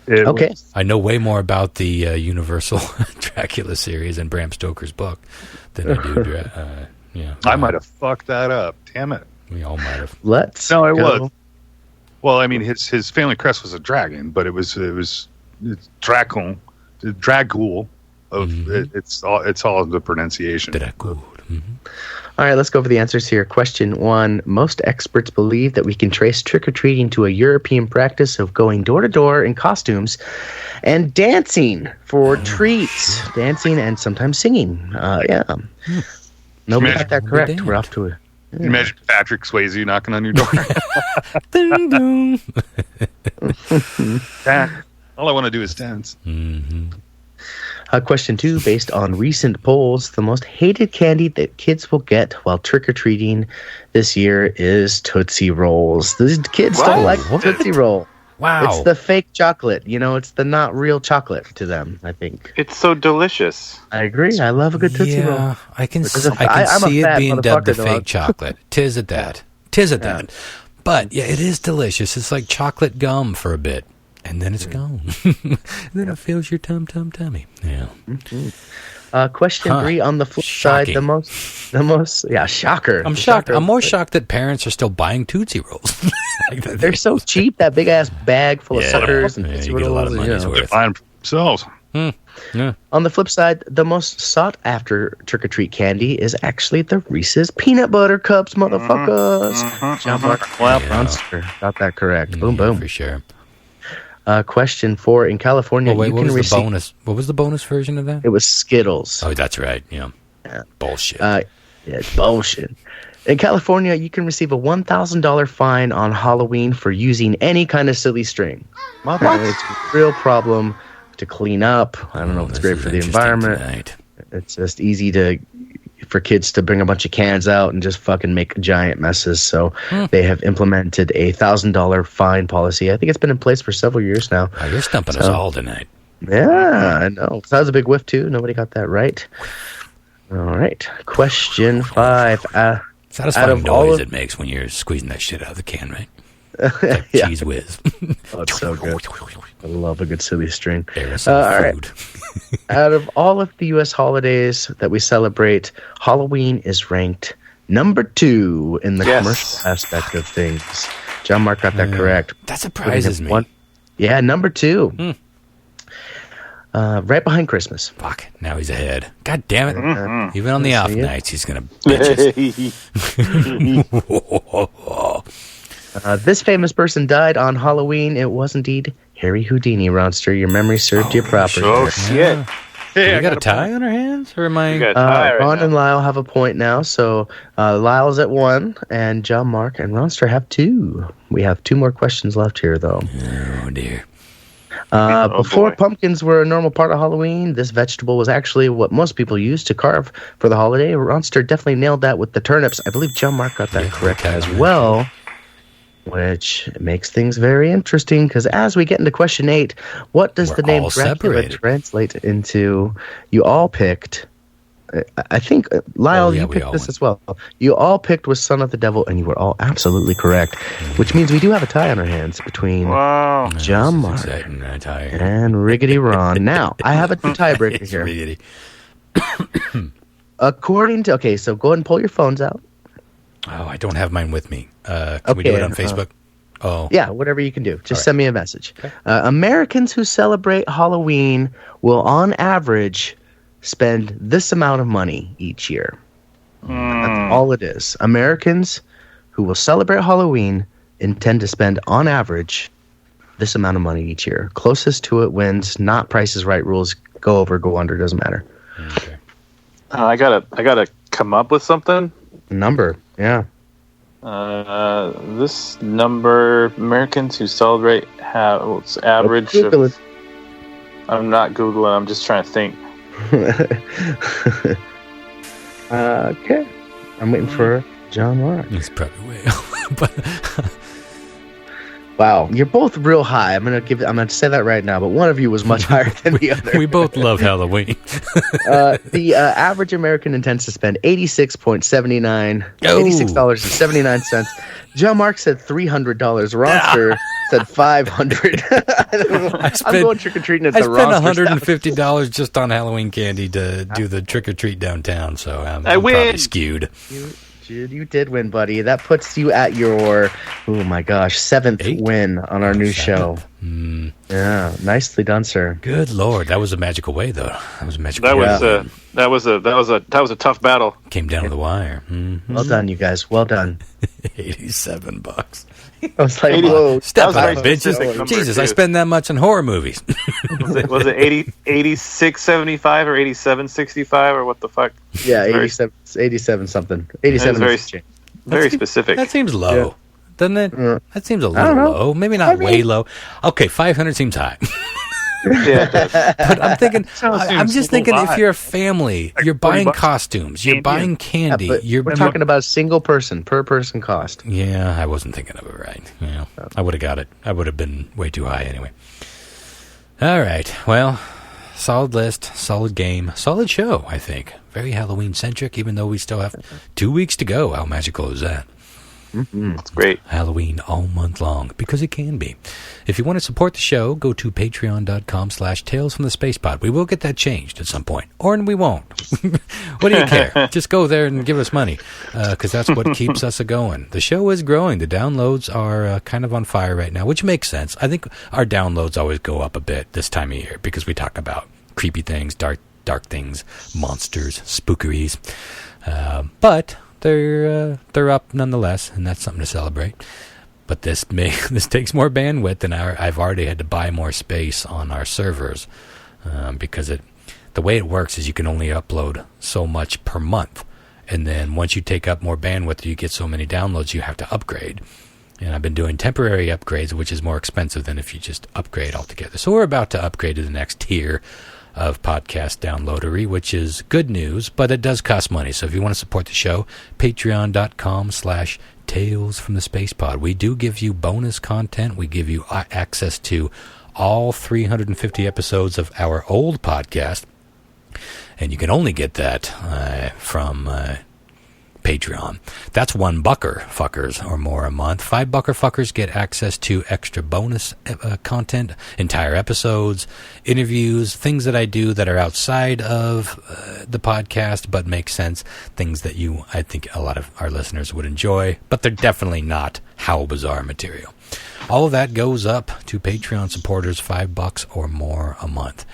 Okay. I know way more about the Universal Dracula series and Bram Stoker's book than I do. I might have fucked that up. Damn it. We all might have. Let's No, it go. was. Well, I mean, his family crest was a dragon, but it's Dracul. The Dragul. It's all the pronunciation. Dracul. Mm-hmm. All right, let's go over the answers here. Question 1. Most experts believe that we can trace trick-or-treating to a European practice of going door-to-door in costumes and dancing for treats. Dancing and sometimes singing. Nobody got that correct. We're off to a... Yeah. Imagine Patrick Swayze knocking on your door. Ding, ding. All I want to do is dance. Mm-hmm. Question 2, based on recent polls, the most hated candy that kids will get while trick-or-treating this year is Tootsie Rolls. These kids don't like Tootsie Roll. Wow. It's the fake chocolate. It's the not real chocolate to them, I think. It's so delicious. I agree. I love a good Tootsie Roll. I can I'm see a it fat being dubbed the motherfucker, fake chocolate. Tis at that. But, it is delicious. It's like chocolate gum for a bit. And then it's gone. Then it fills your tummy. Yeah. Mm-hmm. Question 3 on the flip side, the most shocker. I'm shocked. I'm more shocked that parents are still buying Tootsie Rolls. They're so cheap. That big ass bag full of suckers and Tootsie you get a lot of money's worth. They're buying for themselves. Yeah. On the flip side, the most sought after trick or treat candy is actually the Reese's Peanut Butter Cups, motherfuckers. John Mark Monster got that correct. Boom, boom. For sure. Question 4 in California. What was the bonus? What was the bonus version of that? It was Skittles. Oh, that's right. Yeah. Bullshit. It's bullshit. In California, you can receive a $1,000 fine on Halloween for using any kind of silly string. Apparently, it's a real problem to clean up. I don't know if it's great for the environment. Tonight. It's just easy for kids to bring a bunch of cans out and just fucking make giant messes. So they have implemented a $1,000 fine policy. I think it's been in place for several years now. Oh, you're stumping us all tonight. Yeah, I know. So that was a big whiff too. Nobody got that right. All right. Question 5. Satisfying noise it makes when you're squeezing that shit out of the can, right? Like cheese whiz. Oh, it's so good. I love a good silly string. All right. Out of all of the U.S. holidays that we celebrate, Halloween is ranked number 2 in the commercial aspect of things. John Mark got that correct. That surprises me. Yeah, number 2. Right behind Christmas. Fuck, now he's ahead. God damn it. Even on the off nights, he's going to bitch us. This famous person died on Halloween. It was indeed Harry Houdini, Ronster. Your memory served you properly. Oh, shit. Hey, we got a tie on our hands? Or am I... Ron and Lyle have a point now. So Lyle's at 1, and John Mark and Ronster have 2. We have 2 more questions left here, though. Oh, dear. Before pumpkins were a normal part of Halloween, this vegetable was actually what most people used to carve for the holiday. Ronster definitely nailed that with the turnips. I believe John Mark got that correct as well, which makes things very interesting, because as we get into question 8, what does the name Dracula translate into? You all picked... I think, Lyle, you picked this as well. You all picked was Son of the Devil, and you were all absolutely correct, which means we do have a tie on our hands between John Mark and Riggedy Ron. Now, I have a tiebreaker here. Riggedy. According to... Okay, so go ahead and pull your phones out. Oh, I don't have mine with me. Can we do it on Facebook? Yeah, whatever you can do. Just send me a message. Okay. Americans who celebrate Halloween will, on average... spend this amount of money each year. That's all it is. Americans who will celebrate Halloween intend to spend, on average, this amount of money each year. Closest to it wins. Not Price is Right rules. Go over, go under. Doesn't matter. Okay. I gotta come up with something. Number, yeah. This number, Americans who celebrate, it's average. I'm not Googling. I'm just trying to think. Okay, I'm waiting for John Mark. He's probably way over. Wow, you're both real high. I'm gonna say that right now, but one of you was much higher than the other. We both love Halloween. The average American intends to spend $86.79. John Mark said $300. Ronster said $500. I'm going trick or treating at the Ronster. I spent $150 just on Halloween candy to do the trick or treat downtown, so I'm probably skewed. You did win, buddy. That puts you at your, oh my gosh, 7th win on our new show. Yeah, nicely done, sir. Good Lord, that was a magical way, though. That was a magical. That was a tough battle. Came down to the wire. Mm-hmm. Well done, you guys. Well done. $87. I was like, whoa. Step up, bitches. Jesus, I spend that much on horror movies. was it 86.75 or 87.65 or what the fuck? Yeah, 87 something. 87 very specific. That seems low, doesn't it? That seems a little low. Maybe not way low. Okay, 500 seems high. Yeah, but I'm thinking. I'm just thinking, if you're a family, you're buying costumes, you're buying candy. We're talking about single person per person cost. Yeah, I wasn't thinking of it right. Yeah, I would have got it. I would have been way too high anyway. All right. Well, solid list, solid game, solid show. I think very Halloween centric. Even though we still have 2 weeks to go. How magical is that? That's great. Halloween all month long, because it can be. If you want to support the show, go to patreon.com/Tales from the Space Pod. We will get that changed at some point, or we won't. What do you care? Just go there and give us money, because that's what keeps us going. The show is growing. The downloads are kind of on fire right now, which makes sense. I think our downloads always go up a bit this time of year, because we talk about creepy things, dark things, monsters, spookeries. But they're up nonetheless, and that's something to celebrate. But this takes more bandwidth, and I've already had to buy more space on our servers, because the way it works is you can only upload so much per month, and then once you take up more bandwidth, you get so many downloads, you have to upgrade. And I've been doing temporary upgrades, which is more expensive than if you just upgrade altogether. So we're about to upgrade to the next tier of podcast downloadery, which is good news, but it does cost money. So if you want to support the show, patreon.com/Tales from the Space Pod. We do give you bonus content. We give you access to all 350 episodes of our old podcast, and you can only get that from Patreon. That's $1 fuckers or more a month. $5 fuckers get access to extra bonus content, entire episodes, interviews, things that I do that are outside of the podcast but make sense, things that I think a lot of our listeners would enjoy, but they're definitely not How Bizarre material. All of that goes up to Patreon supporters, $5 or more a month.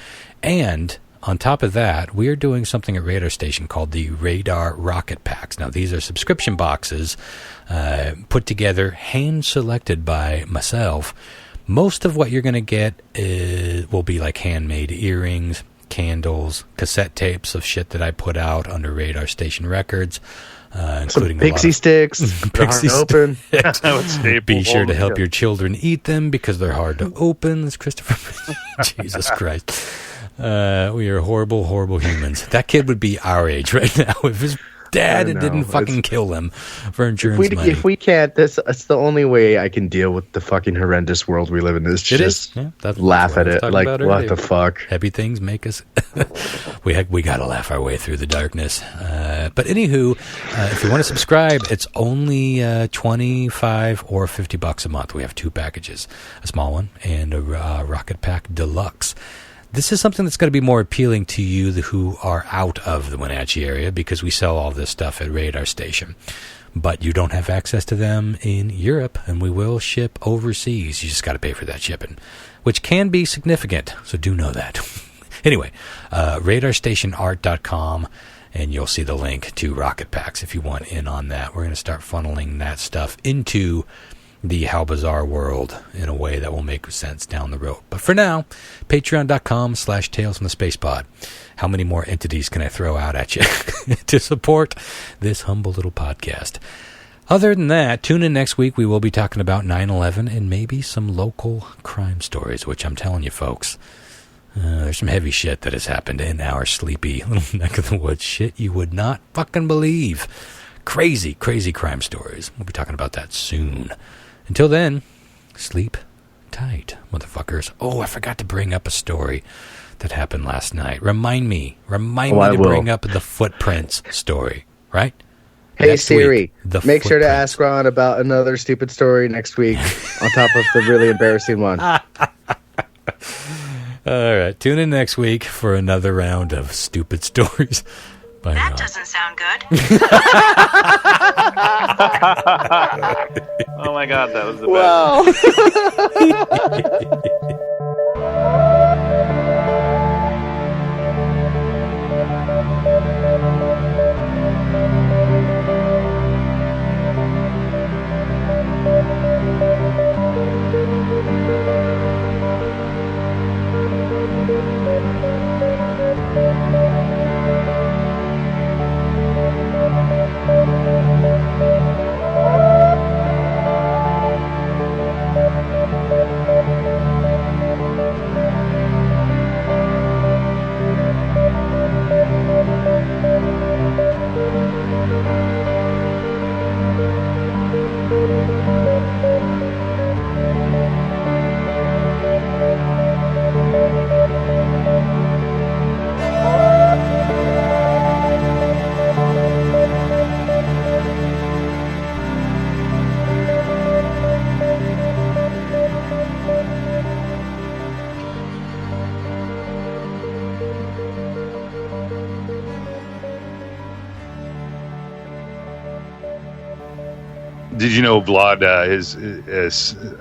And on top of that, we are doing something at Radar Station called the Radar Rocket Packs. Now, these are subscription boxes put together, hand-selected by myself. Most of what you're going to get will be like handmade earrings, candles, cassette tapes of shit that I put out under Radar Station Records, including some pixie sticks. Pixie open. Be sure to help your children eat them because they're hard to open. It's Christopher. Jesus Christ. We are horrible, horrible humans. That kid would be our age right now if his dad didn't fucking kill him for insurance money. If we can't, it's the only way I can deal with the fucking horrendous world we live in is just laugh at it. Like, what the fuck? Heavy things make us... we got to laugh our way through the darkness. But anywho, if you want to subscribe, it's only $25 or $50 a month. We have 2 packages, a small one and a Rocket Pack Deluxe. This is something that's going to be more appealing to you who are out of the Wenatchee area because we sell all this stuff at Radar Station. But you don't have access to them in Europe, and we will ship overseas. You just got to pay for that shipping, which can be significant, so do know that. Anyway, radarstationart.com, and you'll see the link to Rocket Packs if you want in on that. We're going to start funneling that stuff into the How Bizarre world in a way that will make sense down the road. But for now, patreon.com/Tales from the Space Pod. How many more entities can I throw out at you to support this humble little podcast? Other than that, tune in next week. We will be talking about 9/11 and maybe some local crime stories, which I'm telling you, folks, there's some heavy shit that has happened in our sleepy little neck of the woods. Shit you would not fucking believe. Crazy, crazy crime stories. We'll be talking about that soon. Until then, sleep tight, motherfuckers. Oh, I forgot to bring up a story that happened last night. Remind me to bring up the footprints story, right? Hey, next Siri, make sure to ask Ron about another stupid story next week on top of the really embarrassing one. All right, tune in next week for another round of stupid stories. Bye that now. Doesn't sound good. Oh my god, that was the best. Did you know Vlad,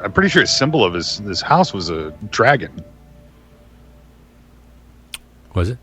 I'm pretty sure his symbol of his house was a dragon. Was it?